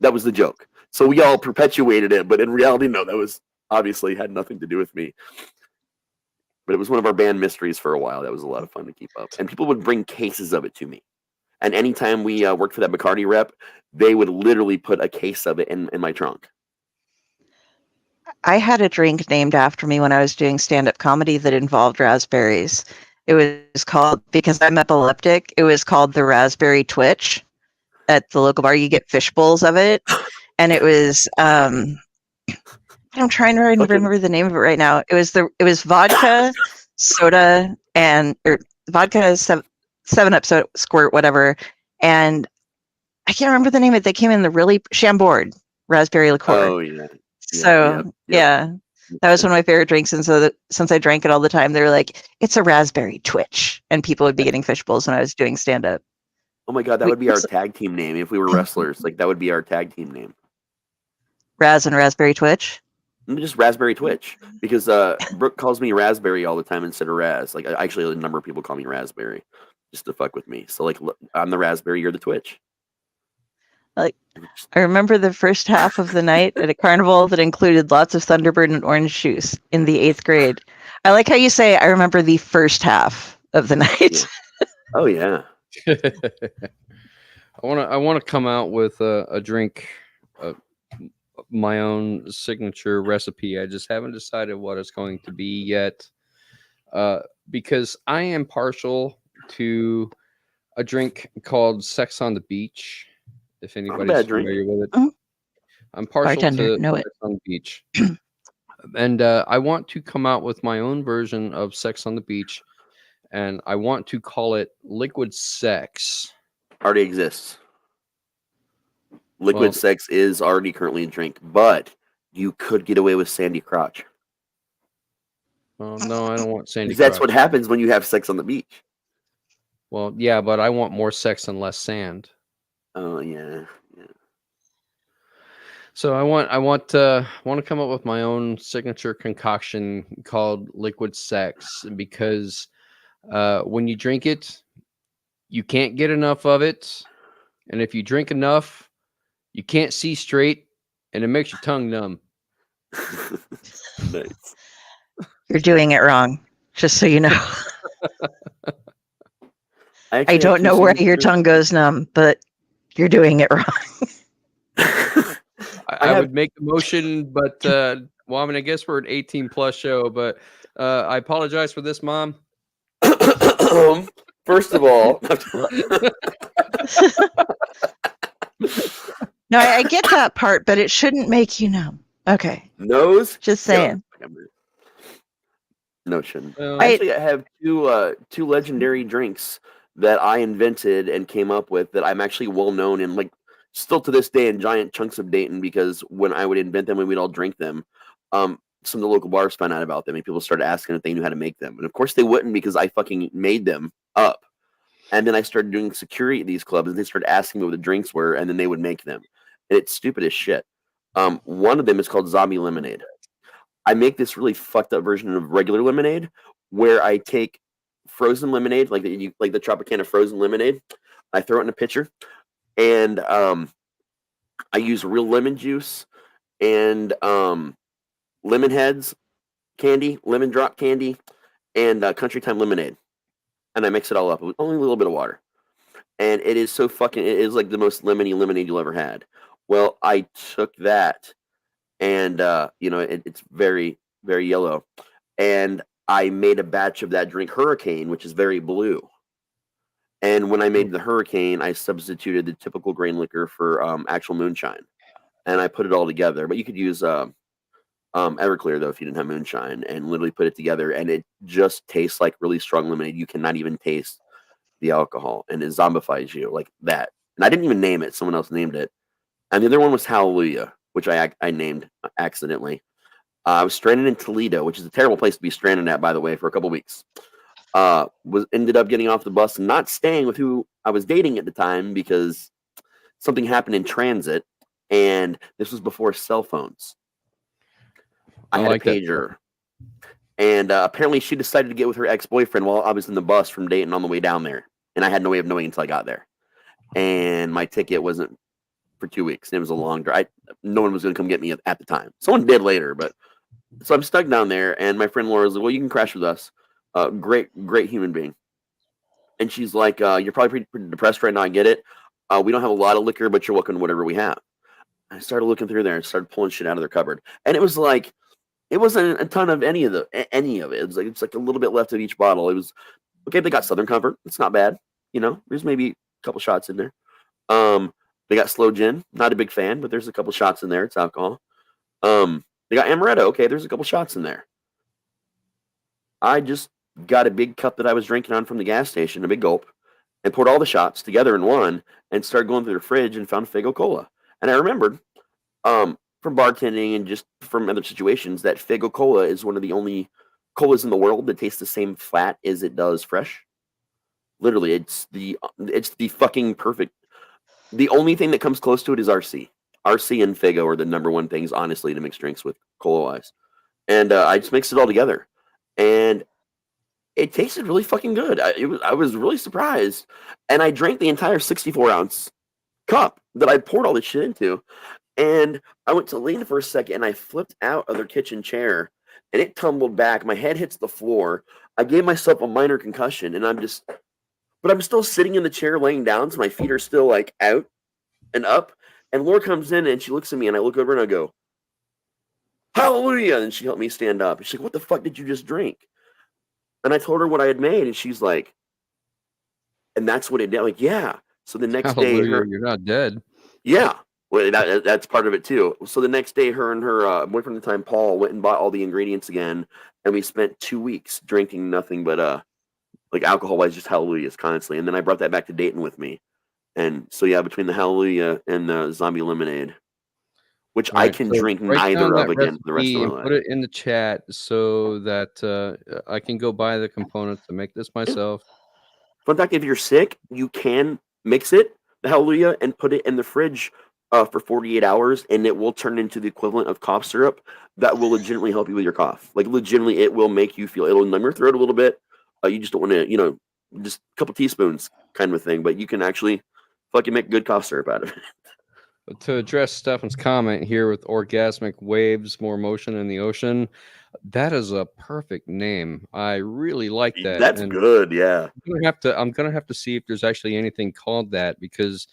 that was the joke. So we all perpetuated it, but in reality, no, that was obviously had nothing to do with me. But it was one of our band mysteries for a while. That was a lot of fun to keep up, and people would bring cases of it to me. And anytime we worked for that Bacardi rep, they would literally put a case of it in my trunk. I had a drink named after me when I was doing stand-up comedy that involved raspberries. It was called, because I'm epileptic, it was called the Raspberry Twitch. At the local bar, you get fish bowls of it. And it was, I'm trying to remember the name of it right now. It was vodka, soda, or vodka, 7-Up, squirt, whatever. And I can't remember the name of it. They came in the really Chambord raspberry liqueur. Oh, yeah. Yeah. That was one of my favorite drinks, and so since I drank it all the time, they were like, "It's a Raspberry Twitch," and people would be getting fish bowls when I was doing stand-up. Oh my god, that would be our tag team name if we were wrestlers. Like, that would be our tag team name. Raz and Raspberry Twitch. Just Raspberry Twitch, because Brooke calls me Raspberry all the time instead of Raz. Like, actually, a number of people call me Raspberry just to fuck with me. So, like, I'm the Raspberry, you're the Twitch. Like, I remember the first half of the night at a carnival that included lots of Thunderbird and orange juice in the 8th grade. I like how you say, I remember the first half of the night. Yeah. Oh, yeah. I want to come out with a drink, my own signature recipe. I just haven't decided what it's going to be yet, because I am partial to a drink called Sex on the Beach. If anybody's familiar with it, I'm partial to Sex on the Beach, and I want to come out with my own version of Sex on the Beach, and I want to call it Liquid Sex. Already exists. Liquid Sex is already currently a drink, but you could get away with Sandy Crotch. Well, no, I don't want Sandy. That's what happens when you have sex on the beach. Well, yeah, but I want more sex and less sand. Oh yeah. So I want to come up with my own signature concoction called Liquid Sex, because when you drink it, you can't get enough of it, and if you drink enough, you can't see straight, and it makes your tongue numb. Nice. You're doing it wrong, just so you know. I don't know where your tongue goes numb, but you're doing it wrong. I would make the motion, but well, I mean, I guess we're an 18+ show, but I apologize for this, Mom. First of all, no, I get that part, but it shouldn't make you numb. Okay. Nose? Just saying. No, it shouldn't. Well, I have two legendary drinks that I invented and came up with that I'm actually well known in, like, still to this day in giant chunks of Dayton, because when I would invent them and we'd all drink them, some of the local bars found out about them and people started asking if they knew how to make them. And of course they wouldn't, because I fucking made them up. And then I started doing security at these clubs and they started asking me what the drinks were, and then they would make them. And it's stupid as shit. One of them is called Zombie Lemonade. I make this really fucked up version of regular lemonade where I take frozen lemonade, like the Tropicana frozen lemonade. I throw it in a pitcher, and I use real lemon juice and lemon heads candy, lemon drop candy, and Country Time lemonade, and I mix it all up with only a little bit of water. And it is so fucking. It is like the most lemony lemonade you'll ever had. Well, I took that. And, it's very, very yellow. And I made a batch of that drink, Hurricane, which is very blue. And when I made the Hurricane, I substituted the typical grain liquor for actual moonshine. And I put it all together. But you could use Everclear, though, if you didn't have moonshine, and literally put it together. And it just tastes like really strong lemonade. You cannot even taste the alcohol. And it zombifies you like that. And I didn't even name it. Someone else named it. And the other one was Hallelujah, which I named accidentally. I was stranded in Toledo, which is a terrible place to be stranded at, by the way, for a couple weeks. Ended up getting off the bus and not staying with who I was dating at the time because something happened in transit, and this was before cell phones. I had like a pager, and apparently she decided to get with her ex-boyfriend while I was in the bus from Dayton on the way down there, and I had no way of knowing until I got there. And my ticket wasn't for 2 weeks, and it was a long drive. No one was going to come get me at the time. Someone did later, but so I'm stuck down there, and my friend Laura was like, well, you can crash with us. Great human being. And she's like, you're probably pretty depressed right now. I get it. We don't have a lot of liquor, but you're welcome to whatever we have. I started looking through there and started pulling shit out of their cupboard. And it was like, it wasn't a ton of any of it. It's like a little bit left of each bottle. It was, okay, they got Southern Comfort. It's not bad. There's maybe a couple shots in there. They got Slow Gin. Not a big fan, but there's a couple shots in there. It's alcohol. They got Amaretto. Okay, there's a couple shots in there. I just got a big cup that I was drinking on from the gas station, a big gulp, and poured all the shots together in one and started going through the fridge and found Faygo Cola. And I remembered from bartending and just from other situations that Faygo Cola is one of the only colas in the world that tastes the same flat as it does fresh. Literally, it's the fucking perfect. The only thing that comes close to it is RC. RC and Faygo are the number one things, honestly, to mix drinks with cola-wise. And I just mixed it all together. And it tasted really fucking good. I was really surprised. And I drank the entire 64-ounce cup that I poured all this shit into. And I went to lean for a second, and I flipped out of their kitchen chair, and it tumbled back. My head hits the floor. I gave myself a minor concussion, and but I'm still sitting in the chair laying down, so my feet are still like out and up. And Laura comes in and she looks at me, and I look over and I go, hallelujah. And she helped me stand up. And she's like, what the fuck did you just drink? And I told her what I had made, and she's like, and that's what it did. I'm like, yeah. So the next day, you're not dead. Yeah. Well, that's part of it too. So the next day, her and her boyfriend at the time, Paul, went and bought all the ingredients again. And we spent 2 weeks drinking nothing but like alcohol-wise, just Hallelujahs constantly. And then I brought that back to Dayton with me. And so, yeah, between the Hallelujah and the Zombie Lemonade, which I can drink neither of again for the rest of my life. Put it in the chat so that I can go buy the components to make this myself. Fun fact, if you're sick, you can mix it, the Hallelujah, and put it in the fridge for 48 hours, and it will turn into the equivalent of cough syrup that will legitimately help you with your cough. Like, legitimately, it will make you feel, it'll numb your throat a little bit. You just don't want to, just a couple teaspoons kind of a thing, but you can actually fucking make good cough syrup out of it. To address Stefan's comment here with orgasmic waves, more motion in the ocean, that is a perfect name. I really like that. That's good, yeah. I'm gonna have to see if there's actually anything called that, because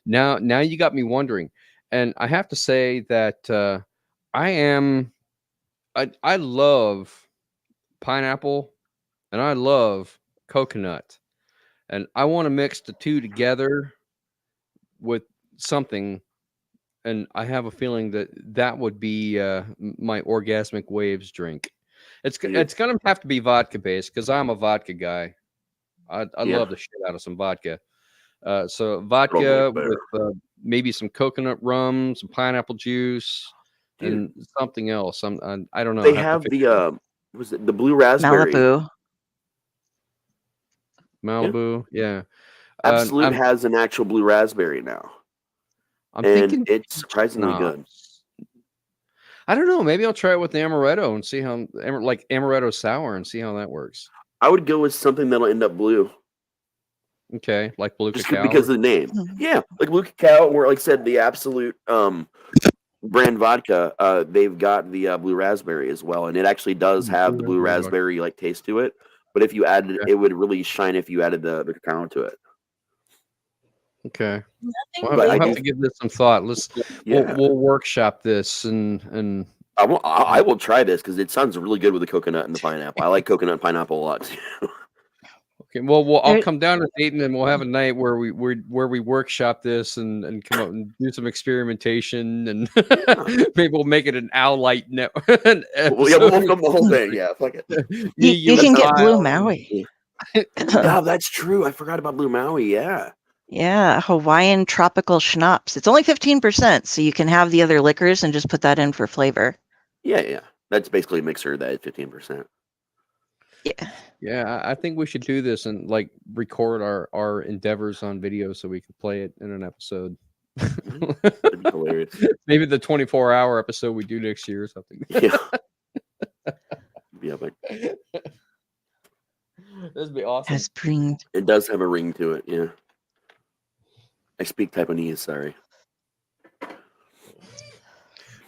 now you got me wondering. And I have to say that I love pineapple and I love coconut, and I want to mix the two together with something. And I have a feeling that would be my orgasmic waves drink. It's gonna have to be vodka based because I'm a vodka guy. I love the shit out of some vodka. So vodka with maybe some coconut rum, some pineapple juice, and something else. I don't know. They have the was it the blue raspberry? Malibu, yeah. Absolute has an actual blue raspberry now. I'm thinking it's surprisingly good. I don't know. Maybe I'll try it with the amaretto and see how amaretto sour and see how that works. I would go with something that'll end up blue. Okay, like blue just cacao. Because of the name. Yeah, like blue cacao, or like I said, the Absolute brand vodka. They've got the blue raspberry as well, and it actually does have the blue raspberry like taste to it. But if you added it would really shine if you added the cacao to it. Okay. We'll have to give this some thought. We'll workshop this and I will try this because it sounds really good with the coconut and the pineapple. I like coconut and pineapple a lot too. Okay, well, I'll come down to Dayton and we'll have a night where we workshop this and come up and do some experimentation and maybe we'll make it an Owlite net. We'll film the whole thing. Yeah, fuck it. You can get Blue Maui. Yeah, that's true. I forgot about Blue Maui. Yeah. Yeah, Hawaiian tropical schnapps. It's only 15%, so you can have the other liquors and just put that in for flavor. Yeah. That's basically a mixer that 15%. Yeah, I think we should do this and like record our endeavors on video so we can play it in an episode. That'd be hilarious. Maybe the 24-hour episode we do next year or something. Yeah, but that'd be awesome. It does have a ring to it. Yeah. I speak Taiwanese. Sorry.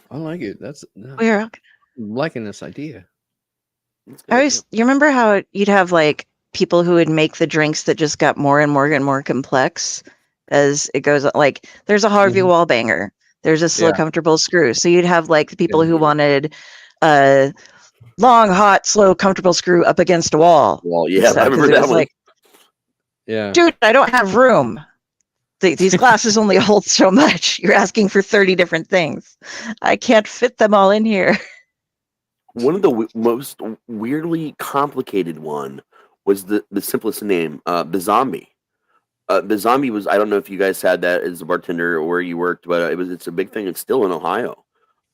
I like it. We're liking this idea. You remember how you'd have like people who would make the drinks that just got more and more complex as it goes on? Like there's a Harvey Wallbanger, there's a slow comfortable screw. So you'd have like the people who wanted long, hot, slow, comfortable screw up against a wall. Yeah, I remember that one. Like, dude, I don't have room. These glasses only hold so much. You're asking for 30 different things. I can't fit them all in here. One of the most weirdly complicated one was the simplest name, the Zombie. The Zombie was, I don't know if you guys had that as a bartender or where you worked, but it's a big thing. It's still in Ohio.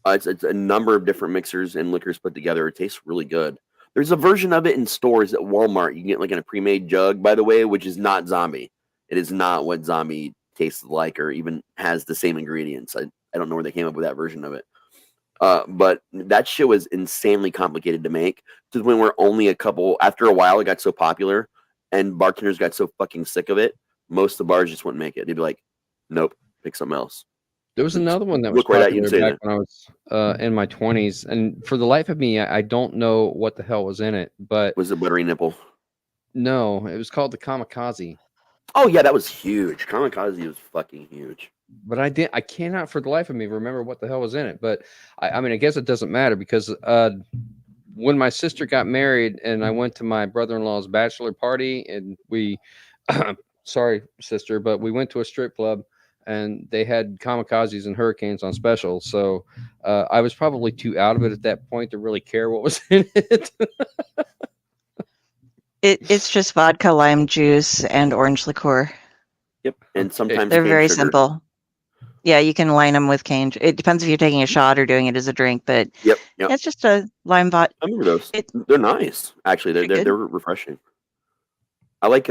It's a number of different mixers and liquors put together. It tastes really good. There's a version of it in stores at Walmart. You can get like in a pre-made jug, by the way, which is not Zombie. It is not what Zombie tastes like or even has the same ingredients. I don't know where they came up with that version of it. But that shit was insanely complicated to make to the point where only after a while it got so popular and bartenders got so fucking sick of it, most of the bars just wouldn't make it. They'd be like, nope, pick something else. There was another one that was popular back when I was in my 20s, and for the life of me, I don't know what the hell was in it, but... Was it Buttery Nipple? No, it was called the Kamikaze. Oh yeah, that was huge. Kamikaze was fucking huge. But I cannot for the life of me remember what the hell was in it. But I mean, I guess it doesn't matter because when my sister got married and I went to my brother-in-law's bachelor party and we, sorry, sister, but we went to a strip club and they had Kamikazes and Hurricanes on special. So I was probably too out of it at that point to really care what was in it. It's just vodka, lime juice, and orange liqueur. Yep, and sometimes they're very sugar. simple. Yeah, you can line them with cane. It depends if you're taking a shot or doing it as a drink, but yep. It's just a lime vodka. I remember those. They're nice, actually. They're refreshing. I like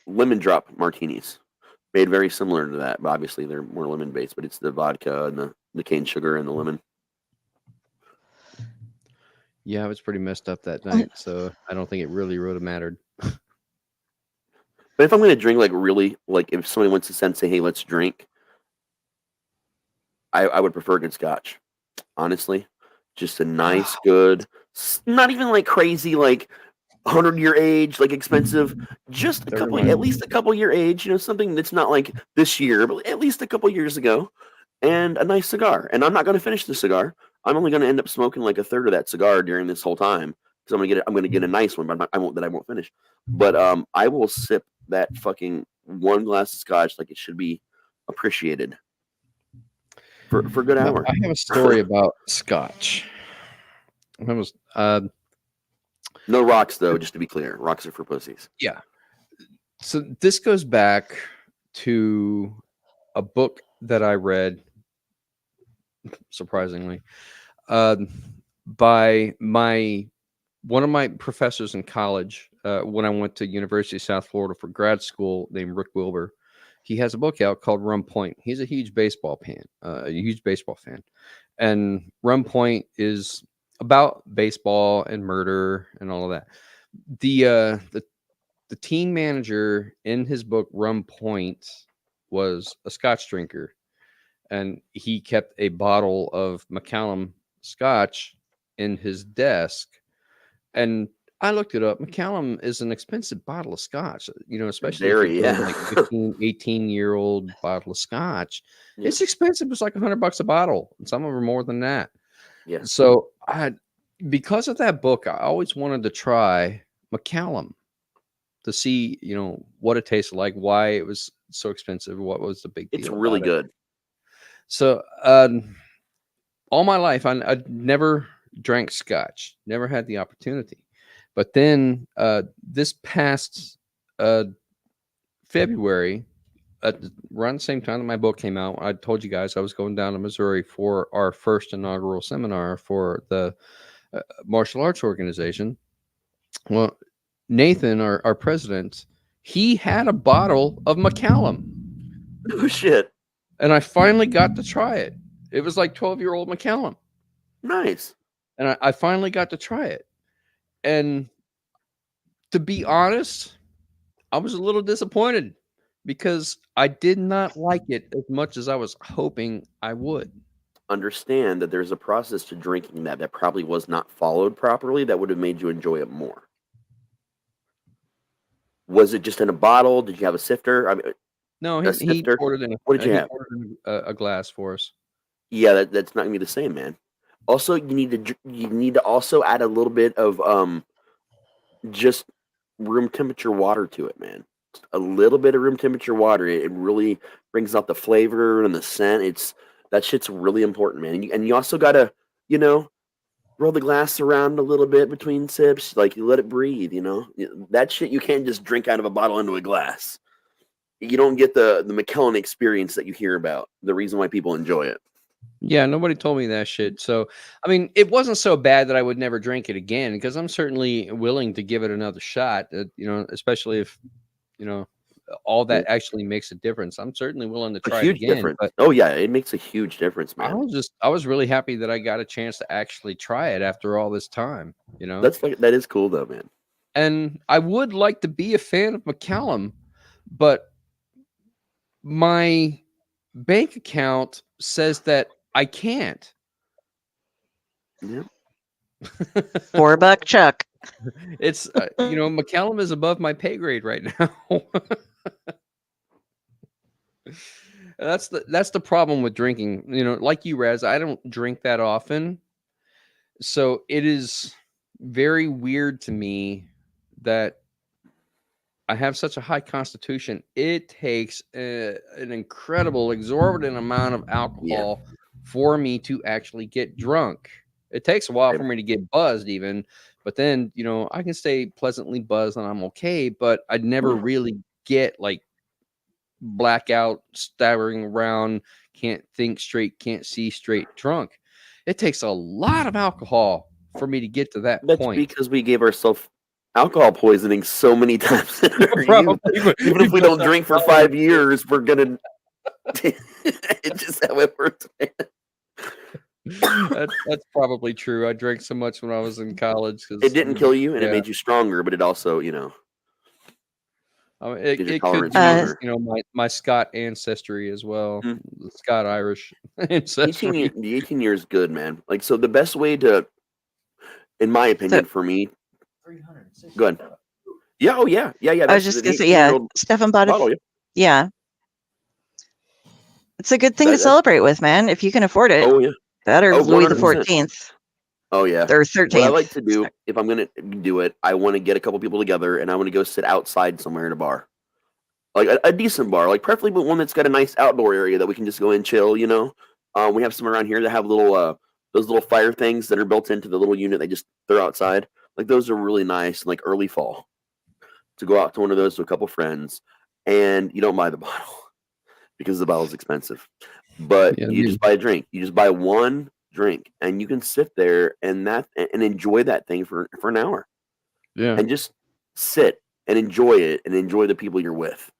lemon drop martinis, made very similar to that. But obviously, they're more lemon based, but it's the vodka and the cane sugar and the lemon. Yeah, I was pretty messed up that night, so I don't think it really would have mattered. But if I'm going to drink, if somebody wants to say, hey, let's drink, I would prefer good scotch. Honestly, just a nice, good, not even like crazy, like 100-year age, like expensive, just at least a couple year age, something that's not like this year, but at least a couple years ago, and a nice cigar. And I'm not going to finish the cigar. I'm only going to end up smoking like a third of that cigar during this whole time because I'm going to get a nice one, but I won't finish. But I will sip that fucking one glass of scotch like it should be appreciated for a good hour. I have a story about scotch. No rocks, though, just to be clear. Rocks are for pussies. Yeah. So this goes back to a book that I read, surprisingly, by one of my professors in college when I went to University of South Florida for grad school, named Rick Wilbur. He has a book out called Rum Point. He's a huge baseball fan, and Rum Point is about baseball and murder and all of that. The team manager in his book Rum Point was a Scotch drinker, and he kept a bottle of Macallan Scotch in his desk. And I looked it up. Macallan is an expensive bottle of Scotch, especially like 15, 18-year-old bottle of Scotch. Yeah. It's expensive. It's like $100 a bottle. And some of them are more than that. Yeah. So because of that book, I always wanted to try Macallan to see, what it tasted like, why it was so expensive, what was the big deal. It's really good. So all my life, I never drank Scotch, never had the opportunity. But then this past February, around the same time that my book came out, I told you guys I was going down to Missouri for our first inaugural seminar for the martial arts organization. Well, Nathan, our president, he had a bottle of Macallan. Oh, shit. And I finally got to try it. It was like 12-year-old Macallan. Nice. And I finally got to try it. And to be honest, I was a little disappointed because I did not like it as much as I was hoping I would. Understand that there's a process to drinking that probably was not followed properly that would have made you enjoy it more. Was it just in a bottle? Did you have a sifter? I mean, no, he poured it in. What did you have? Poured in a glass for us. Yeah, that's not gonna be the same, man. Also, you need to also add a little bit of just room temperature water to it, man. Just a little bit of room temperature water. It really brings out the flavor and the scent. That shit's really important, man. And you also gotta, roll the glass around a little bit between sips, like you let it breathe, that shit you can't just drink out of a bottle into a glass. You don't get the Macallan experience that you hear about, the reason why people enjoy it. Yeah, nobody told me that shit. So, I mean, it wasn't so bad that I would never drink it again, because I'm certainly willing to give it another shot, especially if, all that actually makes a difference. I'm certainly willing to try it again. Difference. But oh yeah, it makes a huge difference, man. I was really happy that I got a chance to actually try it after all this time, That is cool though, man. And I would like to be a fan of Macallan, but my bank account says that I can't. Yeah. $4 Chuck. It's Macallan is above my pay grade right now. That's the problem with drinking. Like you, Raz, I don't drink that often, so it is very weird to me that I have such a high constitution. It takes an incredible, exorbitant amount of alcohol for me to actually get drunk. It takes a while for me to get buzzed even, but then, I can stay pleasantly buzzed and I'm okay, but I'd never really get like blackout, staggering around, can't think straight, can't see straight, drunk. It takes a lot of alcohol for me to get to that point. That's because we gave ourselves alcohol poisoning so many times in our youth. Even if we don't drink for 5 years, we're gonna. It's just how it works, man. That's probably true. I drank so much when I was in college. It didn't kill you, and it made you stronger, but it also, it could be, my Scot ancestry as well, the Scot Irish ancestry. The 18 years good, man. Like, so the best way to, in my opinion, for me. Go ahead. Yeah. Oh yeah. I was just gonna say, Stefan bought it. Yeah. It's a good thing to celebrate with, man. If you can afford it. Oh yeah. That or Louis the 14th. Oh yeah. Or 13th. What I like to do, if I'm gonna do it, I want to get a couple people together and I want to go sit outside somewhere in a bar, like a decent bar, like preferably one that's got a nice outdoor area that we can just go and chill. We have some around here that have little those little fire things that are built into the little unit they just throw outside. Like those are really nice, like early fall, to go out to one of those to a couple friends, and you don't buy the bottle because the bottle is expensive, but Yeah, you just buy a drink. You just buy one drink, and you can sit there and enjoy that thing for an hour, yeah. and just sit and enjoy it and enjoy the people you're with.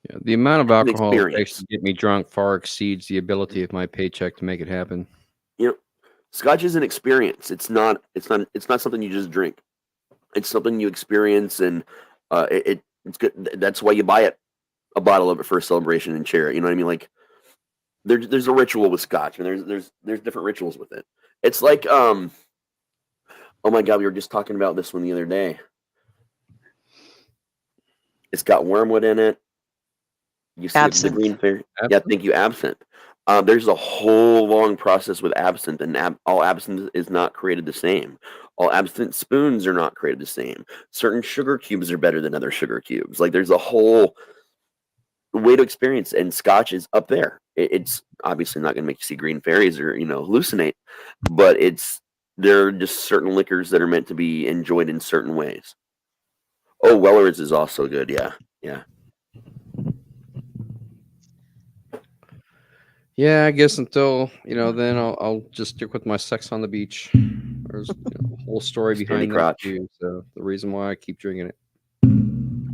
Yeah, the amount of An alcohol it takes experience. to get me drunk far exceeds the ability of my paycheck to make it happen. You know, Scotch is an experience. It's not something you just drink. It's something you experience, and it's good. That's why you buy a bottle of it for a celebration and share it. You know what I mean? Like there's a ritual with Scotch, and there's different rituals with it. It's like oh my God, we were just talking about this one the other day. It's got wormwood in it. You see the green fairy. Yeah, thank you, absinthe. There's a whole long process with absinthe, and all absinthe is not created the same. All absinthe spoons are not created the same. Certain sugar cubes are better than other sugar cubes. Like there's a whole way to experience, and Scotch is up there. It's obviously not going to make you see green fairies or hallucinate, but there are just certain liquors that are meant to be enjoyed in certain ways. Oh, Weller's is also good. Yeah. Yeah, I guess until then I'll just stick with my sex on the beach. There's a whole story behind that too. So the reason why I keep drinking it.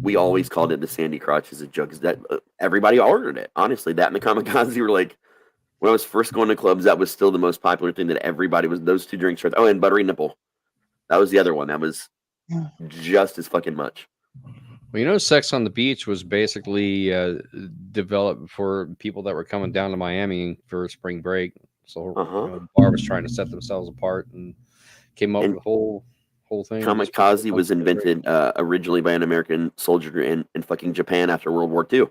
We always called it the Sandy Crotch as a joke. Is that everybody ordered it? Honestly, that and the kamikaze were like, when I was first going to clubs, that was still the most popular thing that everybody was. Those two drinks. Oh, and buttery nipple. That was the other one. That was just as fucking much. Well, Sex on the Beach was basically developed for people that were coming down to Miami for spring break. So the bar was trying to set themselves apart and came up with the whole thing. Kamikaze was invented originally by an American soldier in fucking Japan after World War II.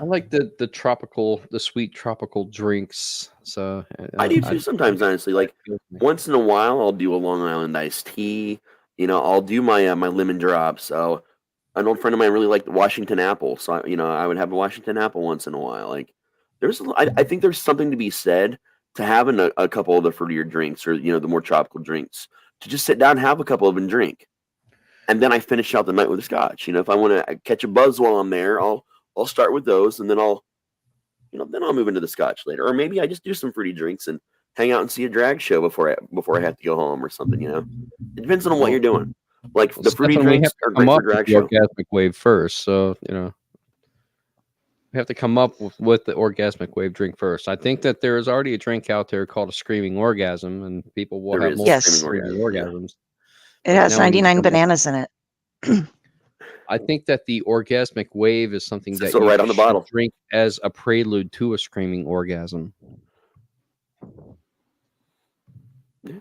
I like the sweet tropical drinks. So I do too sometimes, honestly. Like once in a while, I'll do a Long Island iced tea. I'll do my my lemon drops. So an old friend of mine really liked Washington apple, so I would have a Washington apple once in a while. Like I think there's something to be said to having a couple of the fruitier drinks or the more tropical drinks, to just sit down and have a couple of them and drink, and then I finish out the night with a Scotch. If I want to catch a buzz while I'm there, I'll start with those, and then I'll move into the Scotch later. Or maybe I just do some fruity drinks and hang out and see a drag show before I have to go home or something. It depends on what you're doing. Like the fruity drinks are great for drag show. Orgasmic wave first, so we have to come up with the orgasmic wave drink first. I think that there is already a drink out there called a screaming orgasm, and people will have multiple orgasms. It has 99 bananas in it. I think that the orgasmic wave is something that you right on the bottle drink as a prelude to a screaming orgasm. Yeah.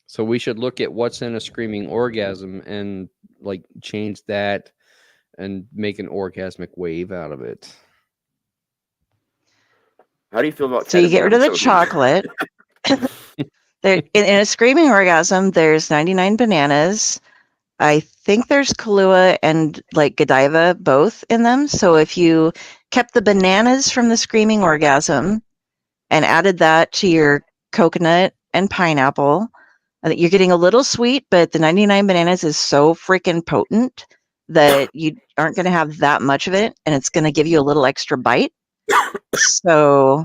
So we should look at what's in a screaming orgasm and like change that and make an orgasmic wave out of it. How do you feel about? So you get rid of the chocolate. In a screaming orgasm, there's 99 bananas. I think there's Kahlua and like Godiva both in them. So if you kept the bananas from the screaming orgasm and added that to your coconut and pineapple, I think you're getting a little sweet, but the 99 bananas is so freaking potent that you aren't going to have that much of it, and it's going to give you a little extra bite. So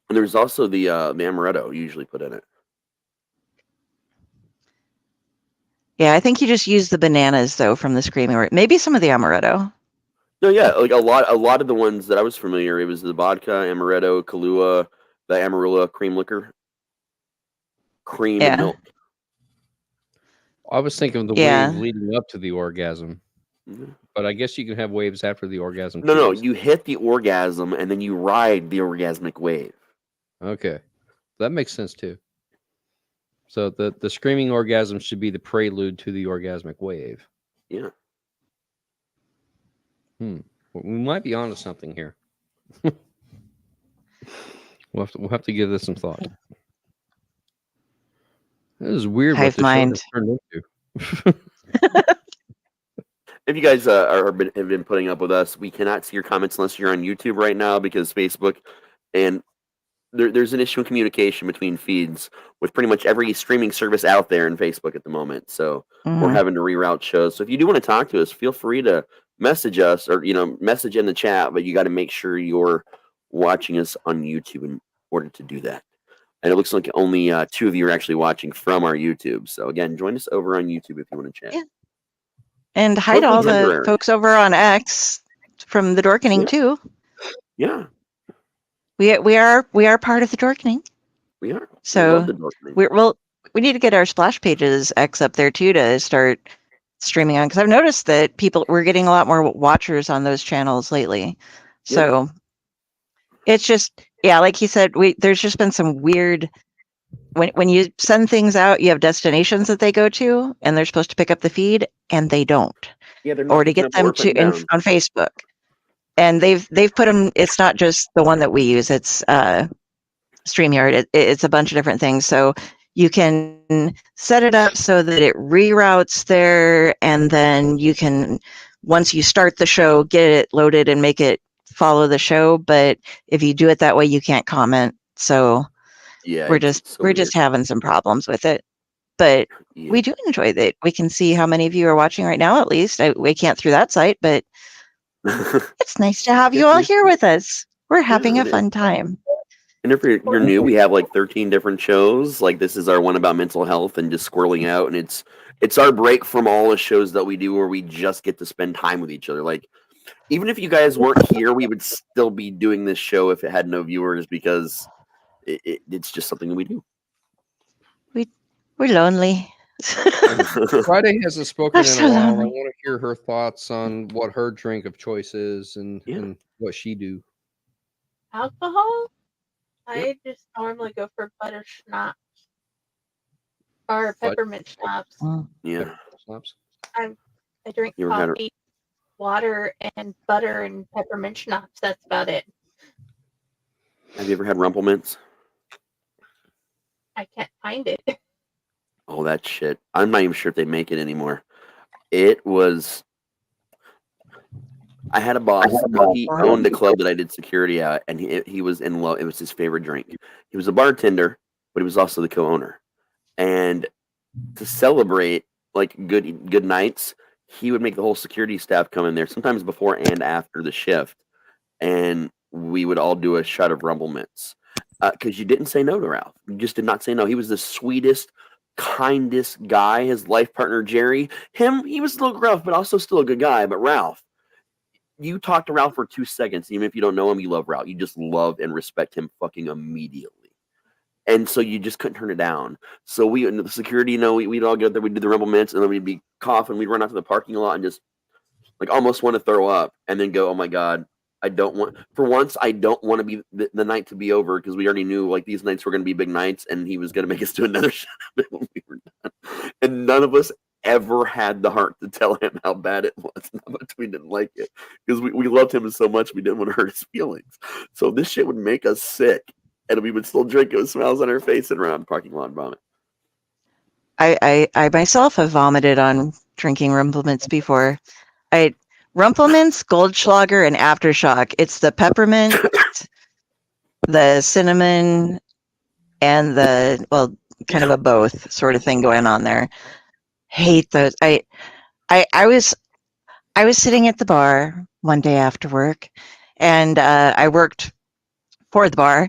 there's also the amaretto usually put in it. Yeah, I think you just use the bananas though from the screaming, or maybe some of the amaretto. No, yeah, like a lot of the ones that I was familiar, it was the vodka, amaretto, Kahlua, the Amarula cream liquor, cream and milk. I was thinking of the wave leading up to the orgasm, but I guess you can have waves after the orgasm. No, you hit the orgasm and then you ride the orgasmic wave. Okay, that makes sense too. So the screaming orgasm should be the prelude to the orgasmic wave. Yeah. We might be onto something here. We'll have to give this some thought. This is weird. Hive mind. Turned into. If you guys have been putting up with us, we cannot see your comments unless you're on YouTube right now, because Facebook and there's an issue in communication between feeds with pretty much every streaming service out there in Facebook at the moment. So we're having to reroute shows. So if you do want to talk to us, feel free to message us or message in the chat. But you got to make sure you're watching us on YouTube in order to do that. And it looks like only 2 of you are actually watching from our YouTube. So again, join us over on YouTube if you want to chat. Yeah. And hi to all the folks over on X from the Dorkening too. Yeah. We are part of the Dorkening. We are. So we need to get our splash pages X up there too to start streaming on, because I've noticed that we're getting a lot more watchers on those channels lately. So it's just, like he said, there's just been some weird, when you send things out, you have destinations that they go to and they're supposed to pick up the feed and they don't. Yeah, they're not, or to get them to on Facebook. And they've put them, it's not just the one that we use, it's StreamYard. It's a bunch of different things. So you can set it up so that it reroutes there, and then you can, once you start the show, get it loaded and make it follow the show. But if you do it that way, you can't comment. So we're just having some problems with it. But we do enjoy that. We can see how many of you are watching right now, at least. We can't through that site, but it's nice to have you all here with us. We're having a fun time. And if you're new, we have like 13 different shows. Like this is our one about mental health and just squirreling out. And it's our break from all the shows that we do where we just get to spend time with each other. Like even if you guys weren't here, we would still be doing this show if it had no viewers, because it's just something that we do. We're lonely. Friday hasn't spoken in a while. I want to hear her thoughts on what her drink of choice is and what she do. Alcohol? I just normally go for butter schnapps or peppermint schnapps. Yeah. I drink coffee, water, and butter and peppermint schnapps. That's about it. Have you ever had Rumplemints? I can't find it. Oh, that shit. I'm not even sure if they make it anymore. It was... I had a boss. He owned a club that I did security at, and he was in love. It was his favorite drink. He was a bartender, but he was also the co-owner. And to celebrate like good nights, he would make the whole security staff come in there, sometimes before and after the shift, and we would all do a shot of Rumplemints. Because you didn't say no to Ralph. You just did not say no. He was the sweetest, kindest guy. His life partner Jerry, he was a little gruff, but also still a good guy. But Ralph, you talk to Ralph for 2 seconds, even if you don't know him, you love Ralph. You just love and respect him fucking immediately. And so you just couldn't turn it down. So we, the security, we'd all get there, we'd do the Rumplemints, and then we'd be coughing, we'd run out to the parking lot and just like almost want to throw up, and then go, oh my God, I don't want to be the night to be over, because we already knew like these nights were going to be big nights, and he was going to make us do another shot of it when we were done. And none of us ever had the heart to tell him how bad it was, how much we didn't like it, because we loved him so much we didn't want to hurt his feelings. So this shit would make us sick, and we would still drink it with smiles on our face and run out the parking lot and vomit. I myself have vomited on drinking Rumplemints before. Rumplemints, Goldschlager, and Aftershock. It's the peppermint, the cinnamon, and kind of a both sort of thing going on there. Hate those. I was sitting at the bar one day after work, and I worked for the bar,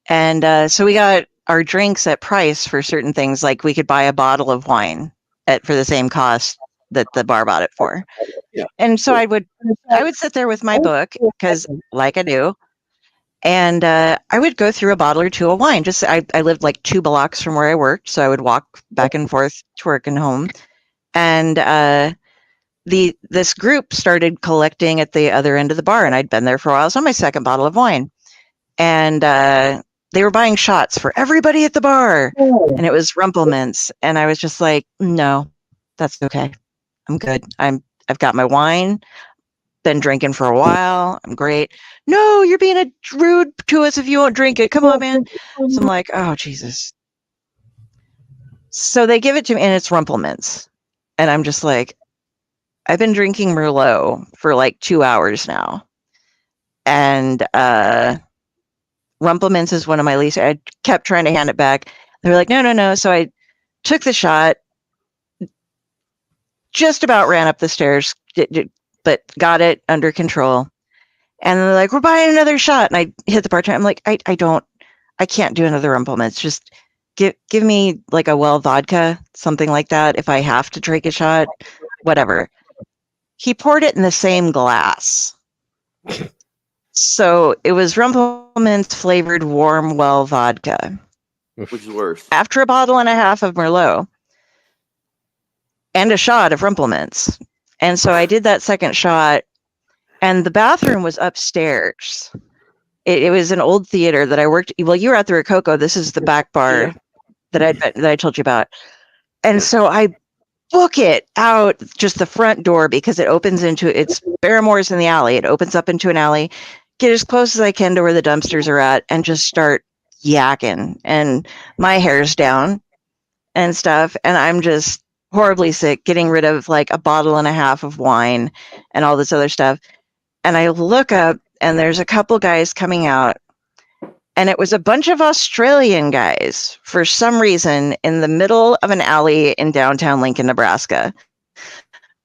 and so we got our drinks at price for certain things. Like we could buy a bottle of wine for the same cost that the bar bought it for. Yeah. And so I would sit there with my book, because like I do, and I would go through a bottle or two of wine. Just I lived like 2 blocks from where I worked, so I would walk back and forth to work and home. And this group started collecting at the other end of the bar, and I'd been there for a while. It was on my second bottle of wine, and they were buying shots for everybody at the bar, and it was Rumplemints, and I was just like, no, that's okay. I'm good. I've got my wine, been drinking for a while. I'm great. No, you're being rude to us if you won't drink it. Come on, man. So I'm like, oh, Jesus. So they give it to me, and it's Rumplemints. And I'm just like, I've been drinking Merlot for like 2 hours now. And Rumplemints is one of my least. I kept trying to hand it back. They were like, no, no, no. So I took the shot, just about ran up the stairs, but got it under control. And they're like, we're buying another shot. And I hit the bartender. I'm like, I can't do another Rumplemints. Just give me like a well vodka, something like that. If I have to drink a shot, whatever. He poured it in the same glass. So it was Rumplemints flavored warm well vodka. Which is worse? After a bottle and a half of Merlot and a shot of Rumplemints. And so I did that second shot, and the bathroom was upstairs. It was an old theater that I worked. Well, you were at the Rococo. This is the back bar that I told you about. And so I book it out just the front door because it opens into it's Barrymore's in the alley. It opens up into an alley. Get as close as I can to where the dumpsters are at, and just start yakking. And my hair's down and stuff, and I'm just horribly sick, getting rid of like a bottle and a half of wine and all this other stuff. And I look up, and there's a couple guys coming out, and it was a bunch of Australian guys for some reason in the middle of an alley in downtown Lincoln, Nebraska.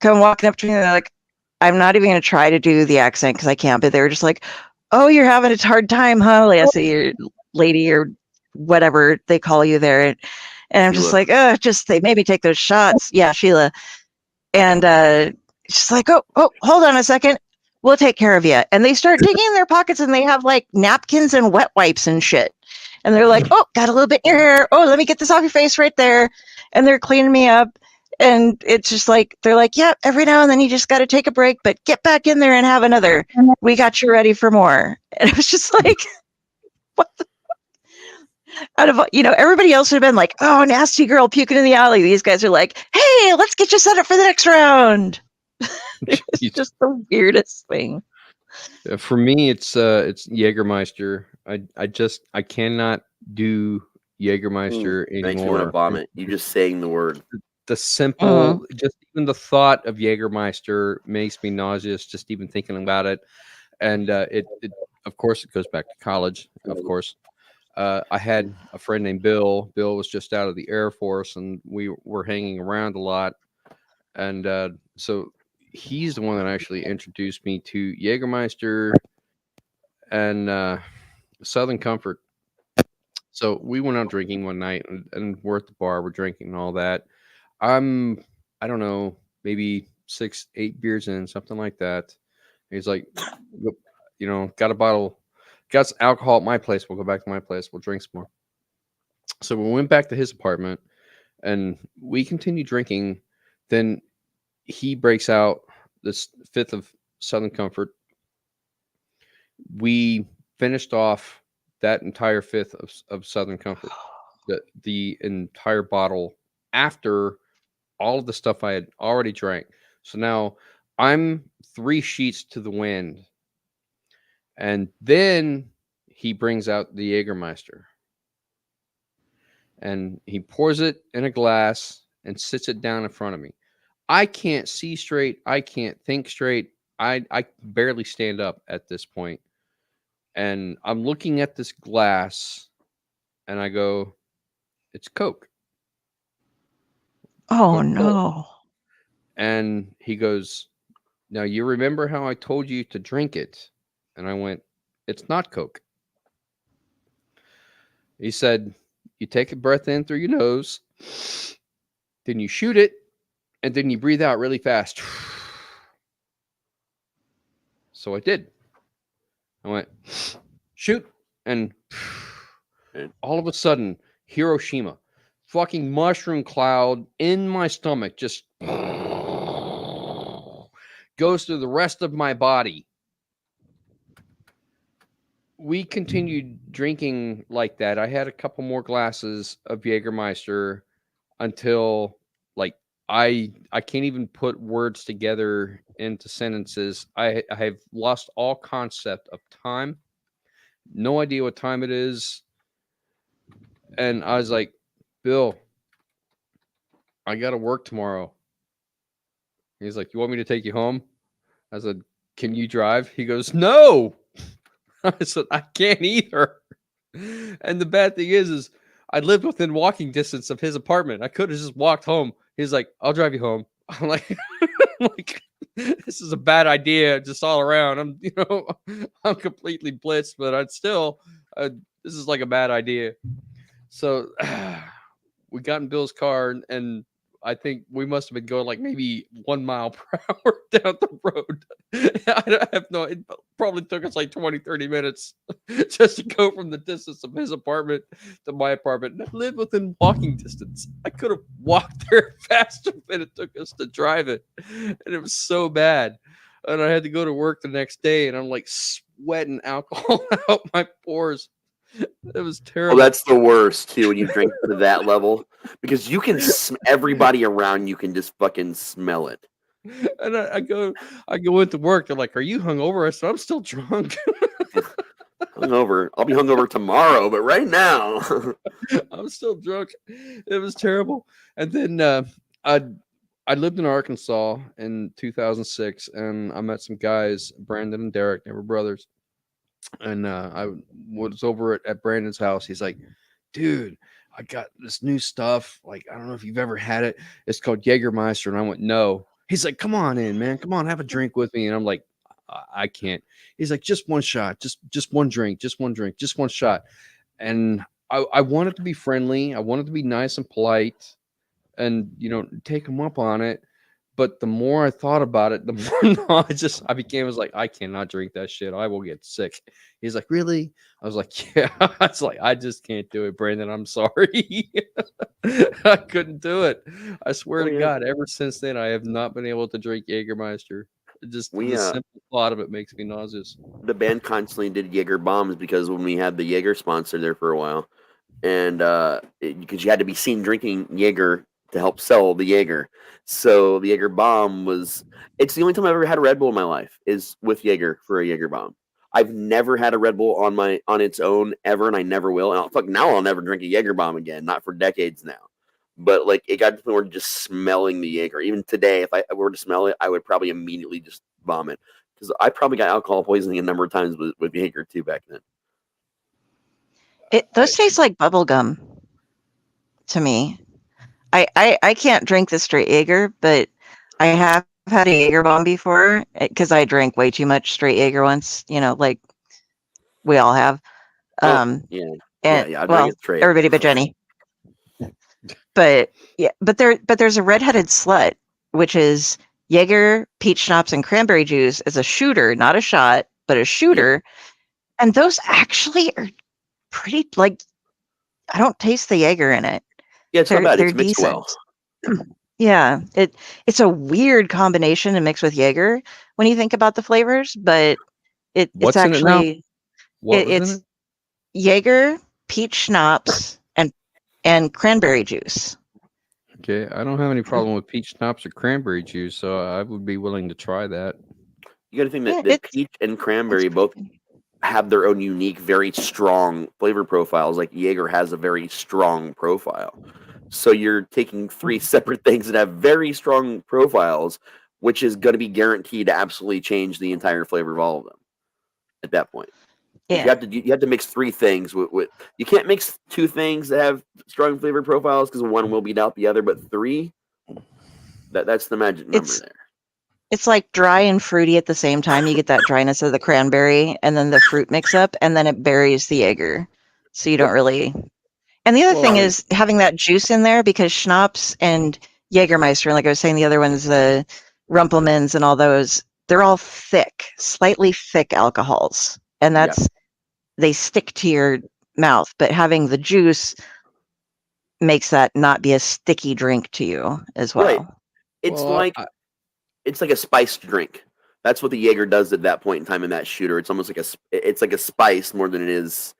Come walking up to me, and they're like, I'm not even going to try to do the accent because I can't, but they were just like, oh, you're having a hard time, huh, Lassie, or lady, or whatever they call you there. And I'm just like, just they maybe take those shots. Yeah, Sheila. And she's like, oh, hold on a second. We'll take care of you. And they start digging in their pockets, and they have like napkins and wet wipes and shit. And they're like, oh, got a little bit in your hair. Oh, let me get this off your face right there. And they're cleaning me up. And it's just like, they're like, yeah, every now and then you just got to take a break, but get back in there and have another. We got you ready for more. And it was just like, what the out of, everybody else would have been like, oh, nasty girl puking in the alley. These guys are like, hey, let's get you set up for the next round. It's just the weirdest thing. For me, it's Jägermeister. I cannot do Jägermeister anymore. Makes me want to vomit. You just saying the word. The simple, just even the thought of Jägermeister makes me nauseous. Just even thinking about it, and it of course it goes back to college. Of course, I had a friend named Bill. Bill was just out of the Air Force, and we were hanging around a lot, and so he's the one that actually introduced me to Jägermeister and Southern Comfort. So we went out drinking one night, and we're at the bar, we're drinking and all that. I don't know, maybe 6-8 beers in, something like that. He's like, got a bottle, got some alcohol at my place. We'll go back to my place. We'll drink some more. So we went back to his apartment, and we continued drinking. Then he breaks out this fifth of Southern Comfort. We finished off that entire fifth of Southern Comfort, the entire bottle, after all of the stuff I had already drank. So now I'm 3 sheets to the wind. And then he brings out the Jägermeister. And he pours it in a glass and sits it down in front of me. I can't see straight. I can't think straight. I barely stand up at this point. And I'm looking at this glass, and I go, it's Coke. Oh, no. And he goes, now you remember how I told you to drink it? And I went, it's not Coke. He said, you take a breath in through your nose, then you shoot it, and then you breathe out really fast. So I did. I went, shoot, and all of a sudden, Hiroshima, fucking mushroom cloud in my stomach, just goes through the rest of my body. We continued drinking like that. I had a couple more glasses of Jägermeister until, like, I can't even put words together into sentences. I have lost all concept of time. No idea what time it is. And I was like, Bill, I got to work tomorrow. He's like, you want me to take you home? I said, can you drive? He goes, no. I said, I can't either. And the bad thing is I lived within walking distance of his apartment. I could have just walked home. He's like, "I'll drive you home." I'm like, this is a bad idea just all around. I'm completely blitzed, but I'd still, this is like a bad idea. So we got in Bill's car, and I think we must have been going like maybe 1 mile per hour down the road. I have no, it probably took us like 20, 30 minutes just to go from the distance of his apartment to my apartment. And I live within walking distance. I could have walked there faster than it took us to drive it. And it was so bad. And I had to go to work the next day, and I'm like sweating alcohol out my pores. It was terrible. Well, that's the worst too when you drink to that level, because you can everybody around you can just fucking smell it. And I go into work. They're like, "Are you hungover?" I said, "I'm still drunk." Hungover. I'll be hungover tomorrow, but right now, I'm still drunk. It was terrible. And then I lived in Arkansas in 2006, and I met some guys, Brandon and Derek. They were brothers. And I was over at Brandon's house. He's like, "Dude, I got this new stuff. Like, I don't know if you've ever had it. It's called Jägermeister." And I went, "No." He's like, "Come on in, man. Come on, have a drink with me." And I'm like, I can't. He's like, "Just one shot. Just one drink. Just one drink. Just one shot." And I wanted to be friendly. I wanted to be nice and polite and, take him up on it. But the more I thought about it, the more I was like, I cannot drink that shit. I will get sick. He's like, "Really?" I was like, "Yeah." It's like, I just can't do it, Brandon. I'm sorry. I couldn't do it. I swear to God, ever since then, I have not been able to drink Jägermeister. The simple thought of it makes me nauseous. The band constantly did Jaeger bombs because when we had the Jaeger sponsor there for a while, and because you had to be seen drinking Jaeger to help sell the Jaeger. So the Jaeger bomb it's the only time I've ever had a Red Bull in my life is with Jaeger for a Jaeger bomb. I've never had a Red Bull on its own ever, and I never will. And now I'll never drink a Jaeger bomb again, not for decades now. But like it got to the point where just smelling the Jaeger, even today, if I were to smell it, I would probably immediately just vomit, because I probably got alcohol poisoning a number of times with Jaeger too back then. Those taste like bubble gum to me. I can't drink the straight Jaeger, but I have had a Jaeger bomb before because I drank way too much straight Jaeger once, like we all have. I Well, everybody but Jenny. But there's a redheaded slut, which is Jaeger, peach schnapps, and cranberry juice as a shooter, not a shot, but a shooter. And those actually are pretty, I don't taste the Jaeger in it. Yeah, it's not bad. It's mixed decent. well. Yeah, it's a weird combination to mix with Jaeger when you think about the flavors, but it's actually it's Jaeger, peach schnapps, and cranberry juice. Okay, I don't have any problem with peach schnapps or cranberry juice, so I would be willing to try that. You got to think that peach and cranberry both have their own unique, very strong flavor profiles. Like Jaeger has a very strong profile. So you're taking three separate things that have very strong profiles, which is going to be guaranteed to absolutely change the entire flavor of all of them at that point. Yeah. You have to mix three things with you can't mix two things that have strong flavor profiles because one will beat out the other, but three, that's the magic number there. It's like dry and fruity at the same time. You get that dryness of the cranberry and then the fruit mix up, and then it buries the Jaeger. So you don't really. And the other thing is having that juice in there, because schnapps and Jägermeister, like I was saying, the other ones, the Rumpelmans and all those, they're all thick, slightly thick alcohols. And they stick to your mouth. But having the juice makes that not be a sticky drink to you as well. Right. It's like a spiced drink. That's what the Jaeger does at that point in time in that shooter. It's almost like a spice more than it is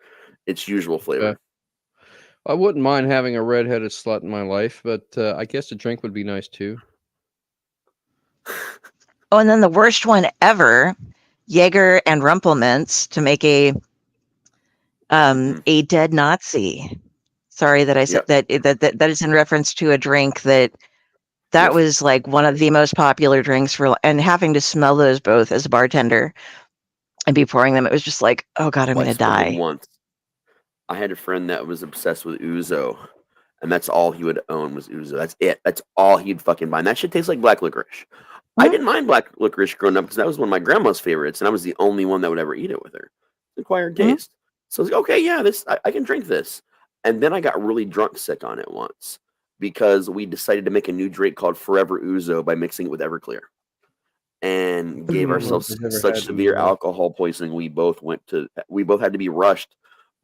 its usual flavor. Yeah. I wouldn't mind having a redheaded slut in my life, but I guess a drink would be nice too. Oh, and then the worst one ever, Jaeger and Rumpelmans to make a dead Nazi. Sorry that I said that is in reference to a drink that was like one of the most popular drinks and having to smell those both as a bartender and be pouring them, it was just like, oh God, I'm going to die. I had a friend that was obsessed with Ouzo, and that's all he would own was Ouzo. That's it. That's all he'd fucking buy. And that shit tastes like black licorice. I didn't mind black licorice growing up because that was one of my grandma's favorites, and I was the only one that would ever eat it with her. Acquired taste. So I was like, okay, yeah, I can drink this. And then I got really drunk sick on it once because we decided to make a new drink called Forever Ouzo by mixing it with Everclear, and gave ourselves such severe alcohol poisoning. We both had to be rushed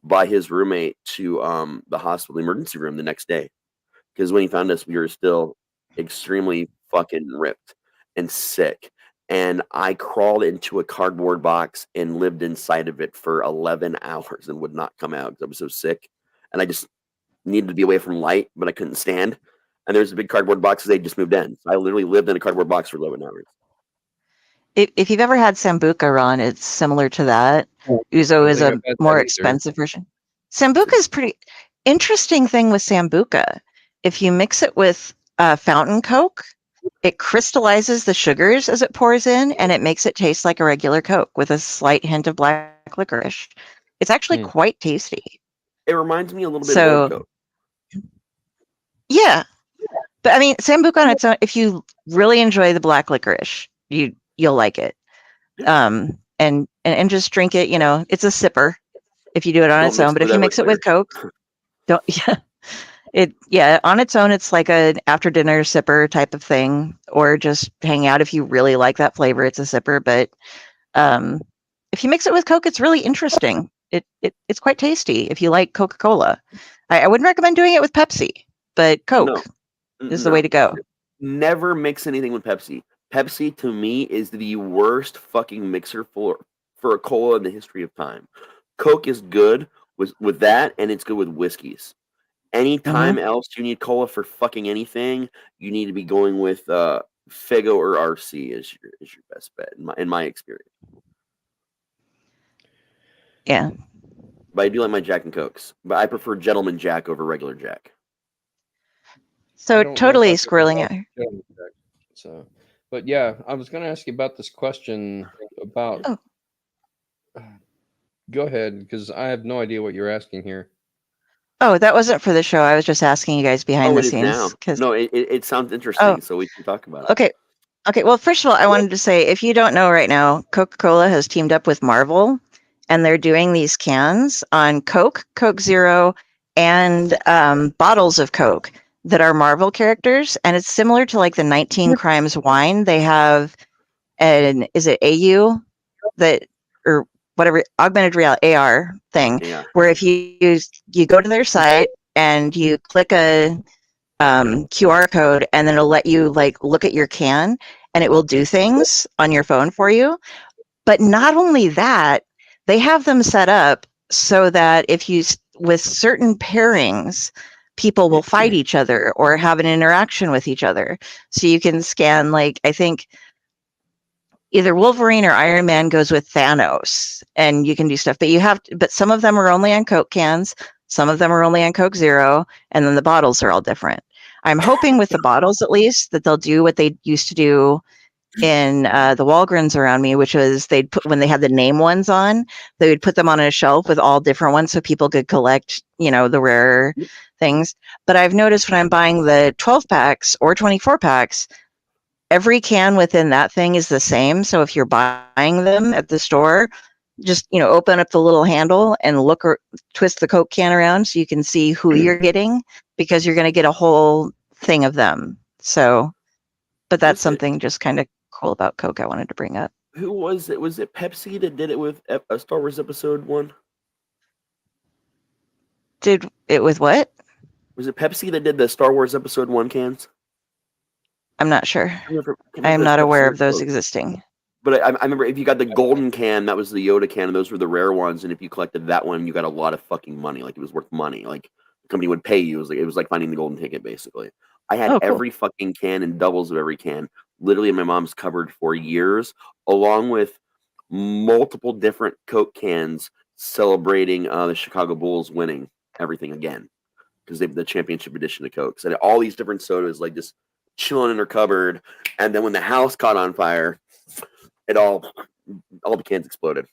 by his roommate to the hospital emergency room the next day, because when he found us, we were still extremely fucking ripped and sick. And I crawled into a cardboard box and lived inside of it for 11 hours and would not come out because I was so sick. And I just needed to be away from light, but I couldn't stand. And there's a big cardboard box they just moved in. So I literally lived in a cardboard box for 11 hours. If you've ever had Sambuca, Ron, it's similar to that. Ouzo is a more expensive version. Sambuca is pretty interesting thing with Sambuca. If you mix it with fountain Coke, it crystallizes the sugars as it pours in, and it makes it taste like a regular Coke with a slight hint of black licorice. It's actually quite tasty. It reminds me a little bit of Old Coke. Yeah. But I mean, Sambuca on its own, if you really enjoy the black licorice, you'll like it. And just drink it, it's a sipper if you do it on its own, but if you mix it with Coke, on its own, it's like an after dinner sipper type of thing, or just hang out. If you really like that flavor, it's a sipper, but if you mix it with Coke, it's really interesting. It's quite tasty if you like Coca-Cola. I wouldn't recommend doing it with Pepsi, but Coke is the way to go. Never mix anything with Pepsi. Pepsi, to me, is the worst fucking mixer for a cola in the history of time. Coke is good with that, and it's good with whiskeys. Anytime else you need cola for fucking anything, you need to be going with Faygo or RC is your best bet in my experience. Yeah. But I do like my Jack and Cokes, but I prefer Gentleman Jack over regular Jack. So totally squirreling out here. So, but yeah, I was going to ask you about this question about. Oh. Go ahead, because I have no idea what you're asking here. Oh, that wasn't for the show. I was just asking you guys behind the scenes. No, it sounds interesting, so we can talk about it. Okay. Well, first of all, I wanted to say, if you don't know right now, Coca-Cola has teamed up with Marvel, and they're doing these cans on Coke, Coke Zero, and bottles of Coke that are Marvel characters, and it's similar to like the 19 Crimes wine. They have is it AU that or whatever augmented reality AR thing, where if you go to their site and you click a QR code, and then it'll let you like look at your can, and it will do things on your phone for you. But not only that, they have them set up so that if you with certain pairings, people will fight each other or have an interaction with each other. So you can scan, like, I think either Wolverine or Iron Man goes with Thanos, and you can do stuff, but some of them are only on Coke cans, some of them are only on Coke Zero, and then the bottles are all different. I'm hoping with the bottles, at least, that they'll do what they used to do in the Walgreens around me, which was when they had the name ones on, they would put them on a shelf with all different ones so people could collect, the rare things. But I've noticed when I'm buying the 12 packs or 24 packs, every can within that thing is the same. So if you're buying them at the store, just, open up the little handle and look or twist the Coke can around so you can see who you're getting, because you're going to get a whole thing of them. So, but that's something just kind of cool about Coke I wanted to bring up. Who was it? Was it Pepsi that did it with Star Wars Episode 1? Did it with what? Was it Pepsi that did the Star Wars Episode 1 cans? I'm not sure. I am not aware of those existing. But I remember if you got the golden can, that was the Yoda can, and those were the rare ones. And if you collected that one, you got a lot of fucking money. Like, it was worth money. Like, the company would pay you. It was like finding the golden ticket, basically. I had every fucking can and doubles of every can, literally in my mom's cupboard for years, along with multiple different Coke cans celebrating the Chicago Bulls winning everything again, because they have the championship edition of Cokes, and all these different sodas like just chilling in her cupboard. And then when the house caught on fire, all the cans exploded.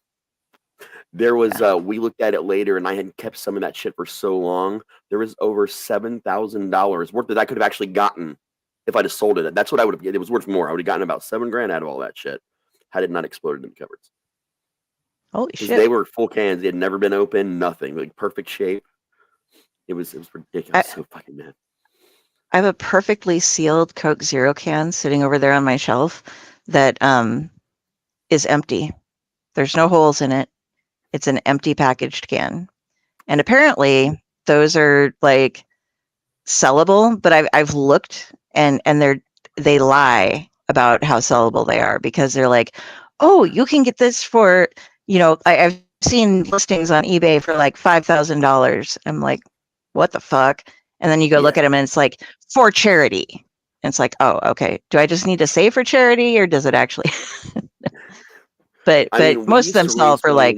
There was we looked at it later, and I had kept some of that shit for so long. There was over $7,000 worth that I could have actually gotten if I'd have sold it. That's what I would have. It was worth more. I would have gotten about $7,000 out of all that shit had it not exploded in the cupboards. Holy shit! They were full cans. They had never been opened. Nothing. Like perfect shape. It was ridiculous. So fucking mad. I have a perfectly sealed Coke Zero can sitting over there on my shelf that is empty. There's no holes in it. It's an empty packaged can. And apparently those are like sellable, but I've looked and they lie about how sellable they are because they're like, oh, you can get this for, I've seen listings on eBay for like $5,000. I'm like, what the fuck? And then you go look at them and it's like for charity. And it's like, oh, okay. Do I just need to say for charity or does it actually? but most of them sell for like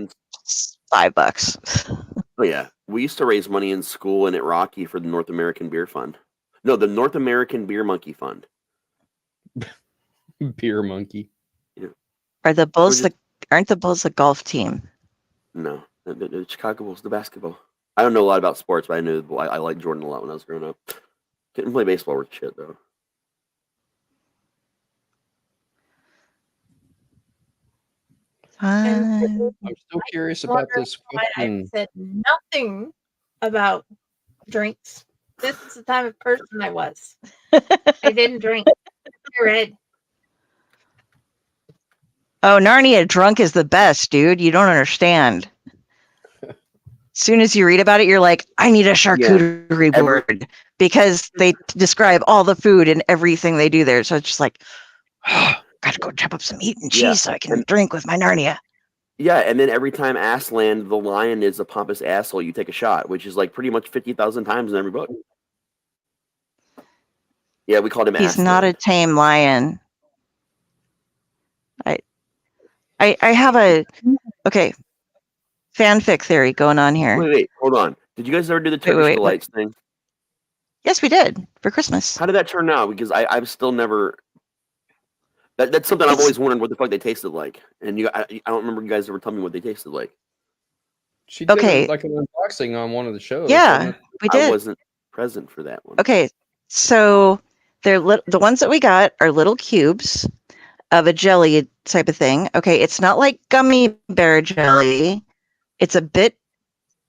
$5. Oh yeah. We used to raise money in school and at Rocky for the North American Beer Fund. No, the North American Beer Monkey Fund. Beer monkey. Yeah. Aren't the Bulls the golf team? No. The Chicago Bulls, the basketball. I don't know a lot about sports, but I knew I liked Jordan a lot when I was growing up. Couldn't play baseball worth shit though. I'm still curious about this question. I said nothing about drinks. This is the type of person I was. I didn't drink. I read. Oh, Narnia drunk is the best, dude. You don't understand. As soon as you read about it, you're like, I need a charcuterie board because they describe all the food and everything they do there. So it's just like, oh, gotta go chop up some meat and cheese so I can drink with my Narnia. Yeah, and then every time Aslan, the lion, is a pompous asshole, you take a shot, which is like pretty much 50,000 times in every book. Yeah, we called him Aslan. He's not a tame lion. I have a fanfic theory going on here. Wait, hold on. Did you guys ever do the Turkish Delights thing? Yes, we did for Christmas. How did that turn out? Because I've still never. That's something I've always wondered what the fuck they tasted like, and I don't remember you guys ever telling me what they tasted like. She did like an unboxing on one of the shows. Yeah, we did. I wasn't present for that one. Okay, so the ones that we got are little cubes of a jelly type of thing. Okay, it's not like gummy bear jelly. It's a bit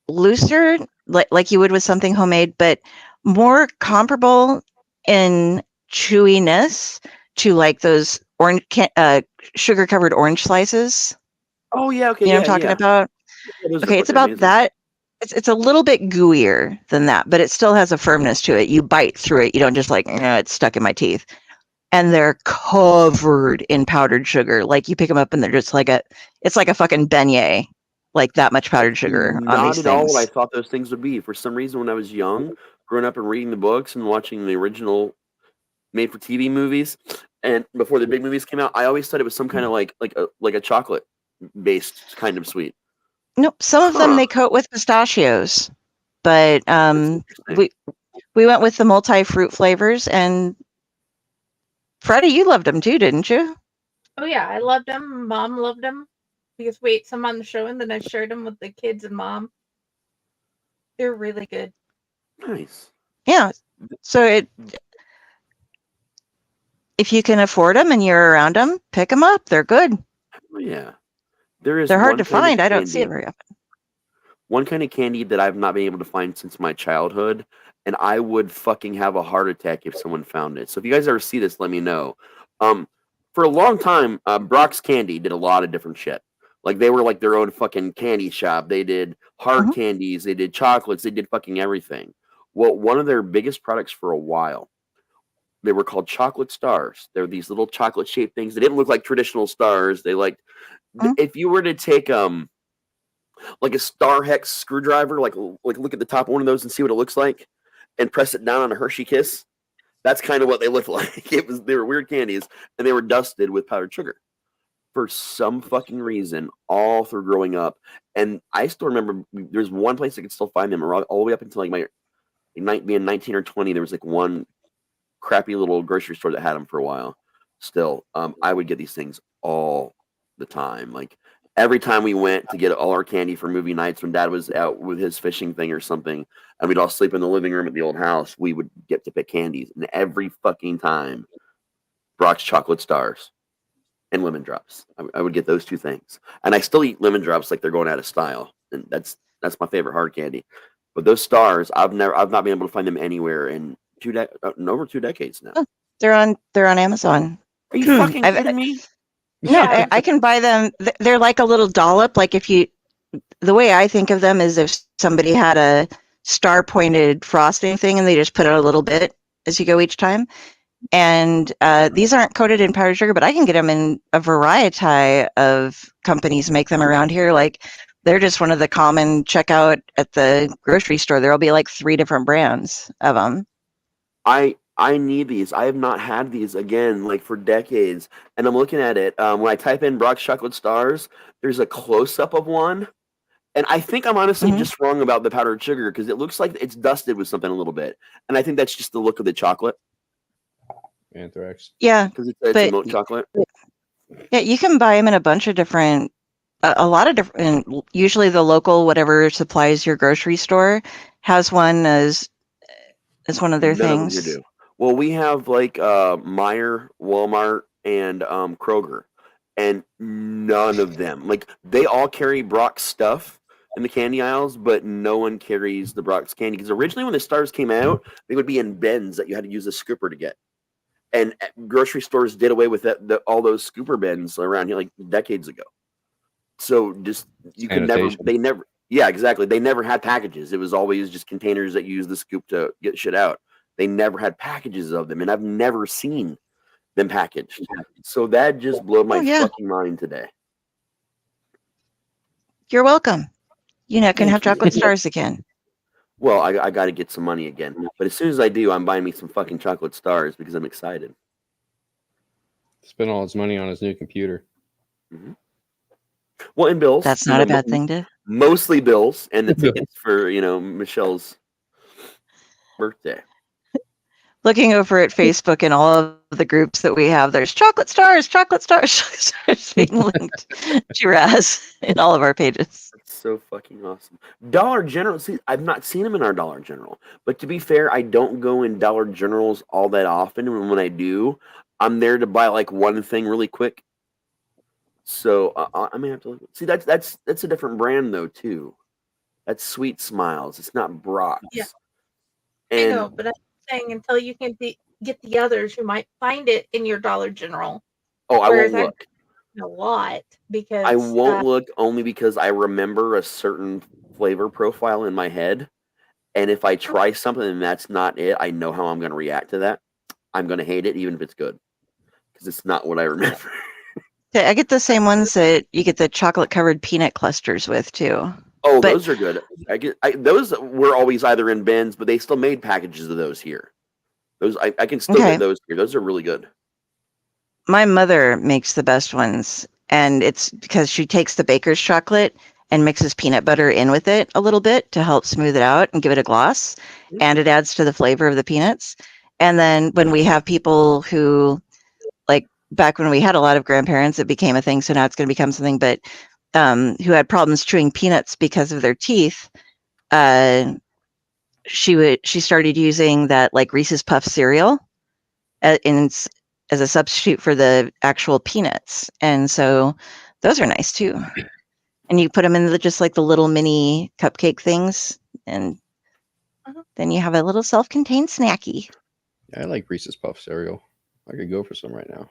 looser, like you would with something homemade, but more comparable in chewiness to like those orange sugar-covered orange slices. Oh yeah, okay. You know what I'm talking about? Okay, it's about that. It's a little bit gooier than that, but it still has a firmness to it. You bite through it. You don't just like, it's stuck in my teeth. And they're covered in powdered sugar. Like you pick them up and they're just it's like a fucking beignet, like that much powdered sugar on these things. Not at all what I thought those things would be. For some reason, when I was young, growing up and reading the books and watching the original made-for-TV movies, and before the big movies came out, I always thought it was some kind of like a chocolate-based kind of sweet. Nope, some of them they coat with pistachios, but we went with the multi-fruit flavors, and Freddie, you loved them too, didn't you? Oh yeah, I loved them. Mom loved them because we ate some on the show, and then I shared them with the kids and Mom. They're really good. Nice. Yeah. So if you can afford them and you're around them, pick them up. They're good. Oh, yeah. They're hard to find. I don't see it very often. One kind of candy that I've not been able to find since my childhood, and I would fucking have a heart attack if someone found it. So if you guys ever see this, let me know. For a long time, Brock's Candy did a lot of different shit. Like they were like their own fucking candy shop. They did hard candies, they did chocolates, they did fucking everything. Well, one of their biggest products for a while, they were called chocolate stars. They're these little chocolate shaped things. They didn't look like traditional stars. They if you were to take like a star hex screwdriver, like look at the top of one of those and see what it looks like, and press it down on a Hershey Kiss. That's kind of what they looked like. They were weird candies, and they were dusted with powdered sugar for some fucking reason all through growing up. And I still remember there's one place I could still find them all the way up until like my being 19 or 20. There was like one crappy little grocery store that had them for a while. Still, I would get these things all the time. Like every time we went to get all our candy for movie nights when Dad was out with his fishing thing or something, and we'd all sleep in the living room at the old house, we would get to pick candies. And every fucking time, Brock's chocolate stars and lemon drops. I would get those two things. And I still eat lemon drops like they're going out of style. And that's my favorite hard candy. But those stars, I've not been able to find them anywhere in over 2 decades now. Oh, they're on Amazon. Are you fucking kidding me? No, I can buy them. They're like a little dollop. Like the way I think of them is if somebody had a star pointed frosting thing and they just put out a little bit as you go each time. And these aren't coated in powdered sugar, but I can get them in a variety of companies make them around here. Like they're just one of the common checkout at the grocery store. There'll be like 3 different brands of them. I need these. I have not had these again like for decades. And I'm looking at it. When I type in Brock's chocolate stars, there's a close up of one. And I think I'm honestly just wrong about the powdered sugar because it looks like it's dusted with something a little bit. And I think that's just the look of the chocolate. Anthrax. Yeah. Because it's a milk chocolate. Yeah, you can buy them in a bunch of different, a lot of different, usually the local, whatever supplies your grocery store has one as one of their None things. Of them do. Well, we have like Meijer, Walmart, and Kroger. And none of them, like they all carry Brock's stuff in the candy aisles, but no one carries the Brock's candy. Because originally when the stars came out, they would be in bins that you had to use a scooper to get. And grocery stores did away with all those scooper bins around here like decades ago. So just you could never, yeah, exactly. They never had packages. It was always just containers that you use the scoop to get shit out. They never had packages of them, and I've never seen them packaged. So that just blew my fucking mind today. You're welcome. You can have chocolate stars again. Well, I got to get some money again. But as soon as I do, I'm buying me some fucking chocolate stars because I'm excited. Spend all his money on his new computer. Mm-hmm. Well, and bills. That's not a bad thing to. Mostly bills and the tickets for, Michelle's birthday. Looking over at Facebook and all of the groups that we have, there's chocolate stars being linked to Raz in all of our pages. That's so fucking awesome. Dollar General, see, I've not seen them in our Dollar General. But to be fair, I don't go in Dollar Generals all that often. And when I do, I'm there to buy like one thing really quick. So I may have to look. See, that's a different brand though too. That's Sweet Smiles. It's not Brock's. Yeah, and I know, but I'm saying until you can get the others, you might find it in your Dollar General. Oh, I won't look. A lot because I won't look only because I remember a certain flavor profile in my head, and if I try something and that's not it, I know how I'm going to react to that. I'm going to hate it even if it's good because it's not what I remember. I get the same ones that you get the chocolate covered peanut clusters with too. Oh, those are good. Those were always either in bins, but they still made packages of those here. Those I can still get those here. Those are really good. My mother makes the best ones, and it's because she takes the baker's chocolate and mixes peanut butter in with it a little bit to help smooth it out and give it a gloss, and it adds to the flavor of the peanuts. And then when we have people who, like back when we had a lot of grandparents, it became a thing, so now it's going to become something, but who had problems chewing peanuts because of their teeth, she started using that like Reese's Puff cereal as a substitute for the actual peanuts. And so those are nice too. And you put them in just like the little mini cupcake things, and then you have a little self-contained snacky. I like Reese's Puff cereal. I could go for some right now.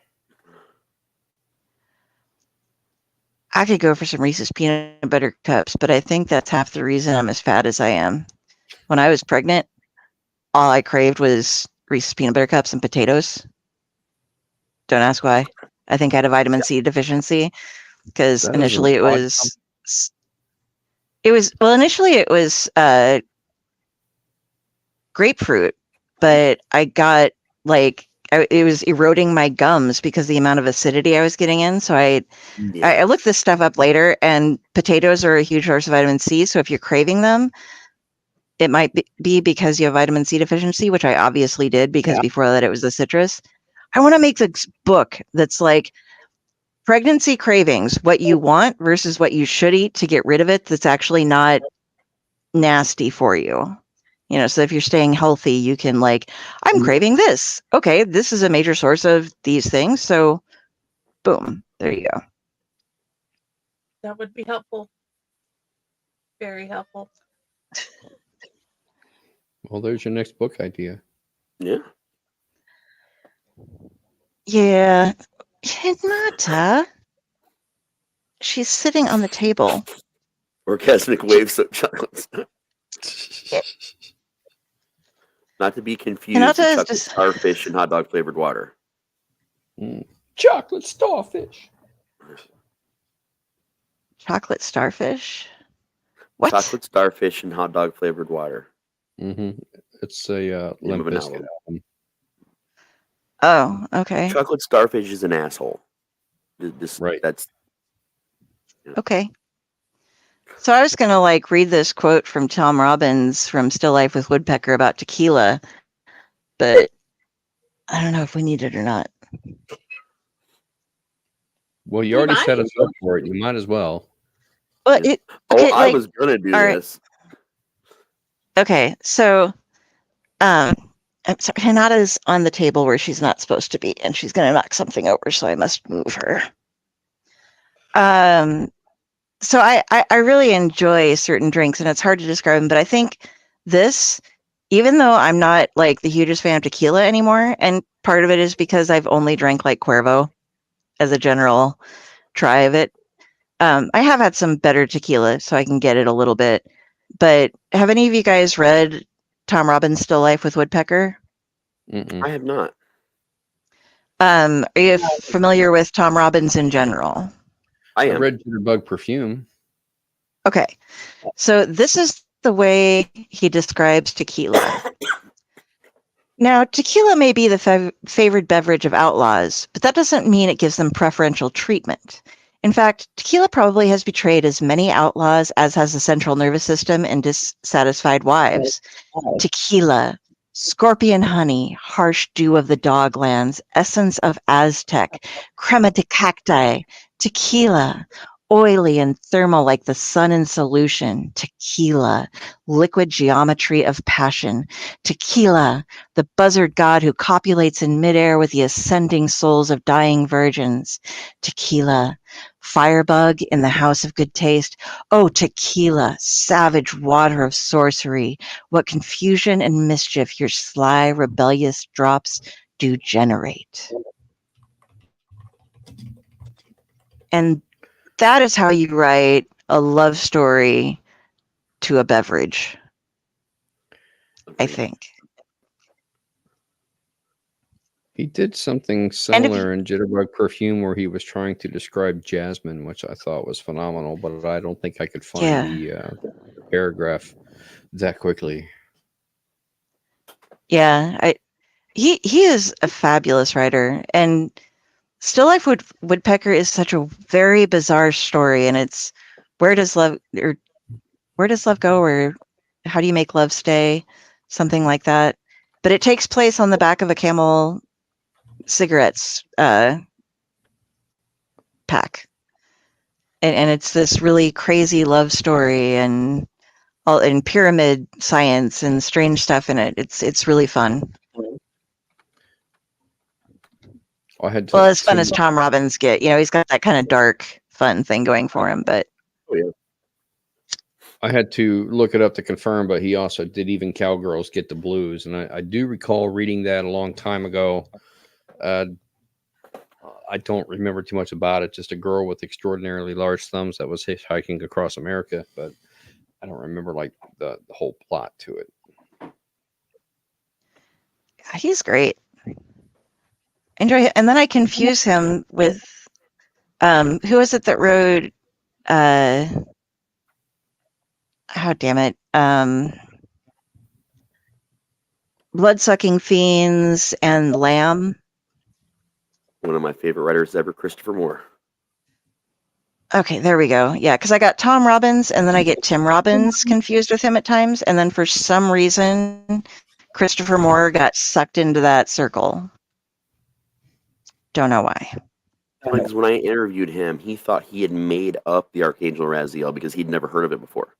I could go for some Reese's peanut butter cups, but I think that's half the reason I'm as fat as I am. When I was pregnant, all I craved was Reese's peanut butter cups and potatoes. Don't ask why. I think I had a vitamin C deficiency because initially it was grapefruit, but I got it was eroding my gums because of the amount of acidity I was getting in. So I looked this stuff up later, and potatoes are a huge source of vitamin C. So if you're craving them, it might be because you have vitamin C deficiency, which I obviously did because before that it was the citrus. I want to make this book that's like pregnancy cravings, what you want versus what you should eat to get rid of it that's actually not nasty for you. You know, so if you're staying healthy, you can like, I'm craving this. Okay, this is a major source of these things. So boom, there you go. That would be helpful. Very helpful. Well, there's your next book idea. Yeah. Yeah. Hinata. She's sitting on the table. Orgasmic waves of chocolate. Not to be confused with Hinata is chocolate just starfish and hot dog flavored water. Chocolate starfish. chocolate starfish. What? Chocolate starfish and hot dog flavored water. Mm-hmm. It's a Name of Limp an Bizkit album. album. Oh, okay. Chocolate starfish is an asshole. Right. That's Okay. So I was going to like read this quote from Tom Robbins from Still Life with Woodpecker about tequila, but I don't know if we need it or not. Well, you already set us up for it. You might as well. Well, it, okay, I like, was gonna do all right. this. Okay, so I'm sorry, Hinata's on the table where she's not supposed to be, and she's going to knock something over, so I must move her. So I really enjoy certain drinks, and it's hard to describe them, but I think this, even though I'm not like the hugest fan of tequila anymore, and part of it is because I've only drank like Cuervo as a general try of it. I have had some better tequila, so I can get it a little bit. But have any of you guys read Tom Robbins' Still Life with Woodpecker? Mm-mm. I have not. Are you familiar with Tom Robbins in general? I I am. read Jitterbug Perfume. Okay, so this is the way he describes tequila. Now, tequila may be the favored beverage of outlaws, but that doesn't mean it gives them preferential treatment. In fact, tequila probably has betrayed as many outlaws as has the central nervous system and dissatisfied wives. Tequila, scorpion honey, harsh dew of the doglands, essence of Aztec, crema de cacti, tequila, oily and thermal like the sun in solution, tequila, liquid geometry of passion, tequila, the buzzard god who copulates in midair with the ascending souls of dying virgins, tequila, firebug in the house of good taste, oh tequila, savage water of sorcery, what confusion and mischief your sly rebellious drops do generate. And that is how you write a love story to a beverage, I think. He did something similar in Jitterbug Perfume where he was trying to describe jasmine, which I thought was phenomenal, but I don't think I could find the paragraph that quickly. Yeah, he is a fabulous writer, and Still Life with Woodpecker is such a very bizarre story, and it's where does love go, or how do you make love stay, something like that. But it takes place on the back of a Camel cigarettes pack, and it's this really crazy love story and all in pyramid science and strange stuff in it. It's really fun. Well, as fun as Tom Robbins get, he's got that kind of dark, fun thing going for him. But I had to look it up to confirm, but he also did Even Cowgirls Get the Blues, and I do recall reading that a long time ago. I don't remember too much about it. Just a girl with extraordinarily large thumbs that was hitchhiking across America, but I don't remember like the whole plot to it. He's great. Enjoy it. And then I confuse him with who is it that wrote damn it, Blood-Sucking Fiends and Lamb. One of my favorite writers ever, Christopher Moore. Okay, there we go. Yeah, because I got Tom Robbins and then I get Tim Robbins confused with him at times, and then for some reason Christopher Moore got sucked into that circle. Don't know why. Because when I interviewed him, he thought he had made up the Archangel Raziel because he'd never heard of it before.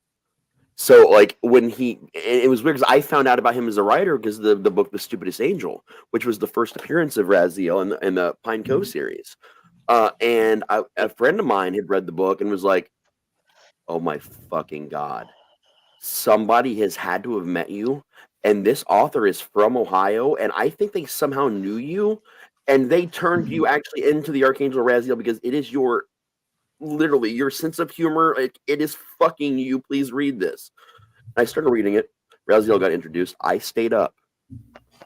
So, like, it was weird because I found out about him as a writer because the book The Stupidest Angel, which was the first appearance of Raziel in the Pine Cove series. And a friend of mine had read the book and was like, oh my fucking God. Somebody has had to have met you, and this author is from Ohio, and I think they somehow knew you, and they turned you actually into the Archangel Raziel because it is literally your sense of humor. It is fucking you. Please read this. I started reading it. Raziel got introduced. I stayed up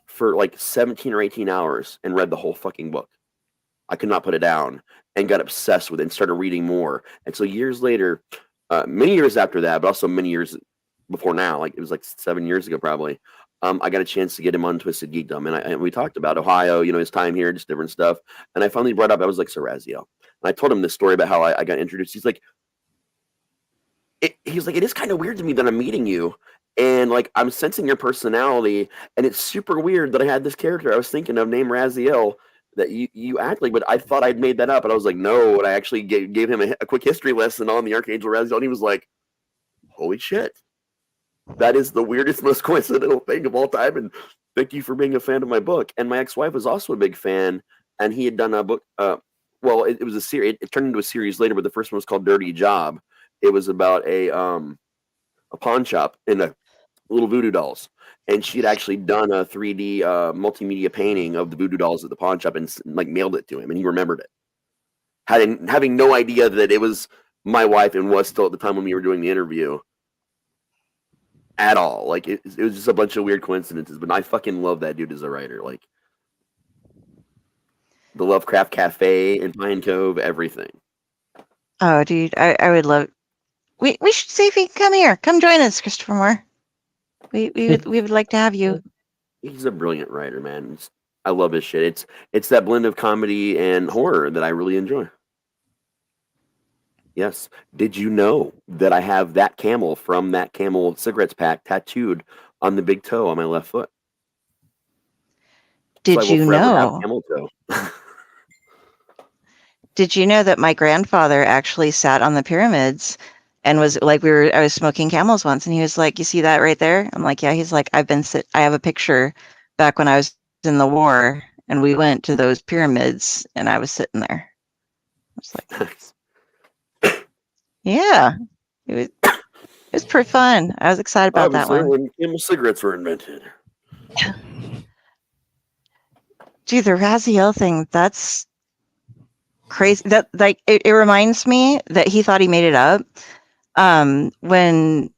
for like 17 or 18 hours and read the whole fucking book. I could not put it down and got obsessed with it and started reading more. And so years later, many years after that, but also many years before now, like it was like 7 years ago probably, I got a chance to get him on Twisted Geekdom, and we talked about Ohio, his time here, just different stuff. And I finally brought up, I was like, so Raziel. And I told him this story about how I got introduced. He's like, it is kind of weird to me that I'm meeting you, and like I'm sensing your personality, and it's super weird that I had this character I was thinking of named Raziel that you act like, but I thought I'd made that up. And I was like, no, and I actually gave him a quick history lesson on the Archangel Raziel, and he was like, holy shit. That is the weirdest, most coincidental thing of all time, and thank you for being a fan of my book. And my ex-wife was also a big fan, and he had done a book, well, it was a series, it turned into a series later, but the first one was called Dirty Job. It was about a pawn shop in a little voodoo dolls, and she'd actually done a 3D multimedia painting of the voodoo dolls at the pawn shop and like mailed it to him, and he remembered it, having no idea that it was my wife and was still at the time when we were doing the interview at all. Like it was just a bunch of weird coincidences, but I fucking love that dude as a writer. Like the Lovecraft Cafe in Pine Cove, everything. Oh, dude, I would love. We should see if he can come here. Come join us, Christopher Moore. We would like to have you. He's a brilliant writer, man. I love his shit. It's that blend of comedy and horror that I really enjoy. Yes. Did you know that I have that camel from that Camel cigarettes pack tattooed on the big toe on my left foot? Did so I will you forever have know? camel toe. Did you know that my grandfather actually sat on the pyramids and was like, I was smoking Camels once, and he was like, "You see that right there?" I'm like, "Yeah." He's like, I have a picture back when I was in the war, and we went to those pyramids, and I was sitting there. I was like, yeah, it was pretty fun. I was excited about that one. When Camel cigarettes were invented. Dude, the Raziel thing, that's crazy. That like it reminds me that he thought he made it up. When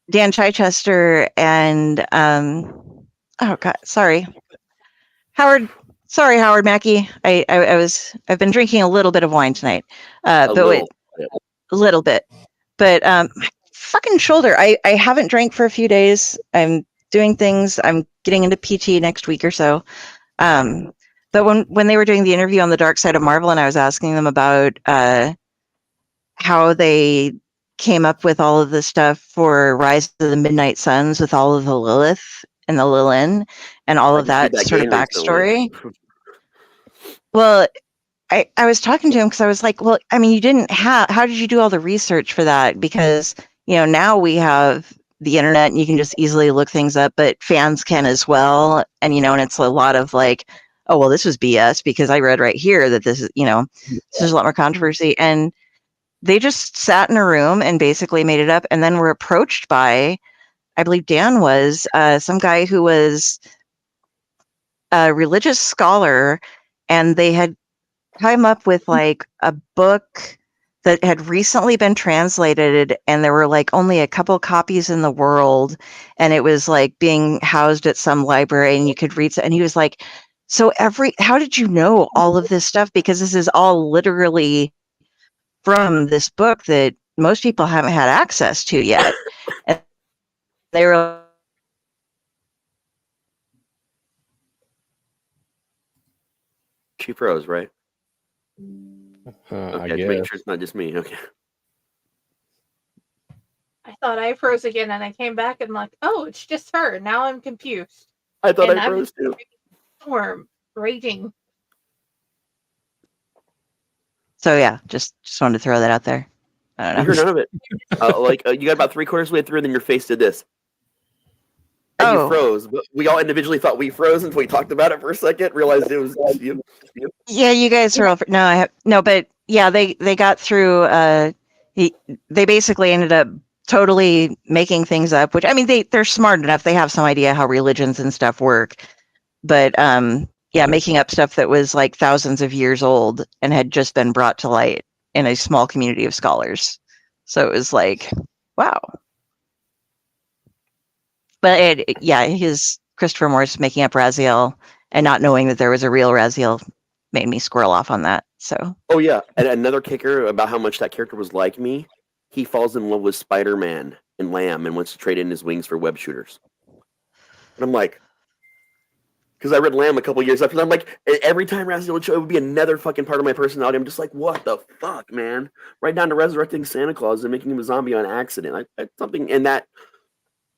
Dan Chichester and oh god, sorry. Howard Mackey. I've been drinking a little bit of wine tonight. A little bit. But my fucking shoulder. I haven't drank for a few days. I'm doing things. I'm getting into PT next week or so. But when they were doing the interview on the Dark Side of Marvel, and I was asking them about how they came up with all of the stuff for Rise of the Midnight Suns with all of the Lilith and the Lilin and all of that sort of backstory. Well, I was talking to him because I was like, well, I mean, how did you do all the research for that? Because, now we have the internet and you can just easily look things up, but fans can as well. And, and it's a lot of like, oh, well, this was BS because I read right here that this is, there's a lot more controversy. And they just sat in a room and basically made it up, and then were approached by, I believe Dan was, some guy who was a religious scholar, and they had come up with like a book that had recently been translated, and there were like only a couple copies in the world, and it was like being housed at some library, and you could read it. And he was like, so how did you know all of this stuff? Because this is all literally from this book that most people haven't had access to yet. And they were She froze, right? I guess. make sure it's not just me. Okay. I thought I froze again, and I came back and I'm like, oh, it's just her. Now I'm confused. I thought I froze too. Storm raging So yeah, just wanted to throw that out there. I You don't heard know. none of it. You got about 3/4 way through, and then your face did this. And you Oh. froze. But we all individually thought we froze until we talked about it for a second, realized it was you. Yeah, you guys are all no, but yeah, they got through. They basically ended up totally making things up, which I mean they're smart enough. They have some idea how religions and stuff work, but yeah, making up stuff that was like thousands of years old and had just been brought to light in a small community of scholars. So it was like, wow. But yeah, his Christopher Morris making up Raziel and not knowing that there was a real Raziel made me squirrel off on that. So. Oh yeah, and another kicker about how much that character was like me. He falls in love with Spider-Man and Lamb and wants to trade in his wings for web shooters. And I'm like, because I read Lamb a couple years after that, I'm like, every time Raziel would show, it would be another fucking part of my personality. I'm just like, what the fuck, man? Right down to resurrecting Santa Claus and making him a zombie on accident. That's something in that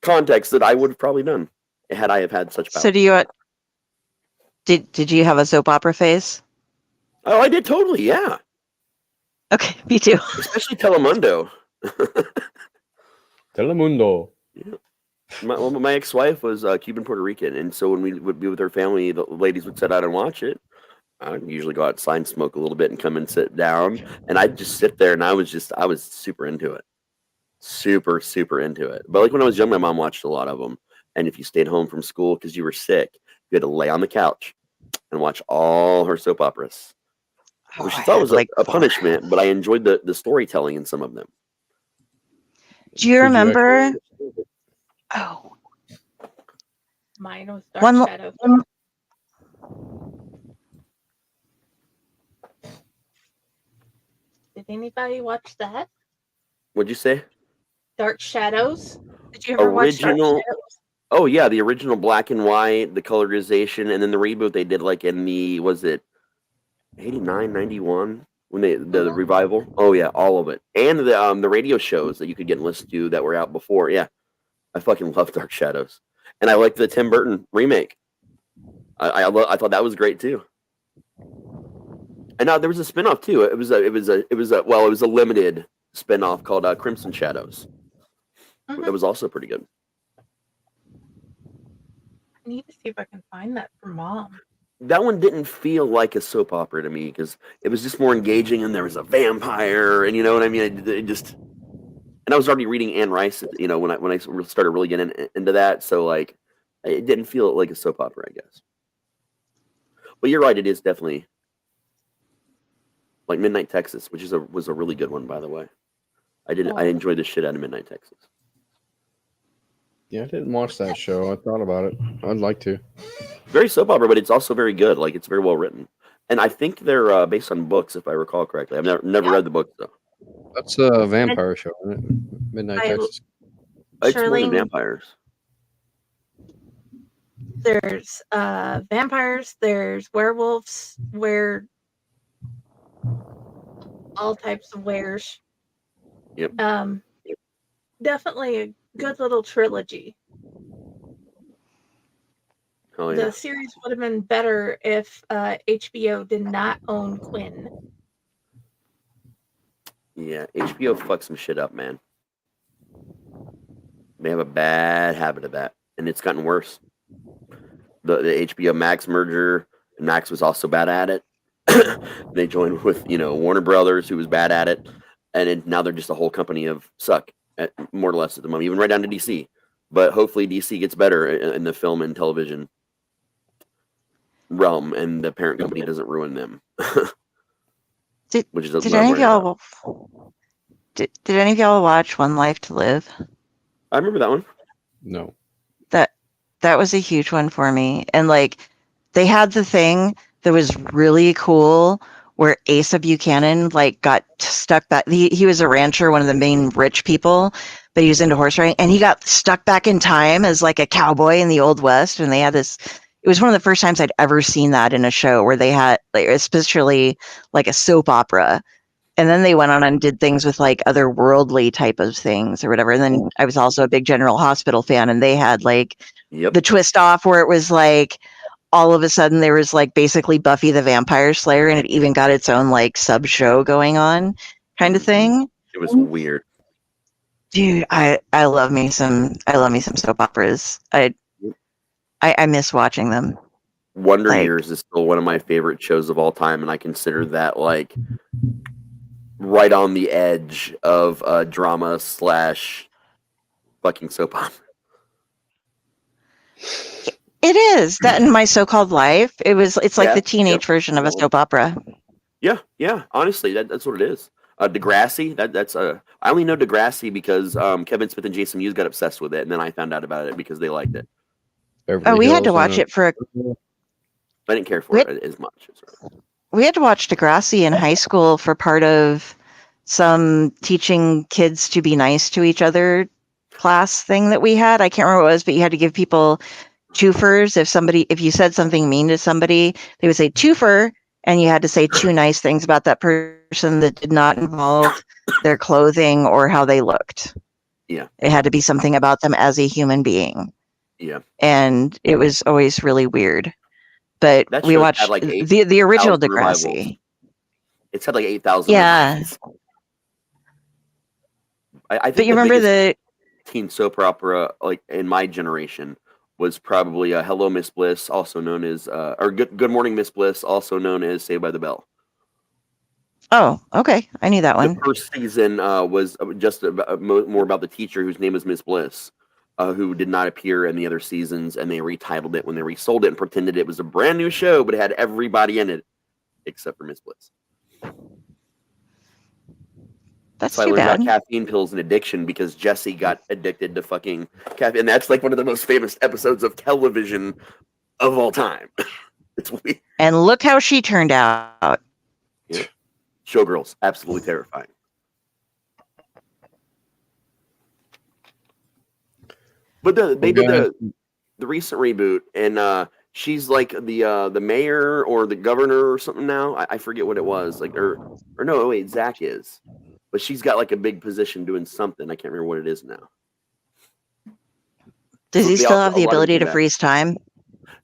context that I would have probably done had I have had such power. So do you did you have a soap opera phase? Oh, I did totally, yeah. Okay, me too. Especially Telemundo. Telemundo. Yeah. My ex-wife was Cuban Puerto Rican, and so when we would be with her family, the ladies would sit out and watch it. I'd usually go outside and smoke a little bit and come and sit down, and I'd just sit there, and I was super into it. Super, super into it. But like when I was young, my mom watched a lot of them, and if you stayed home from school because you were sick, you had to lay on the couch and watch all her soap operas. Which I thought was a punishment, but I enjoyed the storytelling in some of them. Do you remember? Oh, Mine was Dark Shadows. Did anybody watch that? What'd you say? Dark Shadows. Did you ever watch Dark Shadows? Oh yeah, the original black and white, the colorization, and then the reboot they did like in the, was it 89, 91 when the revival? Oh yeah, all of it, and the radio shows that you could get and listen to that were out before. Yeah, I fucking love Dark Shadows, and I liked the Tim Burton remake. I thought that was great too. And now there was a spinoff too. It was a limited spinoff called Crimson Shadows. Mm-hmm. That was also pretty good. I need to see if I can find that for Mom. That one didn't feel like a soap opera to me because it was just more engaging, and there was a vampire, and you know what I mean. It just, and I was already reading Anne Rice, you know, when I started really getting into that, so like it didn't feel like a soap opera, I guess. But you're right, it is definitely like Midnight Texas, which was a really good one, by the way. I enjoyed the shit out of Midnight Texas. Yeah, I didn't watch that show. I thought about it. I'd like to. Very soap opera, but it's also very good. Like, it's very well written. And I think they're based on books, if I recall correctly. I've never read the book, though. That's a vampire show, isn't it? Midnight Texas. It's more than vampires. There's vampires, there's werewolves, all types of wares. Yep. Definitely a good little trilogy. Oh, yeah. The series would have been better if HBO did not own Quinn. Yeah, HBO fucks some shit up, man. They have a bad habit of that, and it's gotten worse. The HBO Max merger, and Max was also bad at it. They joined with, Warner Brothers, who was bad at it, and now they're just a whole company of suck, more or less at the moment, even right down to DC. But hopefully DC gets better in the film and television realm, and the parent company doesn't ruin them. Did any of y'all watch One Life to Live? I remember that one. No. That was a huge one for me. And like they had the thing that was really cool where Asa Buchanan like got stuck back. He was a rancher, one of the main rich people, but he was into horse riding, and he got stuck back in time as like a cowboy in the Old West. And they had this, it was one of the first times I'd ever seen that in a show where they had like, especially like a soap opera. And then they went on and did things with like otherworldly type of things or whatever. And then I was also a big General Hospital fan, and they had like the twist off where it was like all of a sudden there was like basically Buffy the Vampire Slayer, and it even got its own like sub show going on, kind of thing. It was weird. Dude, I love me some soap operas. I miss watching them. Wonder Years is still one of my favorite shows of all time, and I consider that like right on the edge of drama / fucking soap opera. It is that in My So-Called Life. It's like the teenage version of a soap opera. Yeah. Honestly, that's what it is. Degrassi. That's I only know Degrassi because Kevin Smith and Jason Mewes got obsessed with it, and then I found out about it because they liked it. We had to watch it for. I didn't care for it as much. We had to watch Degrassi in high school for part of some teaching kids to be nice to each other class thing that we had. I can't remember what it was, but you had to give people twofers. If you said something mean to somebody, they would say twofer, and you had to say 2 nice things about that person that did not involve their clothing or how they looked. Yeah. It had to be something about them as a human being. Yeah. And it was always really weird. But we watched like the original Degrassi. Revivals. It's had like 8,000. Yeah. I think but you remember the teen soap opera, like in my generation, was probably Hello Miss Bliss, also known as, or Good Morning Miss Bliss, also known as Saved by the Bell. Oh, okay. I knew that one. The first season was just more about the teacher whose name is Miss Bliss, who did not appear in the other seasons, and they retitled it when they resold it and pretended it was a brand new show, but it had everybody in it except for Miss Bliss. That's so too I learned bad. about caffeine pills and addiction because Jesse got addicted to fucking caffeine. And that's like one of the most famous episodes of television of all time. It's weird. And look how she turned out. Yeah. Showgirls, absolutely terrifying. But they did the recent reboot, and she's like the mayor or the governor or something now. I forget what it was. Like or no, wait, Zach is. But she's got like a big position doing something. I can't remember what it is now. Does he still have the ability to freeze time?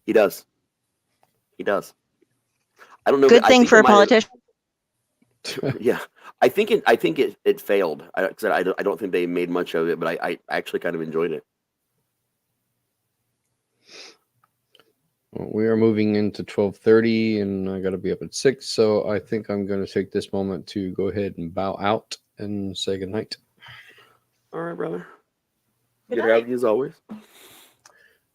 He does. He does. I don't know. Good thing for a politician. Yeah, I think it failed. I don't think they made much of it, but I actually kind of enjoyed it. Well, we are moving into 12:30, and I got to be up at 6. So I think I'm going to take this moment to go ahead and bow out and say goodnight. All right, brother. Good to have you as always.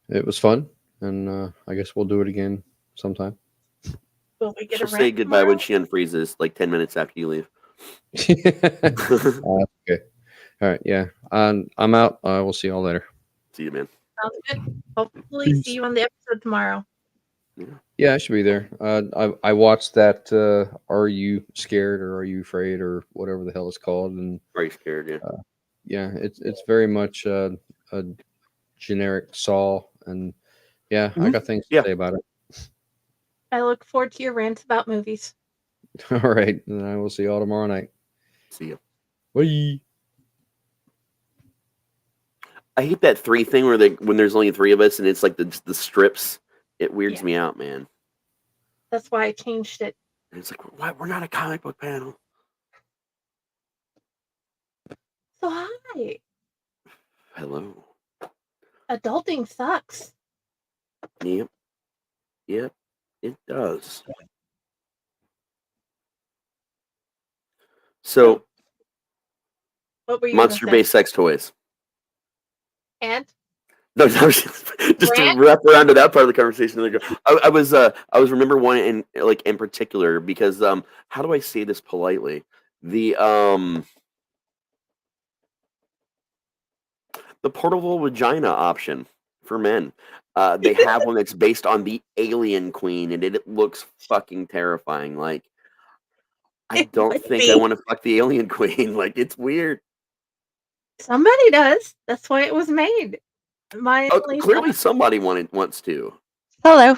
It was fun, and I guess we'll do it again sometime. Will we get She'll say goodbye tomorrow? When she unfreezes, like 10 minutes after you leave. Okay. All right. Yeah. I'm out. I will see y'all later. See you, man. Sounds good. Hopefully see you on the episode tomorrow. Yeah, I should be there. I watched that Are You Scared or Are You Afraid or whatever the hell it's called, and Are You Scared? Yeah. Yeah, it's very much a generic Saw, and yeah, I got things to say about it. I look forward to your rants about movies. All right, and I will see y'all tomorrow night. See you. Bye. I hate that 3 thing where when there's only 3 of us and it's like the strips. It weirds me out, man. That's why I changed it. And it's like, why we're not a comic book panel. So hi. Hello. Adulting sucks. Yep. Yep. It does. So, monster-based sex toys. And? No, just to wrap around to that part of the conversation. I was remember one in particular because how do I say this politely? The portable vagina option for men. They have one that's based on the Alien Queen, and it looks fucking terrifying. Like, I don't think I want to fuck the Alien Queen. Like, it's weird. Somebody does. That's why it was made. Clearly somebody wants to. Hello.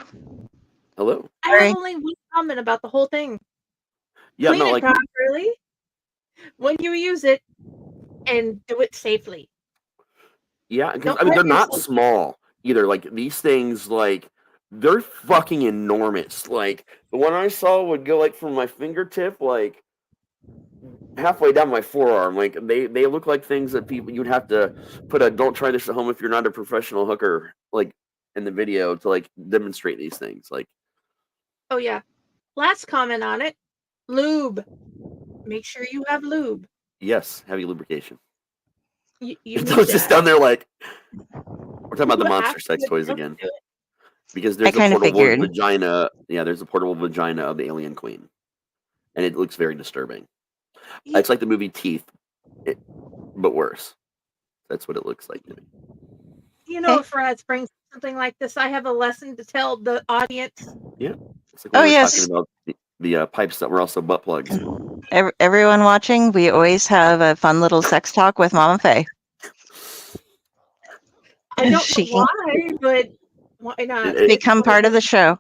Hello. I have only one comment about the whole thing. Yeah, Clean it properly when you use it, and do it safely. Yeah, because they're not small either. Like these things, like they're fucking enormous. Like the one I saw would go like from my fingertip, like halfway down my forearm. Like they look like things that people you'd have to put a "don't try this at home if you're not a professional hooker" like in the video to like demonstrate these things. Like, oh yeah. Last comment on it: lube. Make sure you have lube. yes, heavy lubrication. You I was just down there like, we're talking about the You monster have sex to toys do again. it. Because there's a kinda portable figured. vagina. Yeah, there's a portable vagina of the alien queen, and it looks very disturbing. Yeah. It's like the movie Teeth, but worse. That's what it looks like to me. You know, Okay. if Raz brings something like this, I have a lesson to tell the audience. Yeah, it's like Oh, we were yes. talking about the pipes that were also butt plugs. Everyone watching, we always have a fun little sex talk with Mama Faye. I don't She know can why, but why not? become part of the show.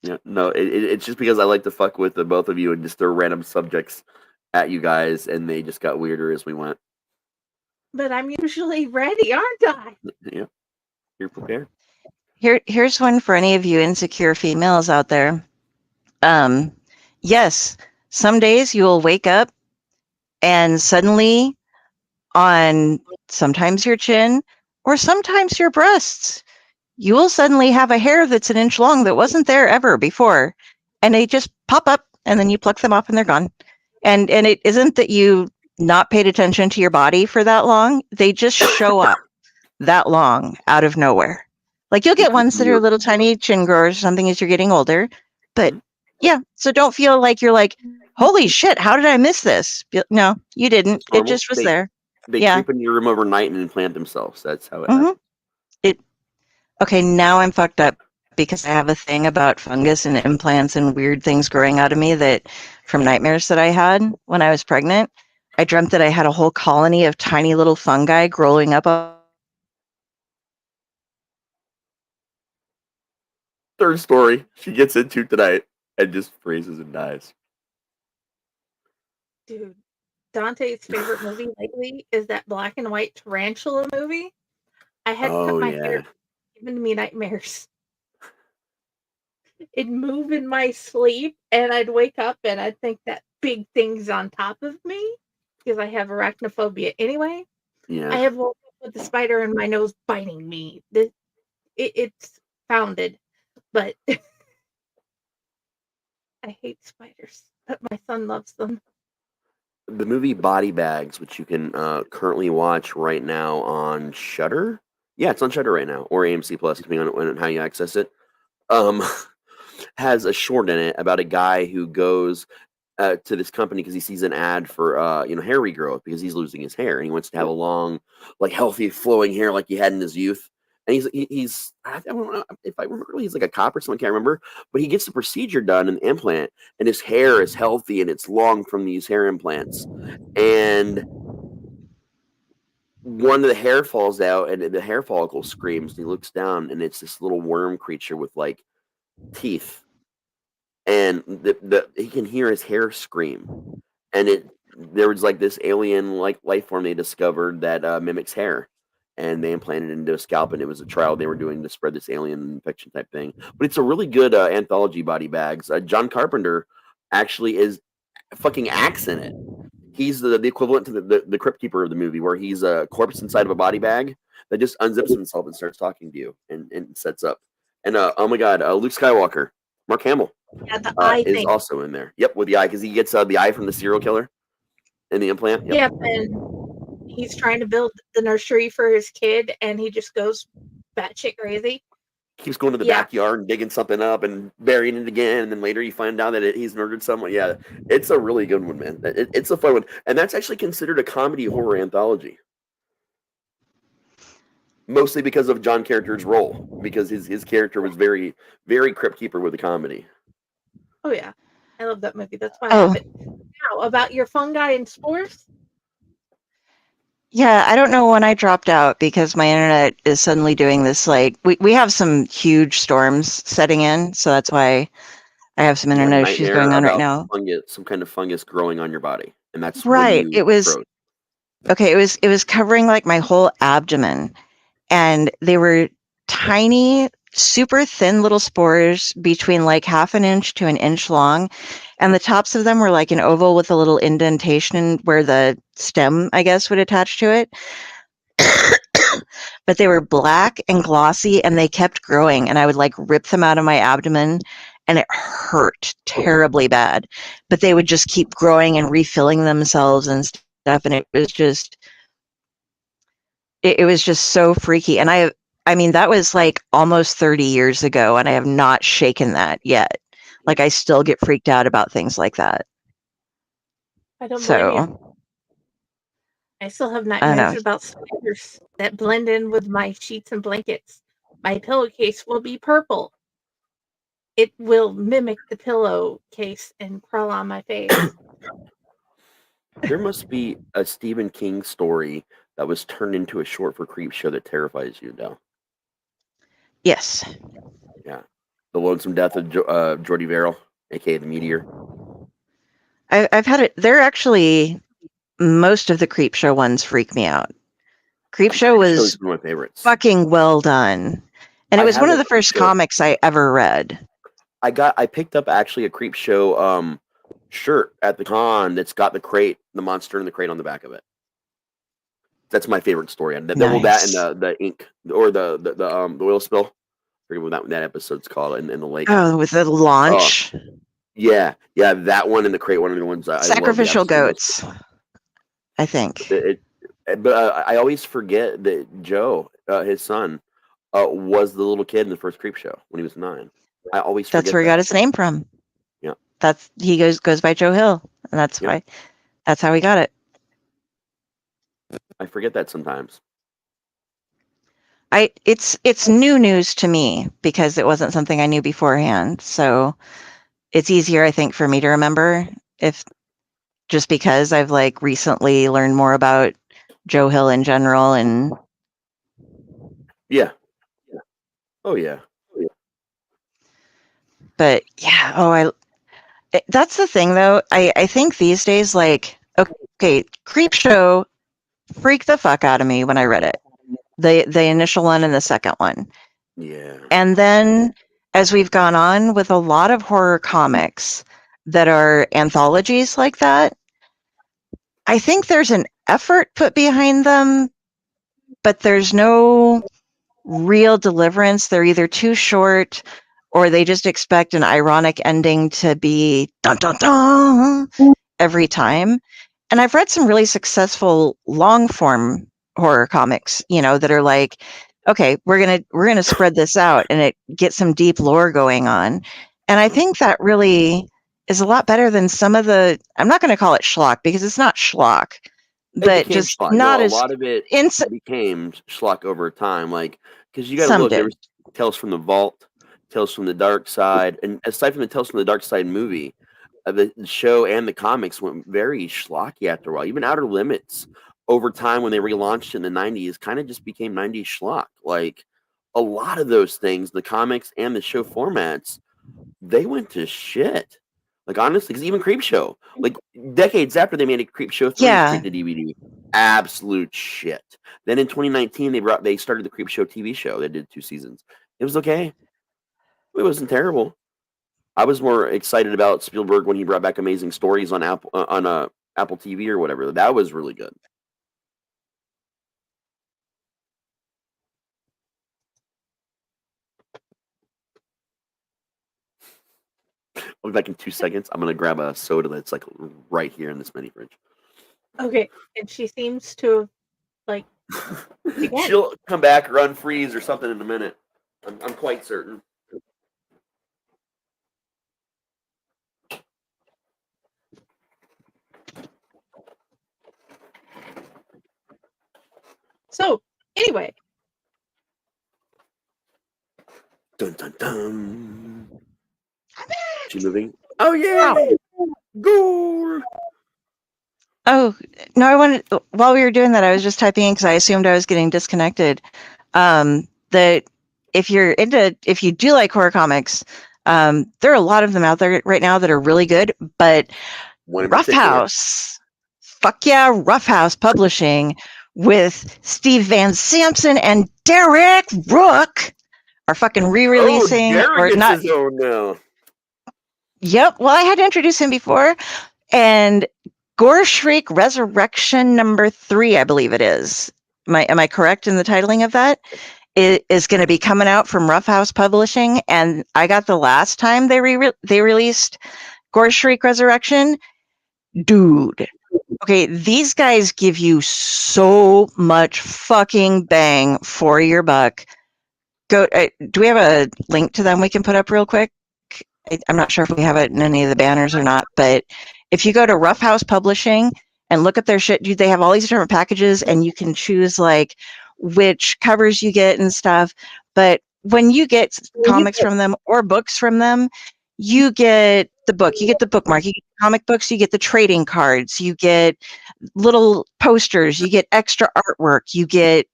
Yeah, no, it's just because I like to fuck with the both of you and just throw random subjects at you guys, and they just got weirder as we went. But I'm usually ready, aren't I? Yeah, you're prepared. Here's one for any of you insecure females out there. Yes, some days you will wake up and suddenly on sometimes your chin or sometimes your breasts, you will suddenly have a hair that's an inch long that wasn't there ever before. And they just pop up and then you pluck them off and they're gone. And it isn't that you not paid attention to your body for that long. They just show up that long out of nowhere. Like you'll get ones that are little tiny chin growers or something as you're getting older. But yeah, so don't feel like you're like, holy shit, how did I miss this? No, you didn't. It just was there. They Yeah. creep into your room overnight and implant themselves. That's how it Mhm. happens. Okay, now I'm fucked up because I have a thing about fungus and implants and weird things growing out of me that from nightmares that I had when I was pregnant. I dreamt that I had a whole colony of tiny little fungi growing up. Third story she gets into tonight and just freezes and dies. Dude, Dante's favorite movie lately is that black and white tarantula movie. I had to cut my hair, giving me nightmares. It'd move in my sleep, and I'd wake up and I'd think that big thing's on top of me because I have arachnophobia anyway. Yeah. I have woke up with the spider in my nose biting me. It's founded, but I hate spiders. But my son loves them. The movie Body Bags, which you can currently watch right now on Shudder. Yeah, it's on Shudder right now, or AMC Plus, depending on how you access it. Has a short in it about a guy who goes to this company because he sees an ad for hair regrowth because he's losing his hair and he wants to have a long, like healthy, flowing hair like he had in his youth. And he's I don't know if I remember, he's like a cop or something, I can't remember. But he gets the procedure done, an implant, and his hair is healthy and it's long from these hair implants. And one of the hair falls out, and the hair follicle screams. And he looks down, and it's this little worm creature with like teeth, and he can hear his hair scream. And there was like this alien like life form they discovered that mimics hair. And they implanted it into a scalp, and it was a trial they were doing to spread this alien infection type thing. But it's a really good anthology, Body Bags. John Carpenter actually is fucking acts in it. He's the equivalent to the Crypt Keeper of the movie, where he's a corpse inside of a body bag that just unzips himself and starts talking to you and sets up. And oh my God, Luke Skywalker, Mark Hamill, Yeah, the eye is thing. also in there. Yep, with the eye, because he gets the eye from the serial killer in the implant. Yep, and he's trying to build the nursery for his kid, and he just goes batshit crazy. Keeps going to the backyard and digging something up and burying it again, and then later you find out that he's murdered someone. Yeah, it's a really good one, man. It's a fun one, and that's actually considered a comedy horror anthology, mostly because of John Carpenter's role, because his character was very, very Crypt Keeper with the comedy. Oh yeah, I love that movie. That's why I have it. Now about your fungi and spores. Yeah, I don't know when I dropped out because my internet is suddenly doing this. Like we have some huge storms setting in, so that's why I have some internet issues going on right now. Some kind of fungus growing on your body, and that's right. It was okay. It was covering like my whole abdomen, and they were tiny, super thin little spores between like half an inch to an inch long. And the tops of them were like an oval with a little indentation where the stem, I guess, would attach to it. But they were black and glossy and they kept growing, and I would like rip them out of my abdomen and it hurt terribly bad. But they would just keep growing and refilling themselves and stuff, and it was just so freaky. And I mean, that was like almost 30 years ago, and I have not shaken that yet. Like, I still get freaked out about things like that. I don't blame you. I still have nightmares about spiders that blend in with my sheets and blankets. My pillowcase will be purple. It will mimic the pillowcase and crawl on my face. There must be a Stephen King story that was turned into a short for Creepshow that terrifies you, Del. Yes. Yeah. The Lonesome Death of Jordy Verrill, a.k.a. the Meteor. I've had it. They're actually... most of the Creepshow ones freak me out. Creepshow was one of my favorites. Fucking well done. And it was one of the first comics I ever read. I picked up actually a Creepshow shirt at the con that's got the monster in the crate on the back of it. That's my favorite story. And that and the ink or the oil spill. I forget what that episode's called in the lake. Oh, with the launch. Yeah, that one and the crate, one of the ones I Sacrificial goats. I think. But I always forget that Joe, his son, was the little kid in the first Creepshow when he was 9. I always forget that's where he got his name from. Yeah, he goes by Joe Hill, and that's why. That's how he got it. I forget that sometimes. It's new news to me because it wasn't something I knew beforehand. So it's easier, I think, for me to remember just because I've like recently learned more about Joe Hill in general. And yeah. Oh yeah. But yeah, that's the thing though. I think these days, like, okay, Creepshow freaked the fuck out of me when I read it. The initial one and the second one. Yeah. And then as we've gone on with a lot of horror comics that are anthologies like that, I think there's an effort put behind them, but there's no real deliverance. They're either too short or they just expect an ironic ending to be dun dun dun every time. And I've read some really successful long form horror comics, that are like, okay, we're gonna spread this out and it gets some deep lore going on. And I think that really is a lot better than some of the, I'm not going to call it schlock because it's not schlock, but just schlock. Not as a lot of it became schlock over time. Like, because you got to look, there was Tales from the Vault, Tales from the Dark Side, and aside from the Tales from the Dark Side movie, the show and the comics went very schlocky after a while. Even Outer Limits, over time when they relaunched in the 90s, kind of just became 90s schlock. Like, a lot of those things, the comics and the show formats, they went to shit. Like, honestly, because even Creepshow, like decades after they made a Creepshow 3 straight to DVD, absolute shit. Then in 2019, they started the Creepshow TV show. They did 2 seasons. It was okay. It wasn't terrible. I was more excited about Spielberg when he brought back Amazing Stories on Apple TV or whatever. That was really good. I'll be back in 2 seconds. I'm gonna grab a soda that's like right here in this mini fridge. Okay, and she seems to like. She'll come back or unfreeze or something in a minute. I'm quite certain. So anyway. Dun dun dun. She moving? Oh yeah! Goal! Oh no! I wanted, while we were doing that, I was just typing in because I assumed I was getting disconnected. That if you do like horror comics, there are a lot of them out there right now that are really good. But Roughhouse, fuck yeah, Roughhouse Publishing with Steve Van Samson and Derek Rook are fucking Oh, re-releasing Derek or gets not. his own now. Yep. Well, I had to introduce him before, and Gore Shriek Resurrection #3, I believe it is. Am I correct in the titling of that? It is going to be coming out from Rough House Publishing, and I got the last time they released Gore Shriek Resurrection. Dude, okay, these guys give you so much fucking bang for your buck. Go. Do we have a link to them we can put up real quick? I'm not sure if we have it in any of the banners or not, but if you go to Rough House Publishing and look at their shit, dude, they have all these different packages, and you can choose like which covers you get and stuff. But when you get comics from them or books from them, you get the book, you get the bookmark, you get comic books, you get the trading cards, you get little posters, you get extra artwork, you get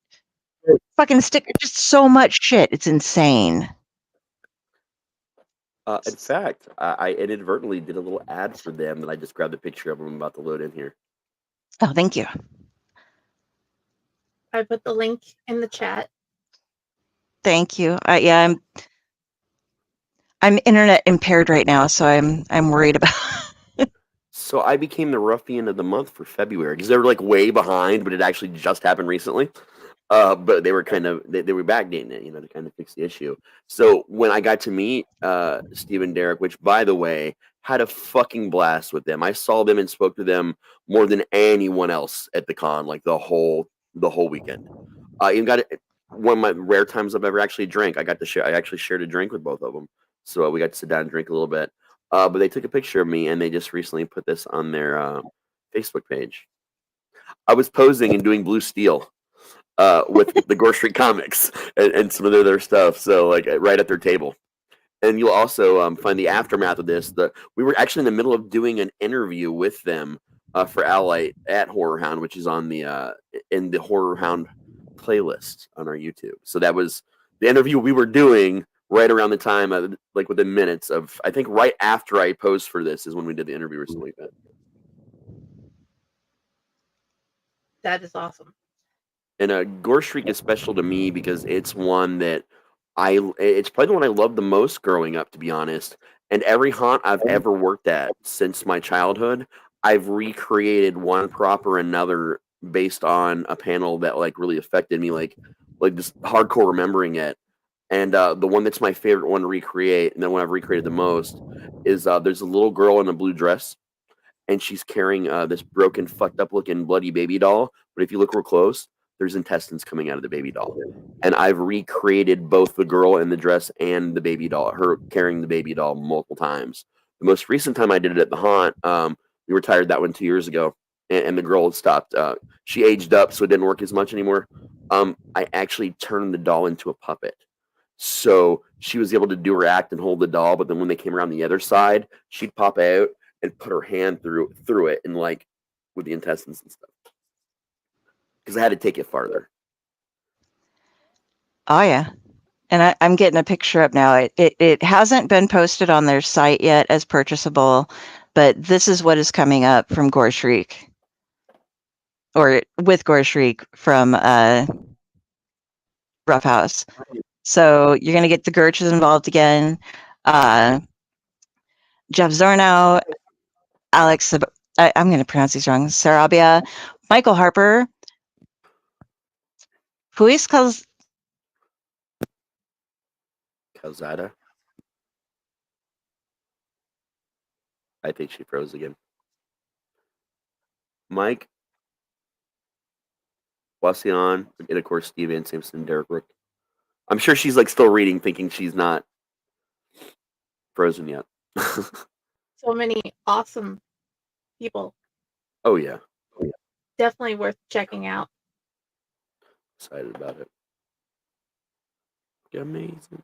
fucking stickers, just so much shit. It's insane. In fact, I inadvertently did a little ad for them, and I just grabbed a picture of them about to load in here. Oh, thank you. I put the link in the chat. Thank you. Yeah, I'm internet impaired right now, so I'm worried about. So I became the ruffian of the month for February because they were like way behind, but it actually just happened recently. But they were kind of they were backdating it, to kind of fix the issue. So when I got to meet Steve and Derek, which by the way had a fucking blast with them, I saw them and spoke to them more than anyone else at the con, like the whole weekend. Even got it one of my rare times I've ever actually drank. I actually shared a drink with both of them, so we got to sit down and drink a little bit. But they took a picture of me and they just recently put this on their Facebook page. I was posing and doing Blue Steel with the Gore Street comics and some of their stuff. So like right at their table. And you'll also find the aftermath of this. We were actually in the middle of doing an interview with them for Elliott at Horror Hound, which is on the in the Horror Hound playlist on our YouTube. So that was the interview we were doing right around the time, like within minutes of, I think right after I posed for this is when we did the interview or something like that. That is awesome. And Gore Shriek is special to me because it's one that it's probably the one I loved the most growing up, to be honest. And every haunt I've ever worked at since my childhood, I've recreated one prop or another based on a panel that like really affected me, like just hardcore remembering it. And the one that's my favorite one to recreate, and the one I've recreated the most, is there's a little girl in a blue dress, and she's carrying this broken, fucked up looking, bloody baby doll. But if you look real close, there's intestines coming out of the baby doll. And I've recreated both the girl in the dress and the baby doll, her carrying the baby doll multiple times. The most recent time I did it at the haunt, we retired that one 2 years ago, and the girl had stopped. She aged up, so it didn't work as much anymore. I actually turned the doll into a puppet. So she was able to do her act and hold the doll, but then when they came around the other side, she'd pop out and put her hand through it and like with the intestines and stuff. Because I had to take it farther. Oh yeah, and I'm getting a picture up now. It hasn't been posted on their site yet as purchasable, but this is what is coming up from Gore Shriek, or with Gore Shriek from Rough House. So you're gonna get the Gurches involved again. Jeff Zornow, Alex, I'm going to pronounce these wrong, Sarabia, Michael Harper, Puis Calzada. I think she froze again. Mike, Wasion, and of course Steve Van Simpson, Derek Rook. I'm sure she's like still reading, thinking she's not frozen yet. So many awesome people. Oh yeah. Definitely worth checking out. Excited about it. Amazing.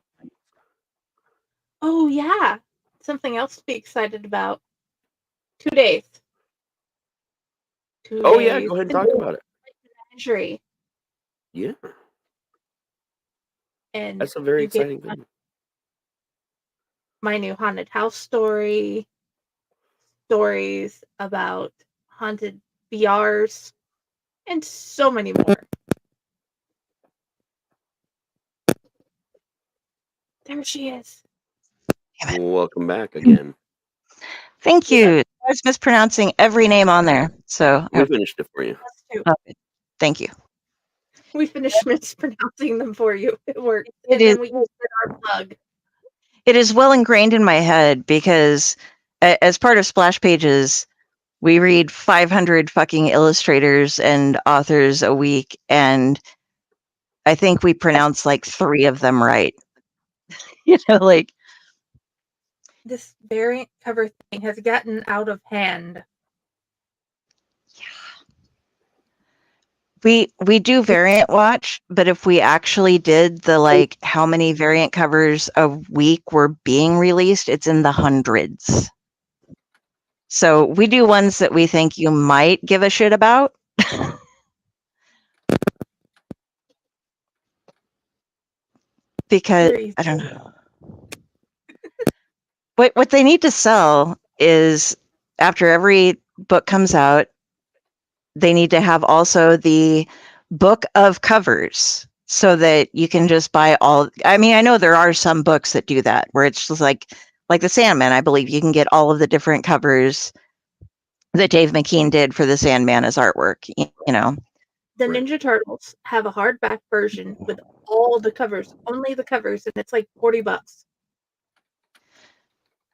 Oh yeah. Something else to be excited about. 2 days. Oh yeah, go ahead and talk about it. Menagerie. Yeah. And that's a very exciting thing. My new haunted house story, stories about haunted BRs, and so many more. There she is. Welcome back again. Thank you. I was mispronouncing every name on there, so We finished it for you. Us too. thank you. We finished mispronouncing them for you. It worked. It And is- then we used our plug. It is well ingrained in my head because as part of Splash Pages, we read 500 fucking illustrators and authors a week, and I think we pronounce like 3 of them right. Like This variant cover thing has gotten out of hand. we do variant watch, but if we actually did the like how many variant covers a week were being released, it's in the hundreds. So we do ones that we think you might give a shit about. Because I don't know. What they need to sell is after every book comes out, they need to have also the book of covers so that you can just buy all. I mean, I know there are some books that do that where it's just like the Sandman. I believe you can get all of the different covers that Dave McKean did for the Sandman as artwork. You know, The Ninja Turtles have a hardback version with all the covers, only the covers, and it's like $40.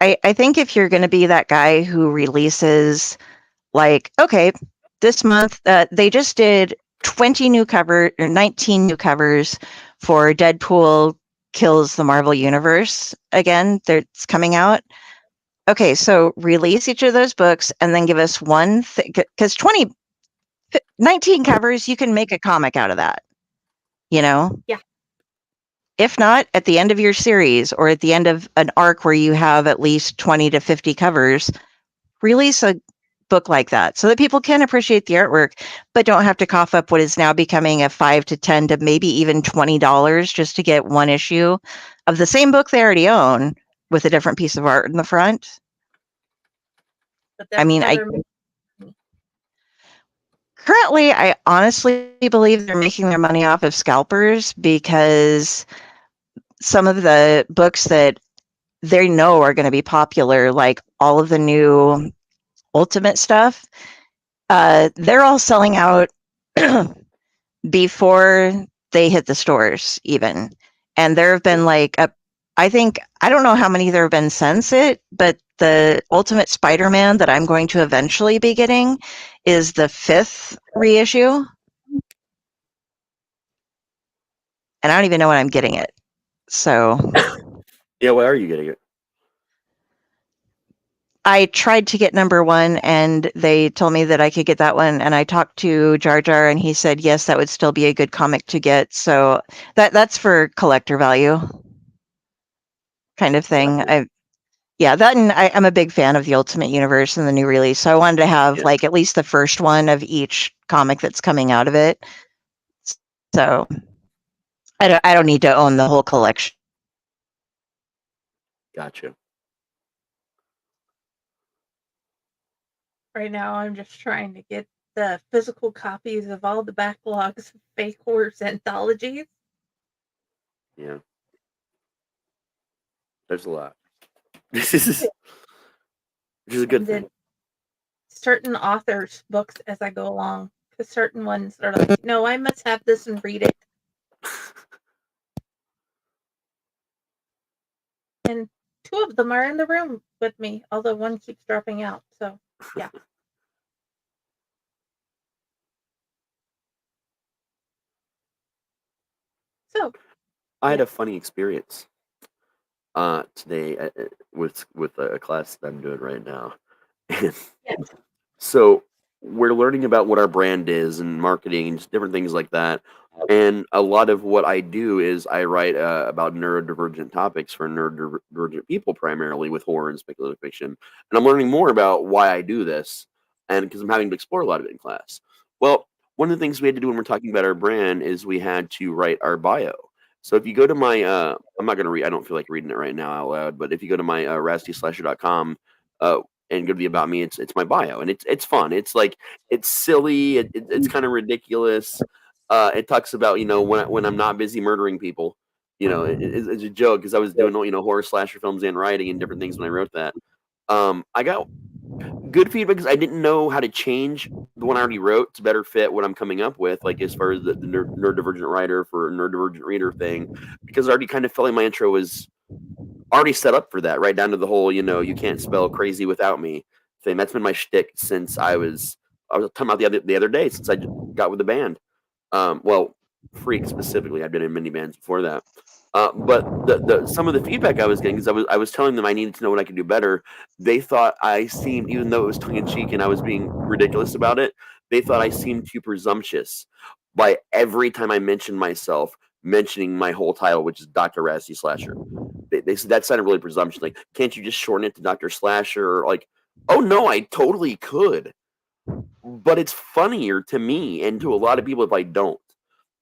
I think if you're going to be that guy who releases, like, okay, this month they just did 20 new cover or 19 new covers for Deadpool Kills the Marvel Universe. Again, it's coming out. Okay, so release each of those books and then give us one thing, because 19 covers, you can make a comic out of that, you know? Yeah. If not, at the end of your series or at the end of an arc where you have at least 20 to 50 covers, release a book like that so that people can appreciate the artwork, but don't have to cough up what is now becoming a $5 to $10 to maybe even $20 just to get one issue of the same book they already own with a different piece of art in the front. But I mean, currently, I honestly believe they're making their money off of scalpers because some of the books that they know are going to be popular, like all of the new Ultimate stuff, they're all selling out before they hit the stores even. And there have been like I don't know how many there have been since it, but the Ultimate Spider-Man that I'm going to eventually be getting is the 5th reissue. And I don't even know when I'm getting it. So Yeah, why are you getting it? I tried to get number 1 and they told me that I could get that one. And I talked to Jar Jar and he said, yes, that would still be a good comic to get. So that's for collector value kind of thing. That, and I'm a big fan of the Ultimate Universe and the new release. So I wanted to have like at least the first one of each comic that's coming out of it. So I don't need to own the whole collection. Gotcha. Right now, I'm just trying to get the physical copies of all the backlogs of Fake Horrors anthologies. Yeah. There's a lot. Which is a good thing. Certain authors' books as I go along. Because certain ones are like, no, I must have this and read it. And 2 of them are in the room with me, although one keeps dropping out. So, yeah. So, I had a funny experience today with a class that I'm doing right now. So we're learning about what our brand is and marketing and just different things like that. And a lot of what I do is I write about neurodivergent topics for neurodivergent people, primarily with horror and speculative fiction. And I'm learning more about why I do this, and because I'm having to explore a lot of it in class. Well, one of the things we had to do when we're talking about our brand is we had to write our bio. So if you go to my, I'm not going to read, I don't feel like reading it right now out loud, but if you go to my RazTSlasher.com and go to the About Me, it's my bio, and it's fun. It's like, it's silly, it's kind of ridiculous. It talks about, when I'm not busy murdering people, it's a joke because I was doing horror slasher films and writing and different things when I wrote that. I got good feedback because I didn't know how to change the one I already wrote to better fit what I'm coming up with, like as far as the neurodivergent writer for neurodivergent reader thing, because I already kind of felt like my intro was already set up for that, right down to the whole, you can't spell crazy without me thing. That's been my shtick since I was talking about the other day, since I got with the band. Well, Freak specifically, I've been in many bands before that. But the some of the feedback I was getting, because I was telling them I needed to know what I could do better. They thought I seemed, even though it was tongue in cheek and I was being ridiculous about it, they thought I seemed too presumptuous by every time I mentioned myself, mentioning my whole title, which is Dr. Raz T Slasher. They said that sounded really presumptuous. Like, can't you just shorten it to Dr. Slasher? Or like, oh no, I totally could. But it's funnier to me and to a lot of people if I don't.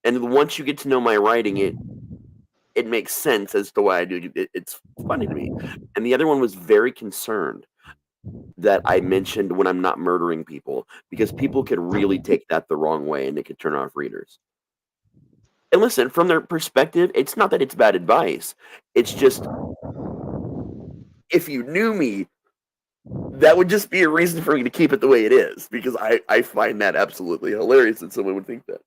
And once you get to know my writing, it makes sense as to why I do it. It's funny to me. And the other one was very concerned that I mentioned when I'm not murdering people, because people could really take that the wrong way and it could turn off readers. And listen, from their perspective, it's not that it's bad advice. It's just, if you knew me, that would just be a reason for me to keep it the way it is, because I find that absolutely hilarious that someone would think that.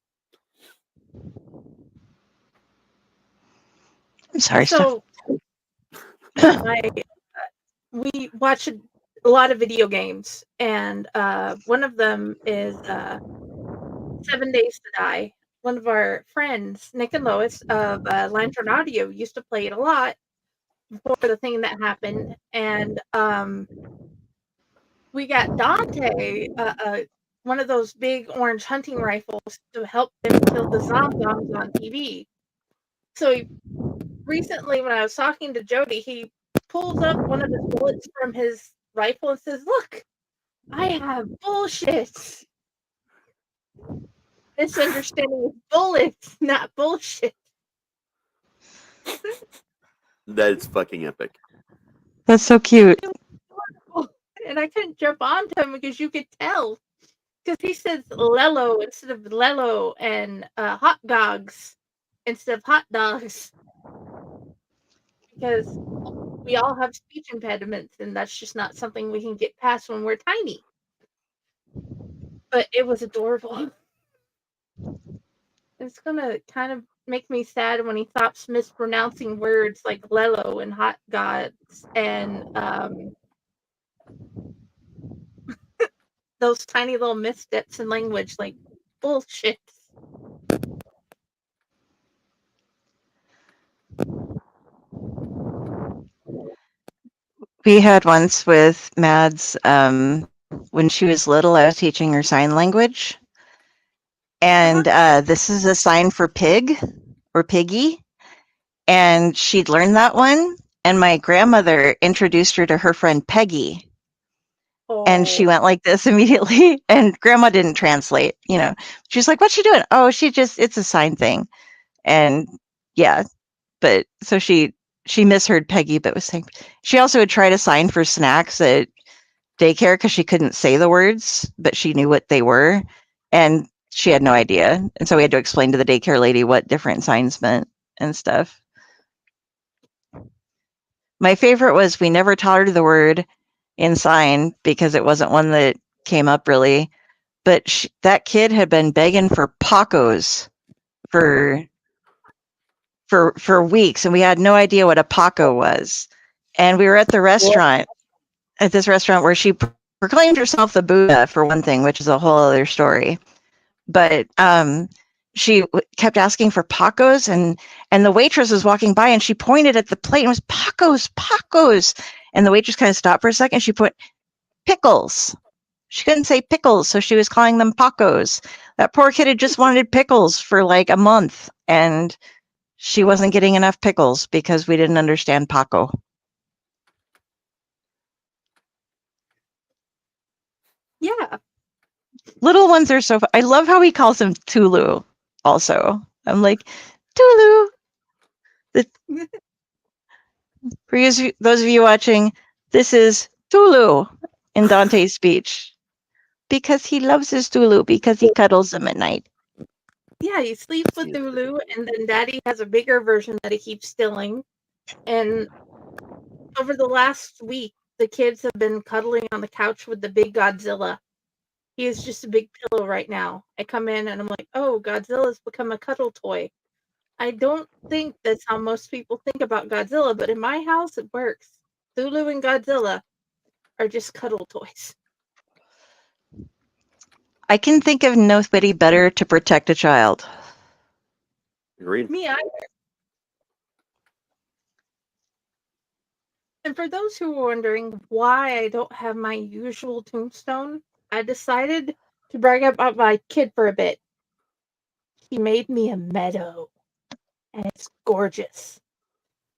I'm sorry. So, we watch a lot of video games, and one of them is 7 Days to Die. One of our friends, Nick and Lois of Lantern Audio, used to play it a lot before the thing that happened, and we got Dante one of those big orange hunting rifles to help them kill the zombies on TV. So recently, when I was talking to Jody, he pulls up one of his bullets from his rifle and says, "Look, I have bullshit. Misunderstanding is bullets, not bullshit." That's fucking epic. That's so cute. And I couldn't jump onto him because you could tell. Because he says Lelo instead of Lelo, and hot dogs instead of hot dogs. Because we all have speech impediments, and that's just not something we can get past when we're tiny. But it was adorable. It's gonna kind of make me sad when he stops mispronouncing words like Lelo and hot gods and those tiny little missteps in language like bullshit. We had once with Mads, when she was little, I was teaching her sign language. And this is a sign for pig or piggy. And she'd learned that one. And my grandmother introduced her to her friend Peggy. And she went like this immediately. And grandma didn't translate, She's like, "What's she doing?" "Oh, it's a sign thing." And yeah, but so she misheard Peggy, but was saying, she also had tried a sign for snacks at daycare because she couldn't say the words, but she knew what they were. And she had no idea. And so we had to explain to the daycare lady what different signs meant and stuff. My favorite was we never taught her the word in sign because it wasn't one that came up really. But that kid had been begging for Pacos for weeks, and we had no idea what a Paco was. And we were at the restaurant, at this restaurant where she proclaimed herself the Buddha, for one thing, which is a whole other story. But she kept asking for Pacos, and the waitress was walking by, and she pointed at the plate and was Pacos, Pacos. And the waitress kind of stopped for a second. She put pickles. She couldn't say pickles, so she was calling them Pacos. That poor kid had just wanted pickles for like a month, and she wasn't getting enough pickles because we didn't understand Paco. Yeah. Little ones are so I love how he calls him Tulu also. I'm like, Tulu. For those of you watching, this is Tulu in Dante's speech. Because he loves his Tulu, because he cuddles him at night. Yeah, he sleeps with Lulu, and then Daddy has a bigger version that he keeps stealing. And over the last week, the kids have been cuddling on the couch with the big Godzilla. He is just a big pillow right now. I come in and I'm like, oh, Godzilla's become a cuddle toy. I don't think that's how most people think about Godzilla, but in my house, it works. Lulu and Godzilla are just cuddle toys. I can think of nobody better to protect a child. Agreed. Me either. And for those who are wondering why I don't have my usual tombstone, I decided to brag about my kid for a bit. He made me a meadow, and it's gorgeous.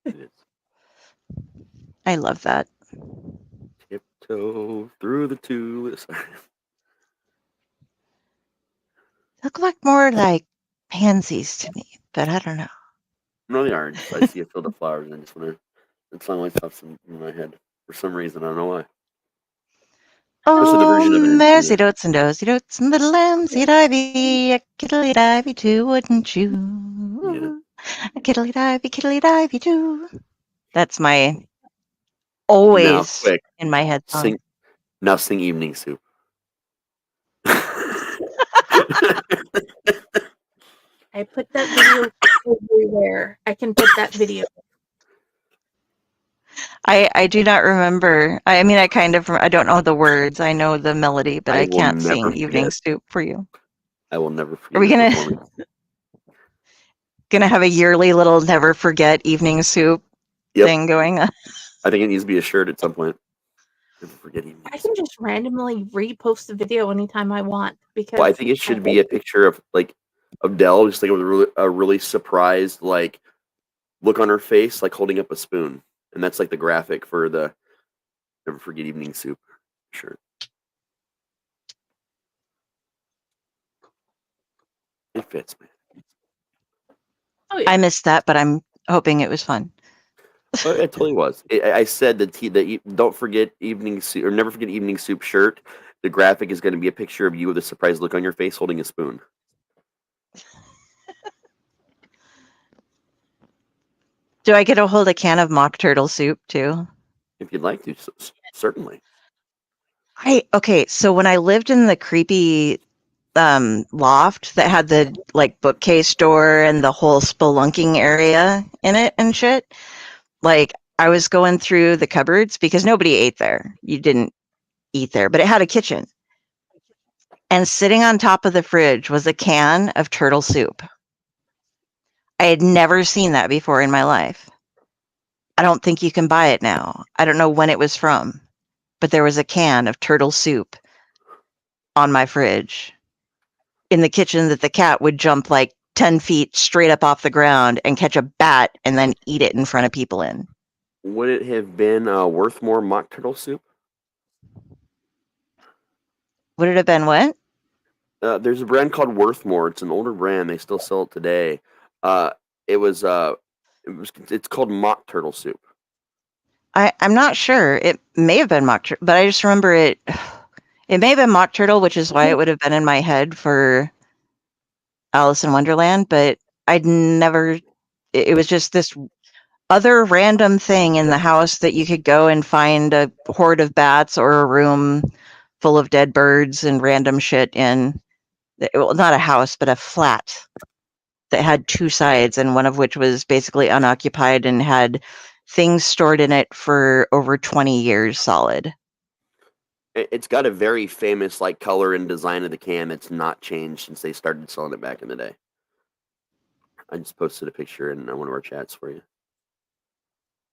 It is. I love that. Tiptoe through the tulips. Look like more like pansies to me, but I don't know. No, they aren't. I see a field of flowers and I just want to. It's on myself in my head for some reason. I don't know why. Especially the version of it Oh, in mercy Sweden. dotes and dozy dotes and little lambsy divey, a kiddly divey too, wouldn't you? A kiddly divey too. That's my Now, always quick, in my head song. sing. Now sing Evening Soup. I put that video everywhere. I can put that video. I do not remember. I mean, I don't know the words. I know the melody, but I will can't never sing Evening forget. Soup for you. I will never forget. Are we your gonna performance. have a yearly little never forget Evening Soup thing going on? I think it needs to be a shirt at some point. Never forget Evening I Soup. can just randomly repost the video anytime I want because Well, I think it should be a picture of Dell, just like with a really surprised look on her face, like holding up a spoon, and that's like the graphic for the Never Forget Evening Soup shirt. It fits, man. Oh, yeah. I missed that, but I'm hoping it was fun. Well, it totally was. I said the don't forget Evening Soup or Never Forget Evening Soup shirt. The graphic is going to be a picture of you with a surprised look on your face holding a spoon. Do I get to hold a can of mock turtle soup too? If you'd like to, certainly. Okay, so when I lived in the creepy loft that had the bookcase door and the whole spelunking area in it and shit, I was going through the cupboards because nobody ate there. You didn't eat there, but it had a kitchen. And sitting on top of the fridge was a can of turtle soup. I had never seen that before in my life. I don't think you can buy it now. I don't know when it was from, but there was a can of turtle soup on my fridge in the kitchen that the cat would jump 10 feet straight up off the ground and catch a bat and then eat it in front of people in. Would it have been Worthmore mock turtle soup? Would it have been what? There's a brand called Worthmore. It's an older brand. They still sell it today. It's called mock turtle soup. I'm not sure. It may have been mock turtle, but I just remember it. It may have been mock turtle, which is why it would have been in my head for Alice in Wonderland. But I'd never. It was just this other random thing in the house that you could go and find a horde of bats or a room full of dead birds and random shit in. Well, not a house, but a flat that had two sides, and one of which was basically unoccupied and had things stored in it for over 20 years solid. It's got a very famous color and design of the can that's not changed since they started selling it back in the day. I just posted a picture in one of our chats for you.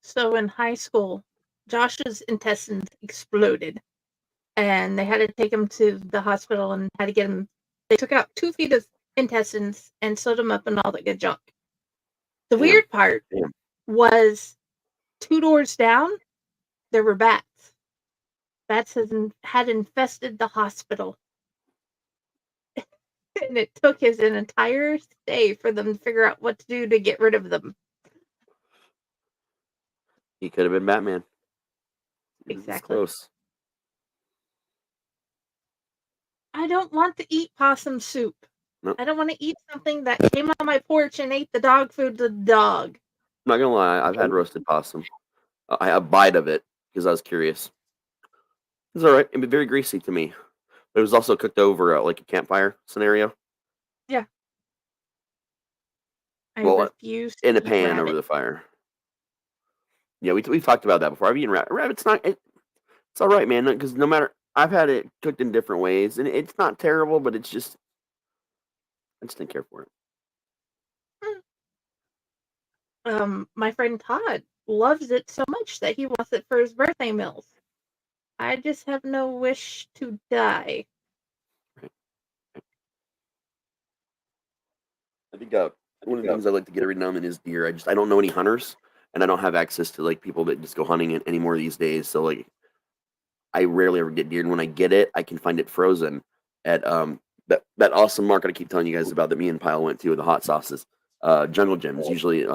So in high school, Josh's intestines exploded, and they had to take him to the hospital and had to get him. They took out 2 feet of intestines and sewed them up in all the good junk. The weird part was 2 doors down, there were bats. Bats had infested the hospital. And it took his entire stay for them to figure out what to do to get rid of them. He could have been Batman. Exactly. Close. I don't want to eat possum soup. Nope. I don't want to eat something that came on my porch and ate the dog food to the dog. I'm not gonna lie, I've had roasted possum. I had a bite of it because I was curious. It's all right. It was very greasy to me, but it was also cooked over like a campfire scenario. Yeah. I Well, refuse in to a eat pan rabbit. over the fire. Yeah, we've talked about that before. I've eaten rabbit's not. It's all right, man. Because no matter, I've had it cooked in different ways, and it's not terrible, but it's just I just didn't care for it. My friend Todd loves it so much that he wants it for his birthday meals. I just have no wish to die. I think one of the things I like to get every now and then is deer. I don't know any hunters, and I don't have access to like people that just go hunting anymore these days. So like, I rarely ever get deer, and when I get it, I can find it frozen at that awesome market I keep telling you guys about that me and Pyle went to with the hot sauces. Jungle Gyms usually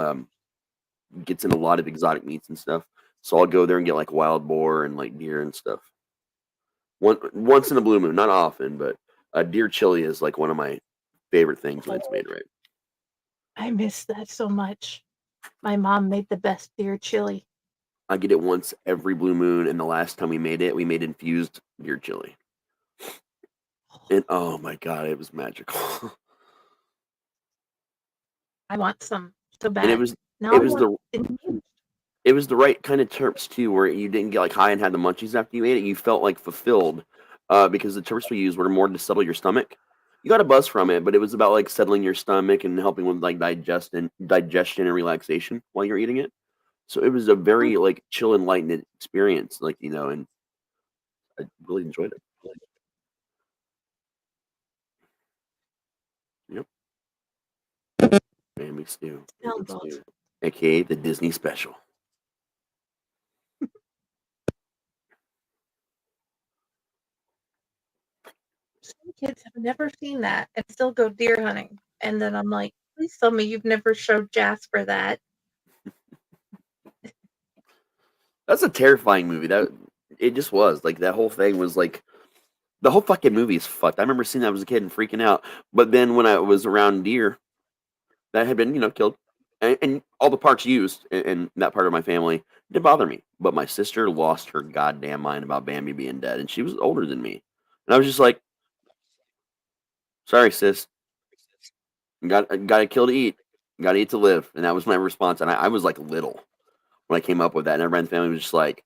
gets in a lot of exotic meats and stuff. So I'll go there and get like wild boar and like deer and stuff. Once in a blue moon, not often, but deer chili is like one of my favorite things when it's made right. I miss that so much. My mom made the best deer chili. I get it once every blue moon, and the last time we made infused deer chili. And oh my god, it was magical. I want some so bad. And it was the right kind of terps too, where you didn't get like high and had the munchies after you ate it. You felt like fulfilled because the terps we used were more to settle your stomach. You got a buzz from it, but it was about like settling your stomach and helping with like digestion and relaxation while you're eating it. So it was a very like chill, enlightened experience, like and I really enjoyed it. Yep. Family stew, aka the Disney special. Some kids have never seen that and still go deer hunting. And then I'm like, please tell me you've never showed Jasper that. That's a terrifying movie. That it just was like that whole thing was like the whole fucking movie is fucked. I remember seeing that as a kid and freaking out. But then when I was around deer that had been killed, and all the parts used in that part of my family didn't bother me. But my sister lost her goddamn mind about Bambi being dead, and she was older than me, and I was just like, "Sorry, sis, got to kill to eat, got to eat to live," and that was my response. And I was like little when I came up with that, and everybody in the family was just like,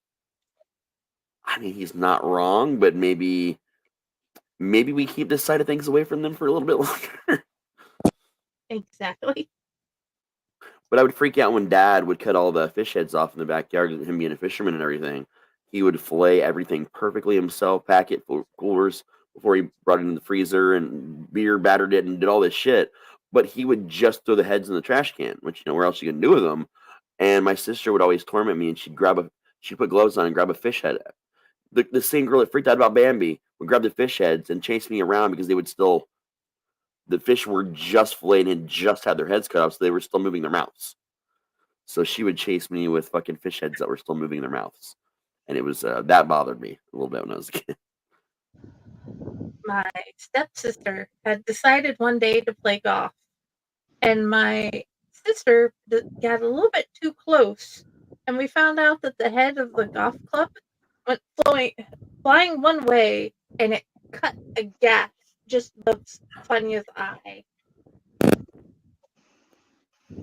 I mean, he's not wrong, but maybe we keep this side of things away from them for a little bit longer. Exactly. But I would freak out when Dad would cut all the fish heads off in the backyard, him being a fisherman and everything. He would fillet everything perfectly himself, pack it full of coolers before he brought it in the freezer and beer battered it and did all this shit. But he would just throw the heads in the trash can, which where else you can do with them. And my sister would always torment me, and she'd put gloves on and grab a fish head. The same girl that freaked out about Bambi would grab the fish heads and chase me around because the fish were just filleted and just had their heads cut off, so they were still moving their mouths. So she would chase me with fucking fish heads that were still moving their mouths. And it was, that bothered me a little bit when I was a kid. My stepsister had decided one day to play golf. And my sister got a little bit too close. And we found out that the head of the golf club went flying one way, and it cut a gash just above Sonia's eye.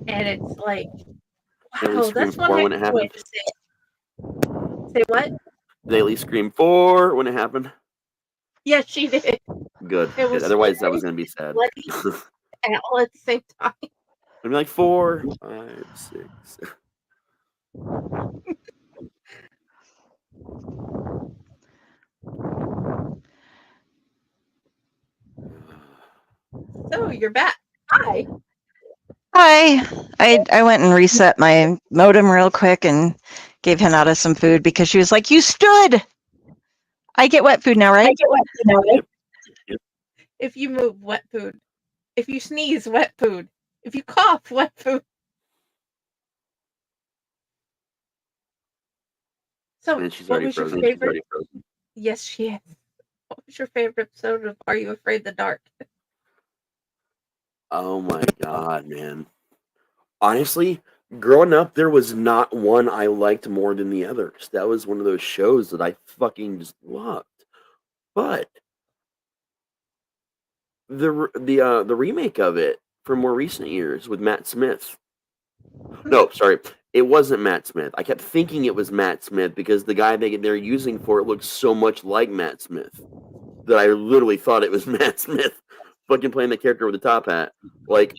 And it's like, wow, that's one when it happened. way to say what? They at least screamed 4 when it happened. Yes, she did. Good. Otherwise, that was going to be sad. All at the same time. I'd be like 4, 5, 6. So you're back. Hi. I went and reset my modem real quick and gave Hinata some food because she was like, "You stood. I get wet food now, right?" If you move, wet food. If you sneeze, wet food. If you cough, wet food. So, And she's what already was frozen. your favorite? Yes, she is. What was your favorite episode of Are You Afraid of the Dark? Oh my god, man. Honestly, growing up, there was not one I liked more than the others. That was one of those shows that I fucking just loved. But the remake of it from more recent years with Matt Smith. No, sorry, it wasn't Matt Smith. I kept thinking it was Matt Smith because the guy they're using for it looks so much like Matt Smith that I literally thought it was Matt Smith fucking playing the character with the top hat. Like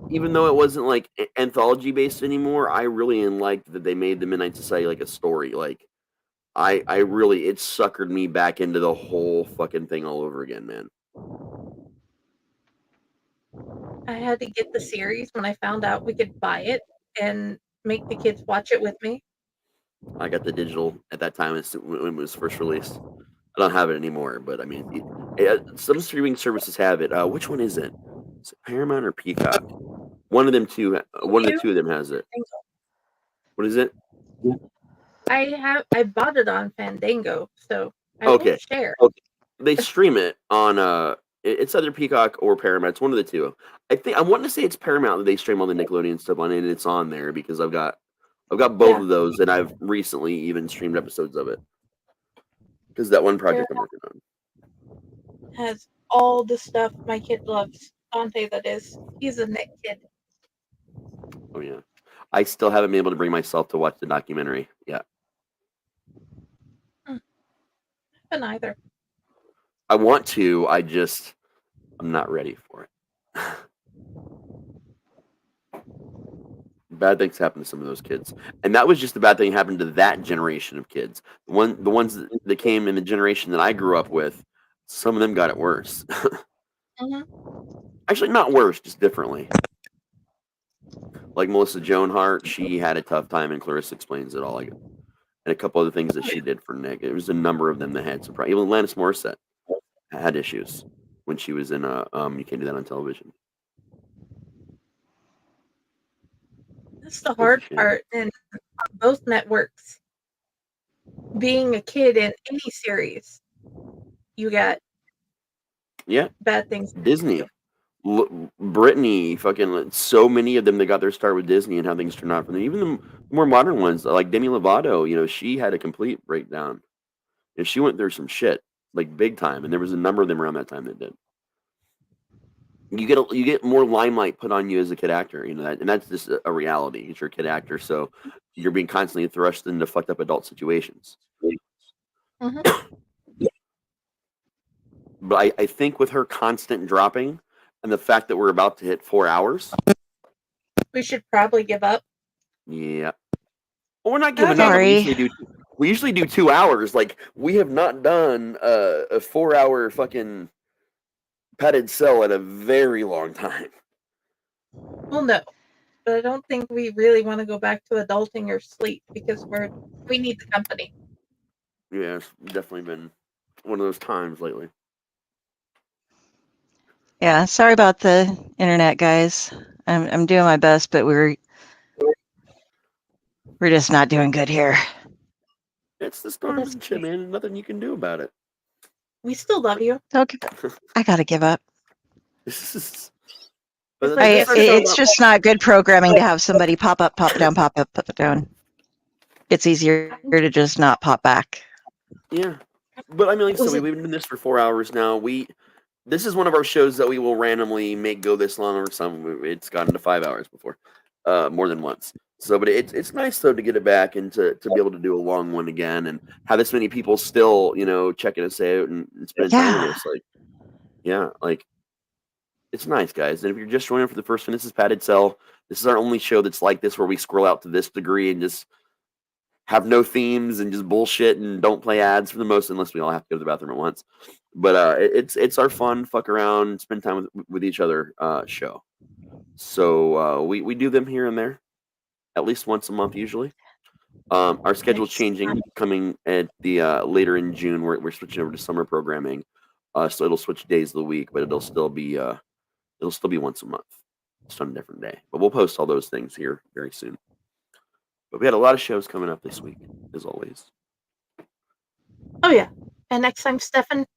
even though it wasn't like anthology based anymore, I really liked that they made the Midnight Society like a story. Like I really it suckered me back into the whole fucking thing all over again, man. I had to get the series when I found out we could buy it and make the kids watch it with me. I got the digital at that time when it was first released. I don't have it anymore, but I mean, some streaming services have it. Which one is it? Is it Paramount or Peacock? One of them two. One of the two of them has it. What is it? I bought it on Fandango, so I Okay. will share. Okay. They stream it on it's either Peacock or Paramount. It's one of the two. I want to say it's Paramount that they stream all the Nickelodeon stuff on, and it's on there because I've got both of those, and I've recently even streamed episodes of it because that one project I'm working on has all the stuff my kid loves. Dante, that is. He's a Nick kid. Oh yeah, I still haven't been able to bring myself to watch the documentary yet. And either. I want to. I'm not ready for it. Bad things happen to some of those kids, and that was just the bad thing that happened to that generation of kids. The ones that came in the generation that I grew up with, some of them got it worse. Actually, not worse, just differently. Like Melissa Joan Hart, she had a tough time, and Clarissa Explains It All. And a couple other things that she did for Nick. It was a number of them that had some problems. Even Alanis Morissette had issues when she was in You Can't Do That on Television. That's the hard part in both networks. Being a kid in any series, you got bad things. Disney, Britney, fucking so many of them that got their start with Disney and how things turned out for them. Even the more modern ones, like Demi Lovato, she had a complete breakdown. And she went through some shit, like big time. And there was a number of them around that time that did. You get more limelight put on you as a kid actor, and that's just a reality. You're a kid actor, so you're being constantly thrust into fucked up adult situations. But I think with her constant dropping and the fact that we're about to hit 4 hours, we should probably give up. Yeah. Well, we're not giving up. We usually do 2 hours. Like, we have not done a 4 hour fucking padded cell in a very long time. Well, no. But I don't think we really want to go back to adulting or sleep because we need the company. Yeah, it's definitely been one of those times lately. Yeah, sorry about the internet, guys. I'm doing my best, but we're just not doing good here. It's the storms and shit, man. Nothing you can do about it. We still love you. Okay. I gotta give up. It's just not good programming to have somebody pop up, pop down, pop up, pop down. It's easier to just not pop back. Yeah. But I mean, like I said, we've been doing this for 4 hours now. This is one of our shows that we will randomly make go this long, or it's gotten to 5 hours before, more than once. So, but it's nice though to get it back and to be able to do a long one again and have this many people still, checking us out and spending time with us. Like, it's nice, guys. And if you're just joining for the first one, this is Padded Cell. This is our only show that's like this, where we scroll out to this degree and just have no themes and just bullshit and don't play ads for the most, unless we all have to go to the bathroom at once. But it's our fun, fuck around, spend time with each other show. So we do them here and there, at least once a month usually. Our schedule's changing, coming at the later in June. We're switching over to summer programming, so it'll switch days of the week, but it'll still be once a month, just on a different day. But we'll post all those things here very soon. But we had a lot of shows coming up this week, as always. Oh yeah, and next time, Stefan,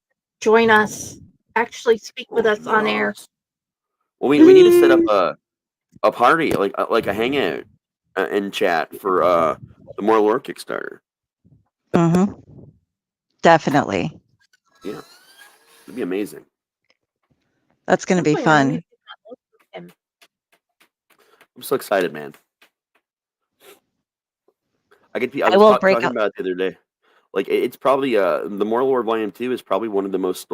join us. Actually, speak with us on air. Well, we need to set up a party, like a hangout in chat for the More Lore Kickstarter. Mm-hmm. Definitely. Yeah, it'd be amazing. That's going to be fun. I'm so excited, man. I was talking about it the other day. Like, it's probably the More Lore Volume 2 is probably one of the most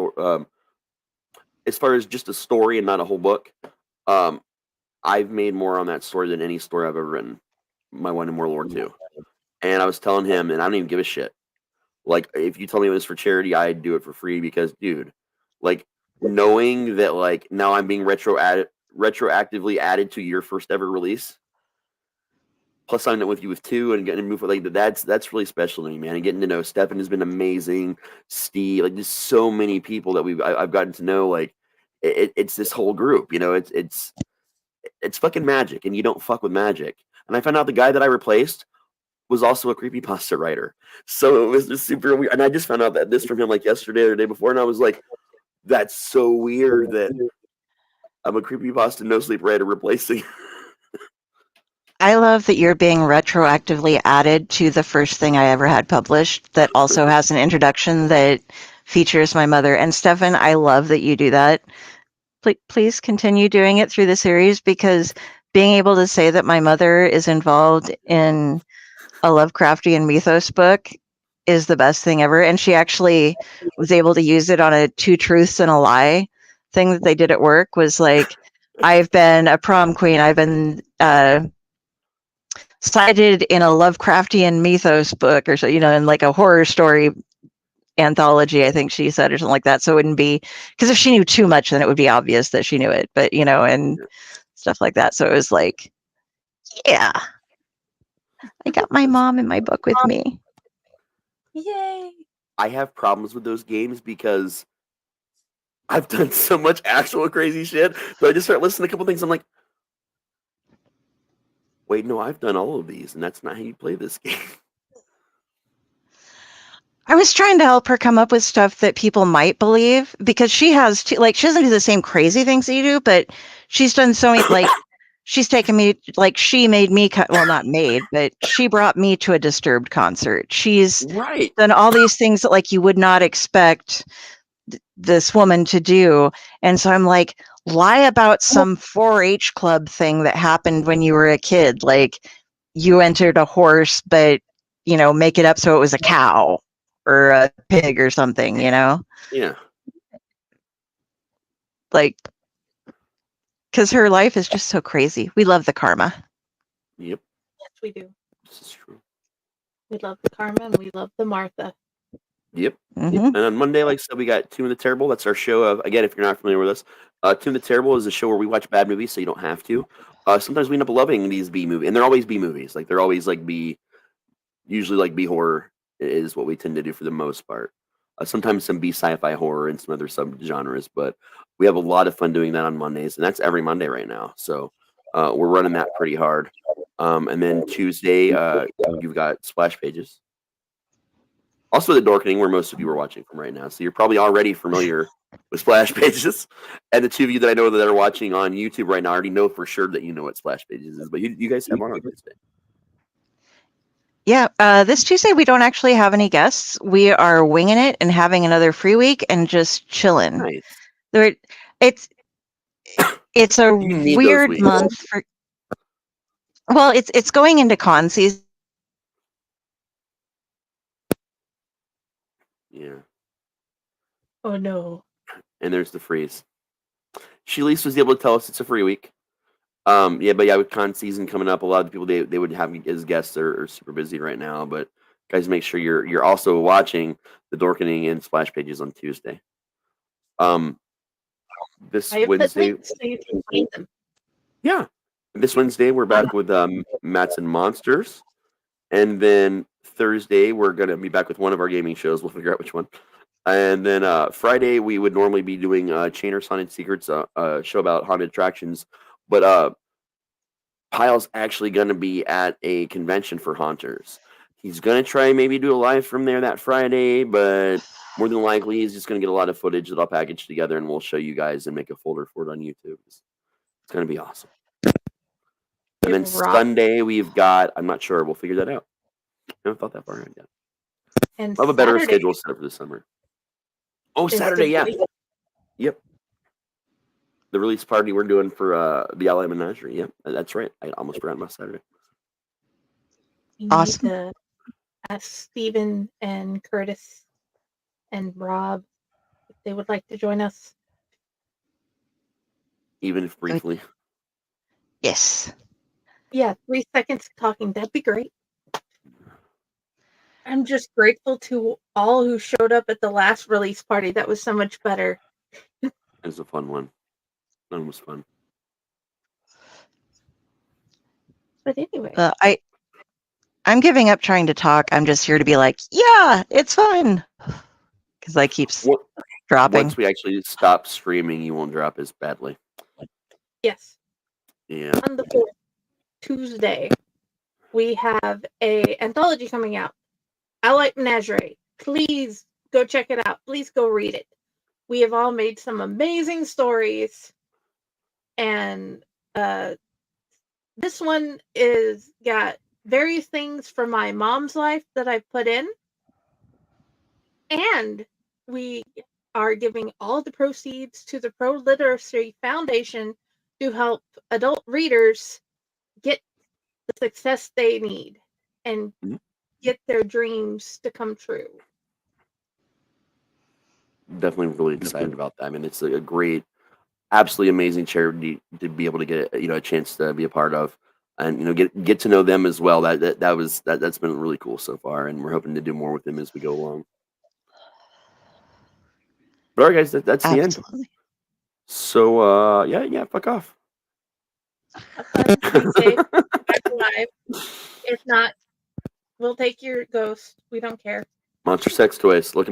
as far as just a story and not a whole book. I've made more on that story than any story I've ever written. My one in More Lore 2. And I was telling him, and I don't even give a shit. Like, if you told me it was for charity, I'd do it for free because, dude, like, knowing that, like, now I'm being retroactively added to your first ever release, plus signing up with you with 2 and getting to move, like, that's really special to me, man. And getting to know Stefan has been amazing. Steve, like, just so many people that I've gotten to know. Like, it's this whole group, you know. It's fucking magic, and you don't fuck with magic. And I found out the guy that I replaced was also a creepypasta writer. So it was just super weird. And I just found out that this from him like yesterday or the day before, and I was like, that's so weird that I'm a creepypasta no sleep writer replacing. I love that you're being retroactively added to the first thing I ever had published that also has an introduction that features my mother. And Stefan, I love that you do that. Please continue doing it through the series, because being able to say that my mother is involved in a Lovecraftian mythos book is the best thing ever. And she actually was able to use it on a 2 truths and a lie thing that they did at work. Was like, I've been a prom queen. I've been cited in a Lovecraftian mythos book, or so, you know, in like a horror story anthology, I think she said, or something like that. So it wouldn't be, because if she knew too much, then it would be obvious that she knew it, but, you know, and stuff like that. So it was like, yeah, I got my mom in my book with me. Yay! I have problems with those games because I've done so much actual crazy shit. So I just start listening to a couple things. I'm like, wait, no, I've done all of these, and that's not how you play this game. I was trying to help her come up with stuff that people might believe, because she has like, she doesn't do the same crazy things that you do, but she's done so many, like, she's taken me, like, she made me, well, not made, but she brought me to a Disturbed concert. She's done all these things that, like, you would not expect this woman to do. And so I'm like, lie about some 4-H club thing that happened when you were a kid. Like, you entered a horse, but, you know, make it up so it was a cow or a pig or something, you know? Yeah. Like, because her life is just so crazy. We love the karma. Yep. Yes, we do. This is true. We love the Karma and we love the Martha. Yep. And on Monday, like I said, we got Tomb of the Terrible. That's our show of, again, if you're not familiar with us, Tomb of the Terrible is a show where we watch bad movies so you don't have to. Sometimes we end up loving these B movies, and they're always B movies. Like, they're always like usually like B horror is what we tend to do for the most part. Sometimes some B sci-fi horror and some other subgenres, but we have a lot of fun doing that on Mondays, and that's every Monday right now. So we're running that pretty hard. And then Tuesday, you've got Splash Pages. Also, The Dorkening, where most of you are watching from right now. So you're probably already familiar with Splash Pages. And the 2 of you that I know that are watching on YouTube right now already know for sure that you know what Splash Pages is. But you guys have on Tuesday. Yeah, this Tuesday we don't actually have any guests. We are winging it and having another free week and just chilling. Nice. It's a weird month for. Well, it's going into con season. Yeah. Oh no. And there's the freeze. She at least was able to tell us it's a free week. But with con season coming up, a lot of the people they would have as guests are super busy right now. But guys, make sure you're also watching The Dorkening and Splash Pages on Tuesday. This Wednesday, so you can find them. Yeah, this Wednesday we're back with Mats and Monsters, and then Thursday we're gonna be back with one of our gaming shows. We'll figure out which one. And then Friday we would normally be doing Chainer's Haunted Secrets, a show about haunted attractions. But Pyle's actually going to be at a convention for haunters. He's going to try maybe do a live from there that Friday, but more than likely he's just going to get a lot of footage that I'll package together and we'll show you guys and make a folder for it on YouTube. going to be awesome. And then Rock. Sunday we've got, I'm not sure, we'll figure that out. I haven't thought that far ahead yet. And I'll have a better Saturday schedule set up for this summer. Oh, is Saturday, the yeah. release- Yep. The release party we're doing for the LA Menagerie. Yep, that's right. I almost forgot about Saturday. We Awesome. need to ask Steven and Curtis and Rob if they would like to join us. Even if briefly. Yes. Yeah, 3 seconds talking. That'd be great. I'm just grateful to all who showed up at the last release party. That was so much better. It was a fun one. That one was fun. But anyway, I'm giving up trying to talk. I'm just here to be like, yeah, it's fun. Because I keep dropping. Once we actually stop streaming, you won't drop as badly. yes. Yeah. On the 4th, Tuesday, we have a anthology coming out. I Like Menagerie. Please go check it out. Please go read it. We have all made some amazing stories. And this one is got various things from my mom's life that I put in. And we are giving all the proceeds to the Pro Literacy Foundation to help adult readers get the success they need and get their dreams to come true. Definitely really excited about that. I mean, it's a great, absolutely amazing charity to be able to get a chance to be a part of, and get to know them as well. That's been really cool so far, and we're hoping to do more with them as we go along. But all right, guys, that's the end. So yeah, fuck off. Have fun, be safe, back alive. If not, we'll take your ghost. We don't care. Monster sex toys. Look